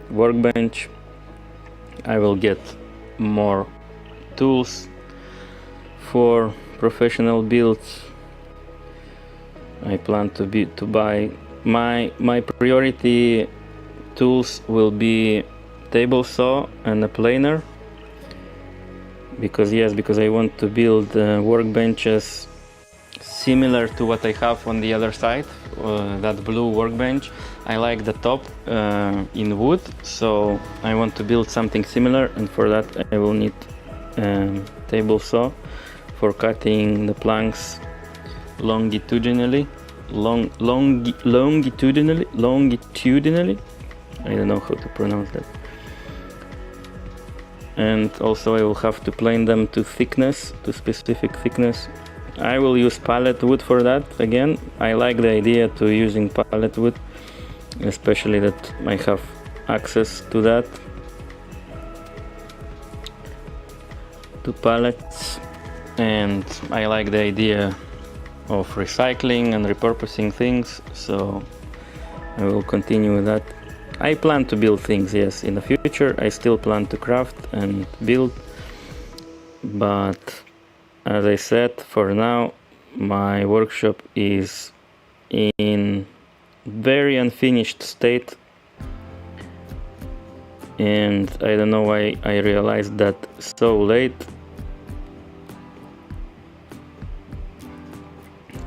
workbench. I will get more tools for professional builds. I plan to buy my priority tools will be table saw and a planer, because I want to build workbenches similar to what I have on the other side, that blue workbench. I like the top in wood, so I want to build something similar, and for that I will need table saw for cutting the planks longitudinally. I don't know how to pronounce that. And also I will have to plane them to specific thickness. I will use pallet wood for that. Again, I like the idea to using pallet wood, especially that I have access to that, to pallets, and I like the idea of recycling and repurposing things, so I will continue with that. I plan to build things, yes, in the future. I still plan to craft and build, but as I said, for now my workshop is in very unfinished state. and I don't know why I realized that so late.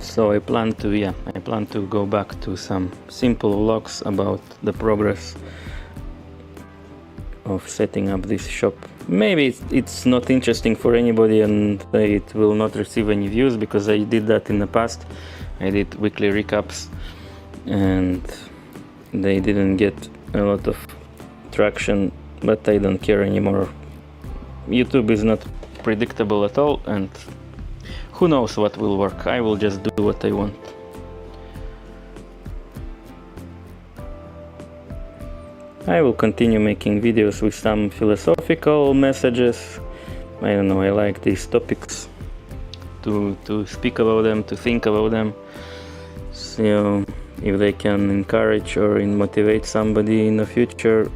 So I plan to go back to some simple vlogs about the progress of setting up this shop. Maybe it's not interesting for anybody and it will not receive any views, because I did that in the past. I did weekly recaps and they didn't get a lot of traction, but I don't care anymore. YouTube is not predictable at all, and who knows what will work. I will just do what I want. I will continue making videos with some philosophical messages. I don't know, I like these topics, to speak about them, to think about them. So if they can encourage or motivate somebody in the future,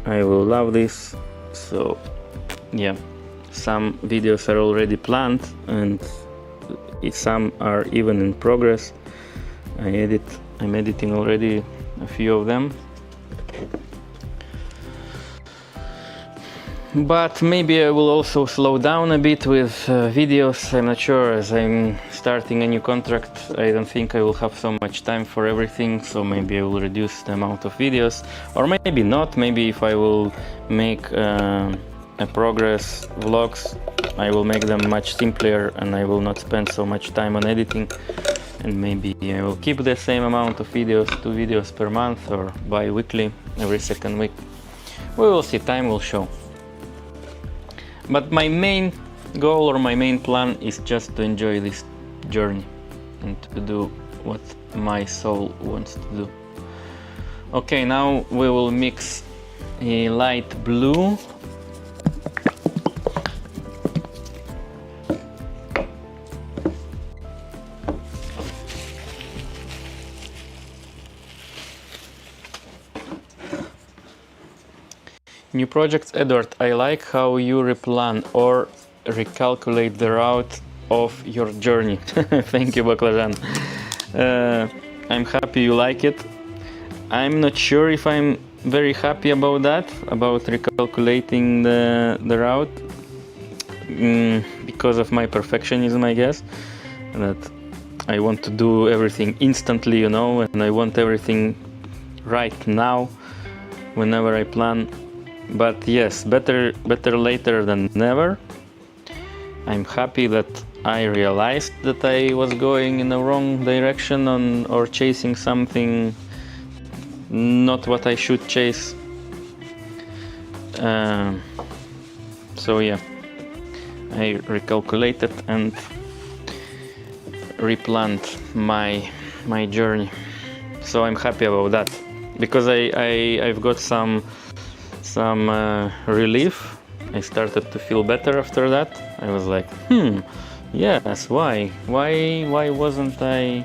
I will love this. So yeah, some videos are already planned and some are even in progress. I'm editing already a few of them. But maybe I will also slow down a bit with videos. I'm not sure, as I'm starting a new contract. I don't think I will have so much time for everything, so maybe I will reduce the amount of videos, or maybe not. Maybe if I will make a progress vlogs, I will make them much simpler and I will not spend so much time on editing, and maybe I will keep the same amount of videos, 2 videos per month or bi-weekly, every second week. We will see, time will show. But my main goal or my main plan is just to enjoy this journey and to do what my soul wants to do. Okay, now we will mix a light blue . New projects, Edward. I like how you replan or recalculate the route of your journey. Thank you, Baklajan. I'm happy you like it. I'm not sure if I'm very happy about that, about recalculating the route, because of my perfectionism, I guess, that I want to do everything instantly, you know, and I want everything right now whenever I plan. But yes, better later than never. I'm happy that I realized that I was going in the wrong direction or chasing something not what I should chase. So yeah, I recalculated and replanned my journey. So I'm happy about that, because I've got some relief. I started to feel better after that. I was like, yes, why wasn't I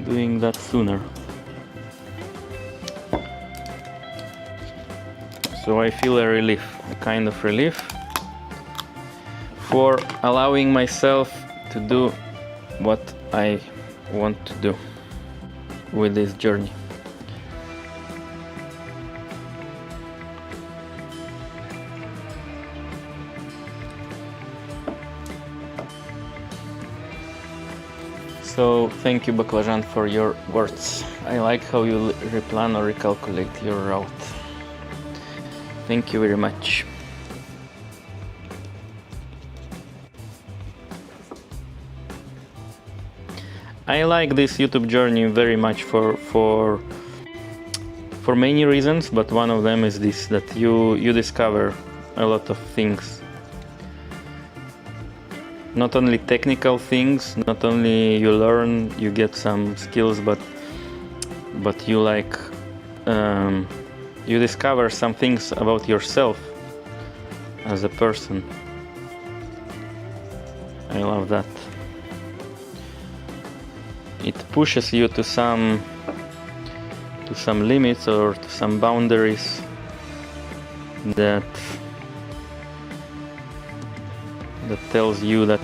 doing that sooner? So I feel a relief, a kind of relief, for allowing myself to do what I want to do with this journey. So thank you, Baklajan, for your words. I like how you replan or recalculate your route. Thank you very much. I like this YouTube journey very much for many reasons, but one of them is this, that you discover a lot of things. Not only technical things, not only you learn, you get some skills, but you like you discover some things about yourself as a person. I love that. It pushes you to some limits or to some boundaries that tells you that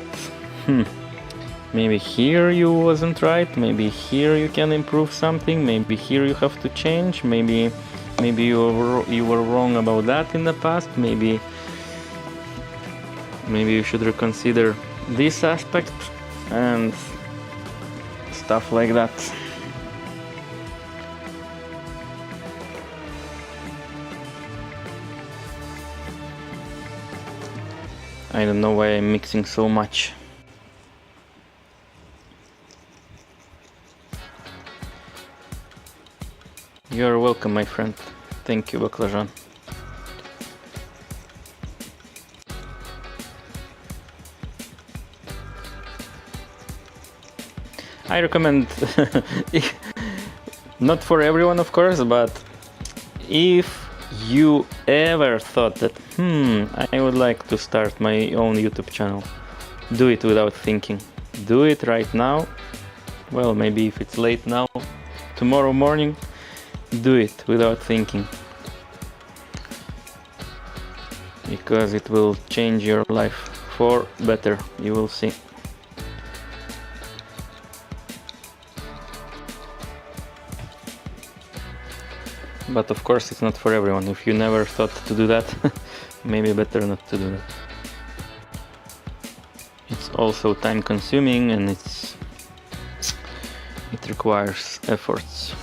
maybe here you wasn't right, maybe here you can improve something, maybe here you have to change, maybe maybe you were wrong about that in the past. Maybe you should reconsider this aspect and stuff like that. I don't know why I'm mixing so much. You're welcome, my friend. Thank you, Baklajan. I recommend, not for everyone of course, but if you ever thought that I would like to start my own YouTube channel, do it without thinking. Do it right now. Well, maybe if it's late now, tomorrow morning, do it without thinking, because it will change your life for better. You will see. But of course it's not for everyone. If you never thought to do that, maybe better not to do that. It's also time consuming and it requires efforts.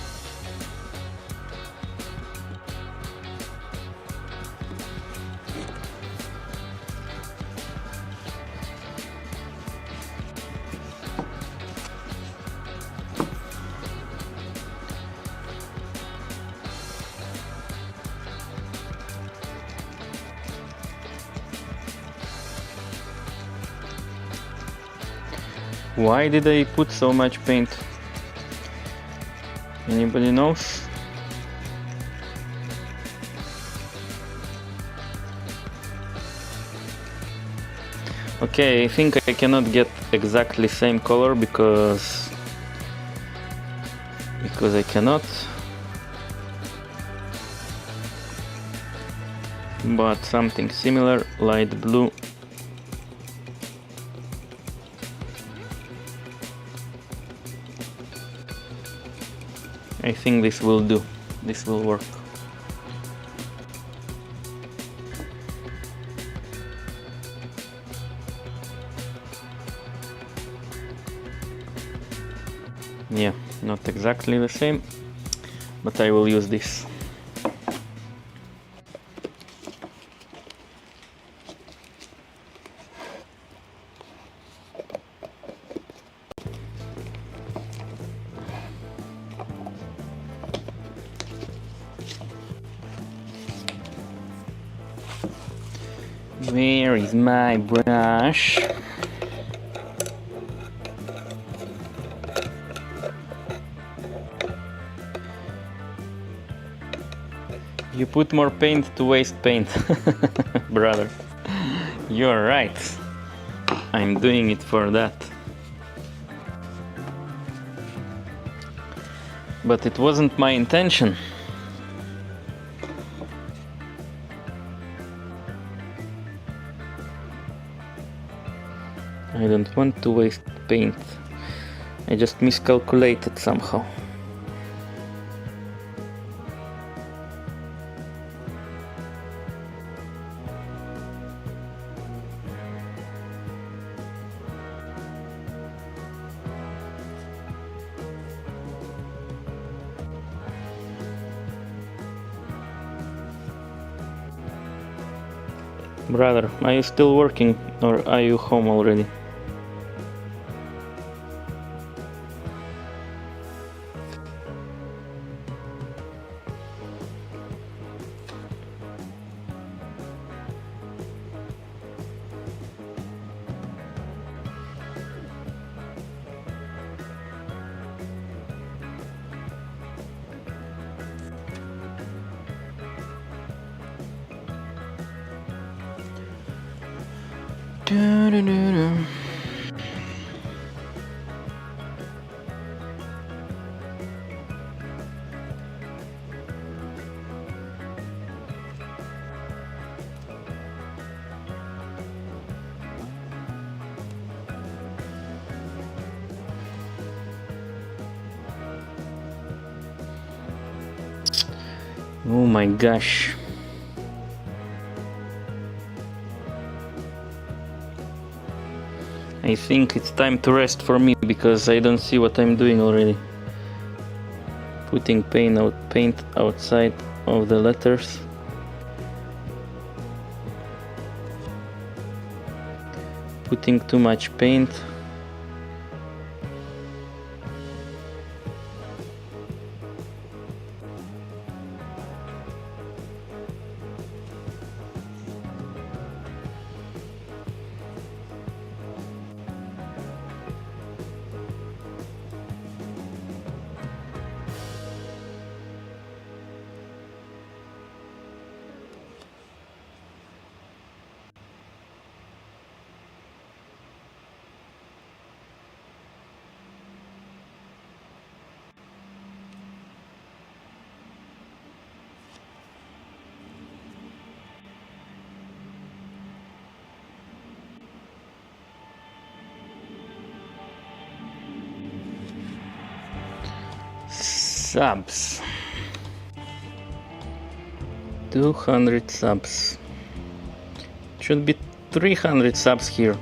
Why did I put so much paint? Anybody knows? Okay, I think I cannot get exactly same color because I cannot. But something similar, light blue. I think this will do. This will work. Yeah, not exactly the same, but I will use this. Where is my brush? You put more paint to waste paint, brother. You're right. I'm doing it for that. But it wasn't my intention. I don't want to waste paint. I just miscalculated somehow. Brother, are you still working or are you home already? Oh my gosh. I think it's time to rest for me because I don't see what I'm doing already. Putting paint outside of the letters. Putting too much paint. Subs. 200 subs. Should be 300 subs here.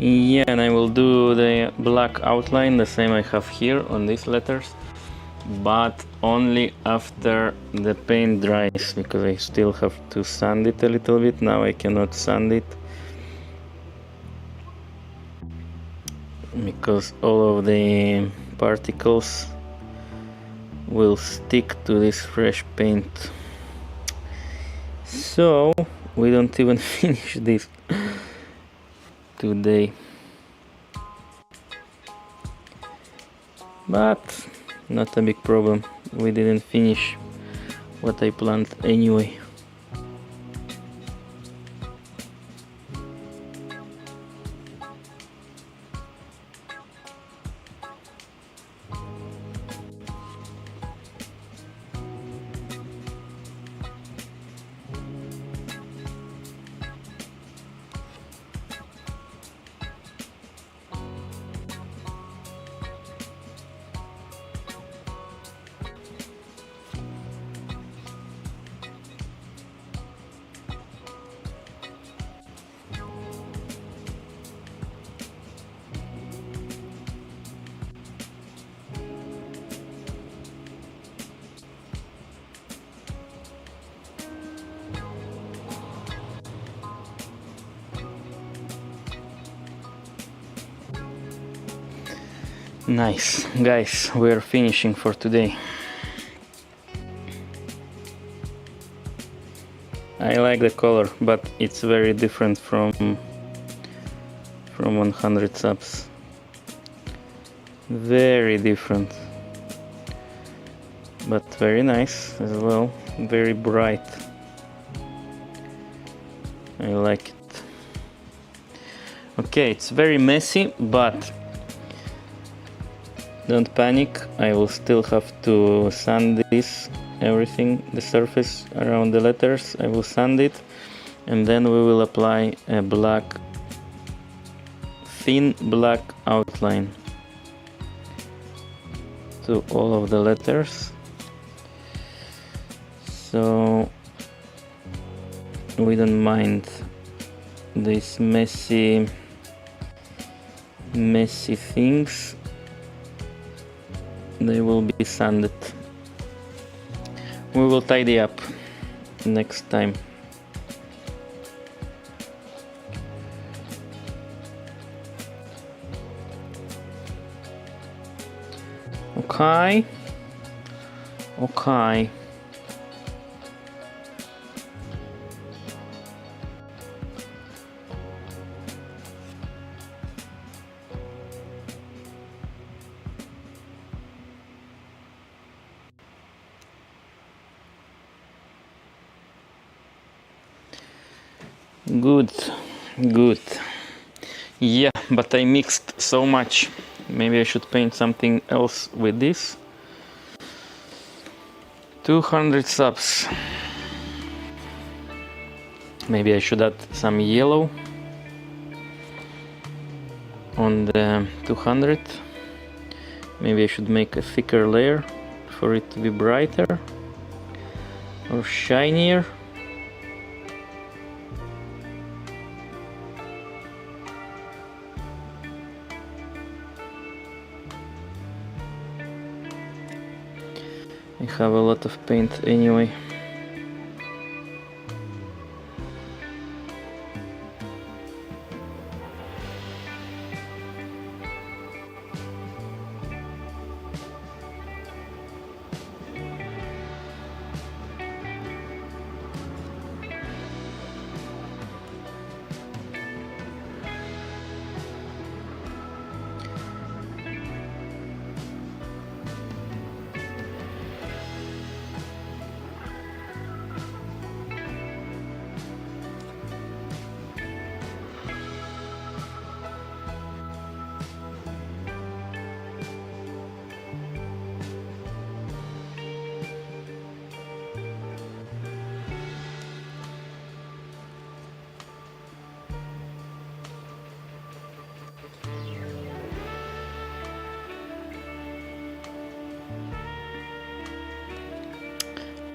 Yeah, and I will do the black outline the same I have here on these letters, but only after the paint dries, because I still have to sand it a little bit. Now I cannot sand it because all of the particles will stick to this fresh paint. So we don't even finish this today, but not a big problem. We didn't finish what I planned anyway. Nice, guys, we're finishing for today. I like the color, but it's very different from 100 subs. Very different, but very nice as well. Very bright. I like it. Okay, it's very messy, but Don't panic, I will still have to sand this, everything, the surface around the letters, I will sand it, and then we will apply a thin black outline to all of the letters, so we don't mind these messy things. They will be sanded. We will tidy up next time. Okay. Okay. Good, good. Yeah, but I mixed so much. Maybe I should paint something else with this. 200 subs. Maybe I should add some yellow on the 200. Maybe I should make a thicker layer for it to be brighter or shinier. I have a lot of paint anyway.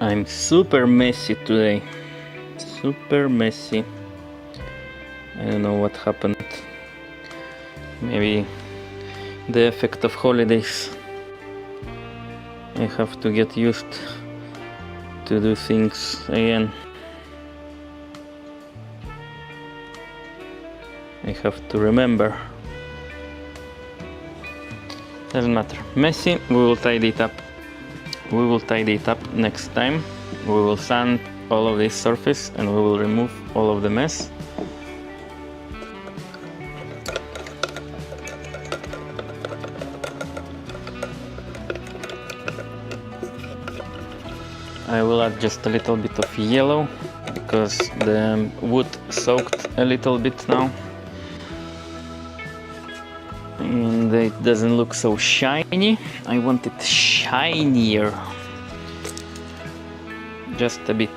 I'm super messy today. Super messy. I don't know what happened. Maybe the effect of holidays. I have to get used to do things again. I have to remember. Doesn't matter. Messy, we will tidy it up. We will tidy it up next time. We will sand all of this surface and we will remove all of the mess. I will add just a little bit of yellow because the wood soaked a little bit now and it doesn't look so shiny. I want it shinier, just a bit.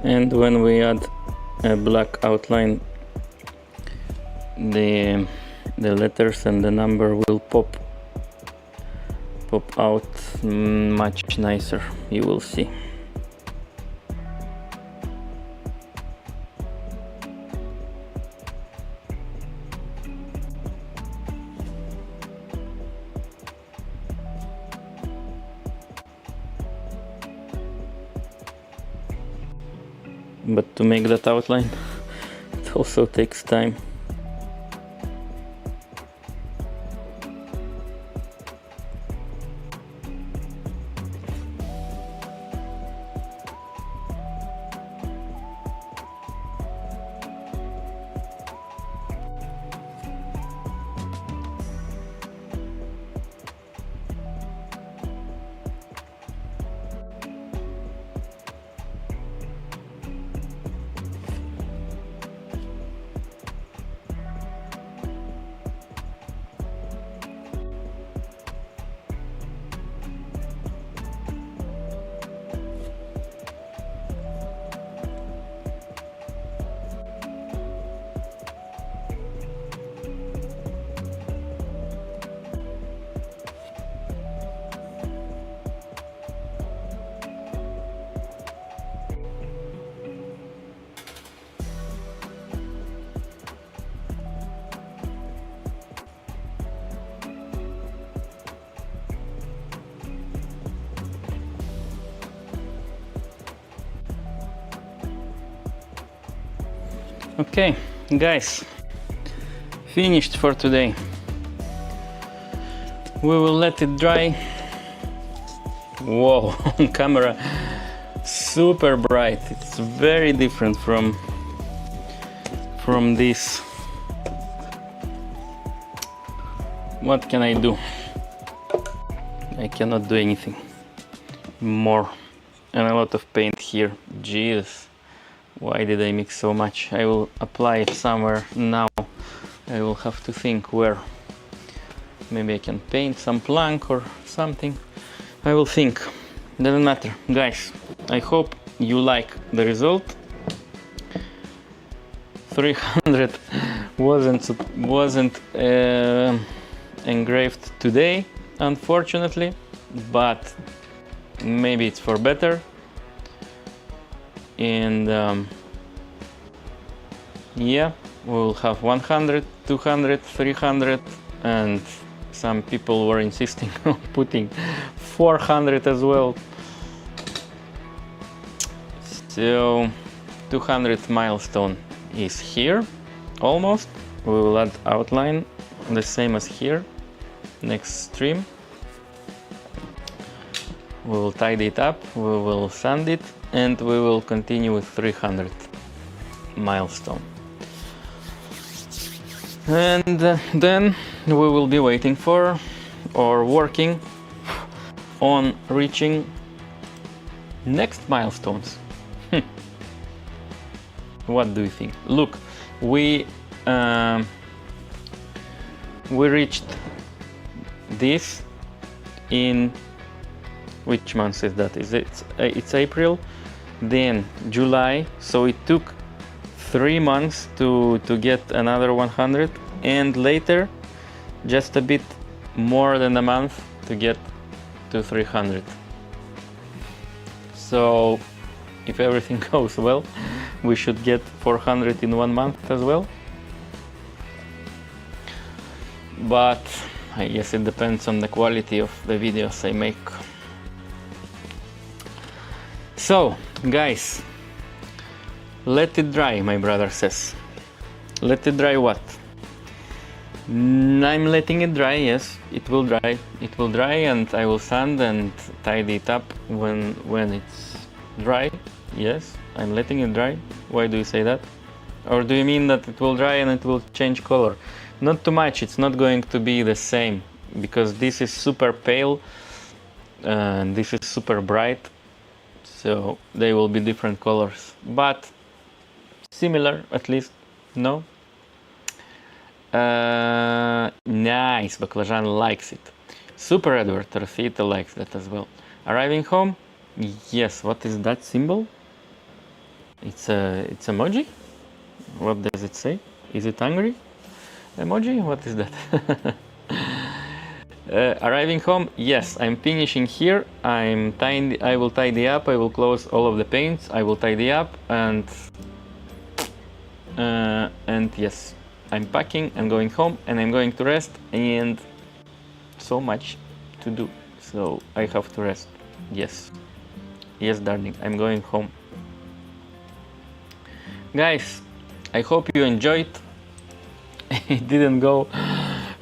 And when we add a black outline, the letters and the number will pop out much nicer, you will see. But to make that outline, it also takes time. Okay, guys, finished for today. We will let it dry. Whoa, on camera, super bright. It's very different from this. What can I do? I cannot do anything more. And a lot of paint here. Jesus, why did I mix so much? I will apply it somewhere now. I will have to think where. Maybe I can paint some plank or something. I will think. Doesn't matter. Guys, I hope you like the result. 300 wasn't engraved today, unfortunately, but maybe it's for better. And yeah, we'll have 100, 200, 300, and some people were insisting on putting 400 as well. So 200 milestone is here almost. We will add outline the same as here next stream. We will tidy it up, we will sand it, and we will continue with 300 milestone. And then we will be waiting for or working on reaching next milestones. What do you think? Look, we reached this in which month is that? It's April, then July, so it took 3 months to get another 100, and later just a bit more than a month to get to 300. So if everything goes well, we should get 400 in 1 month as well. But I guess it depends on the quality of the videos I make. So guys, let it dry, my brother says. Let it dry what? I'm letting it dry, yes, it will dry. It will dry, and I will sand and tidy it up when it's dry. Yes, I'm letting it dry. Why do you say that? Or do you mean that it will dry and it will change color? Not too much, it's not going to be the same, because this is super pale and this is super bright, so they will be different colors, but similar at least. No? Nice, Baclajan likes it. Super Edward Rosita likes that as well. Arriving home? Yes. What is that symbol? It's emoji? What does it say? Is it angry emoji? What is that? Arriving home? Yes, I'm finishing here. I will tidy up. I will close all of the paints. I will tidy up, and yes, I'm packing and going home, and I'm going to rest, and so much to do, so I have to rest. Yes, darling, I'm going home. Guys, I hope you enjoyed. It didn't go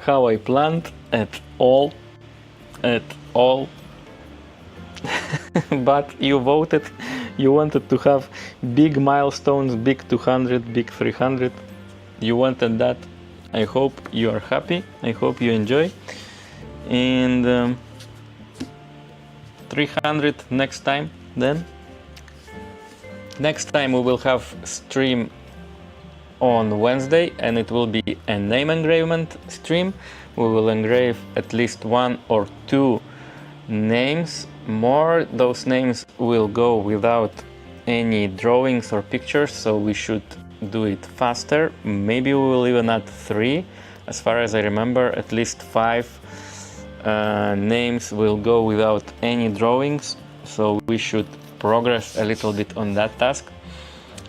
how I planned at all. But you voted. You wanted to have big milestones, big 200, big 300. You wanted that. I hope you are happy. I hope you enjoy. And 300 next time then. Next time we will have stream on Wednesday, and it will be a name engravement stream. We will engrave at least 1 or 2 names more. Those names will go without any drawings or pictures, so we should do it faster. Maybe we will even add 3. As far as I remember, at least 5 names will go without any drawings, so we should progress a little bit on that task.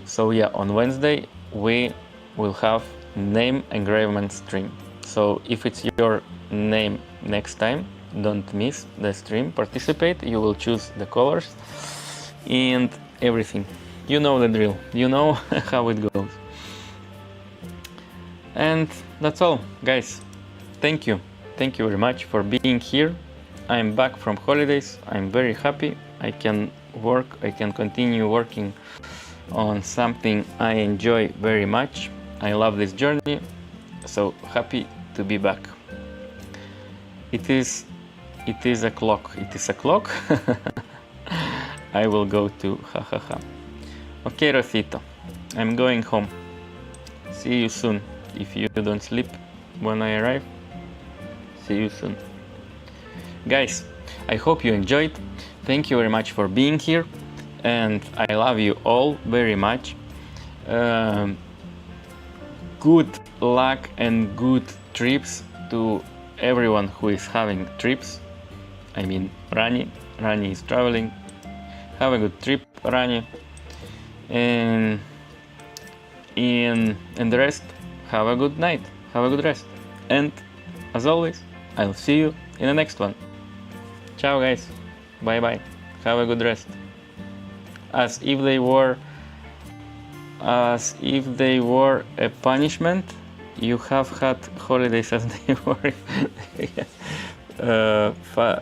So yeah, on Wednesday we will have name engravement stream. So if it's your name next time, don't miss the stream, participate. You will choose the colors and everything. You know the drill, you know how it goes. And that's all, guys. Thank you very much for being here. I'm back from holidays. I'm very happy. I can continue working on something I enjoy very much. I love this journey, so happy to be back. It is a clock. I will go to Okay, Rosito, I'm going home. See you soon. If you don't sleep when I arrive, see you soon. Guys, I hope you enjoyed. Thank you very much for being here, and I love you all very much. Good luck and good trips to everyone who is having trips. I mean, Rani is traveling. Have a good trip, Rani. And the rest, have a good night. Have a good rest. And as always, I'll see you in the next one. Ciao, guys. Bye bye. Have a good rest. As if they were a punishment, you have had holidays as they were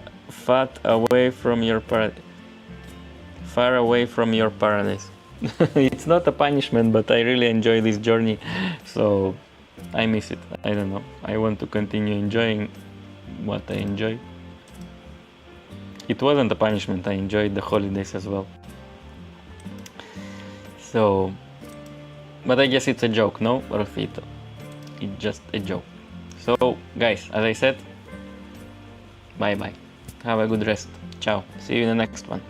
far away from your paradise. It's not a punishment, but I really enjoy this journey, so I miss it. I don't know. I want to continue enjoying what I enjoy. It wasn't a punishment. I enjoyed the holidays as well. So, but I guess it's a joke, no, Rosito? It's just a joke. So, guys, as I said, bye bye. Have a good rest. Ciao. See you in the next one.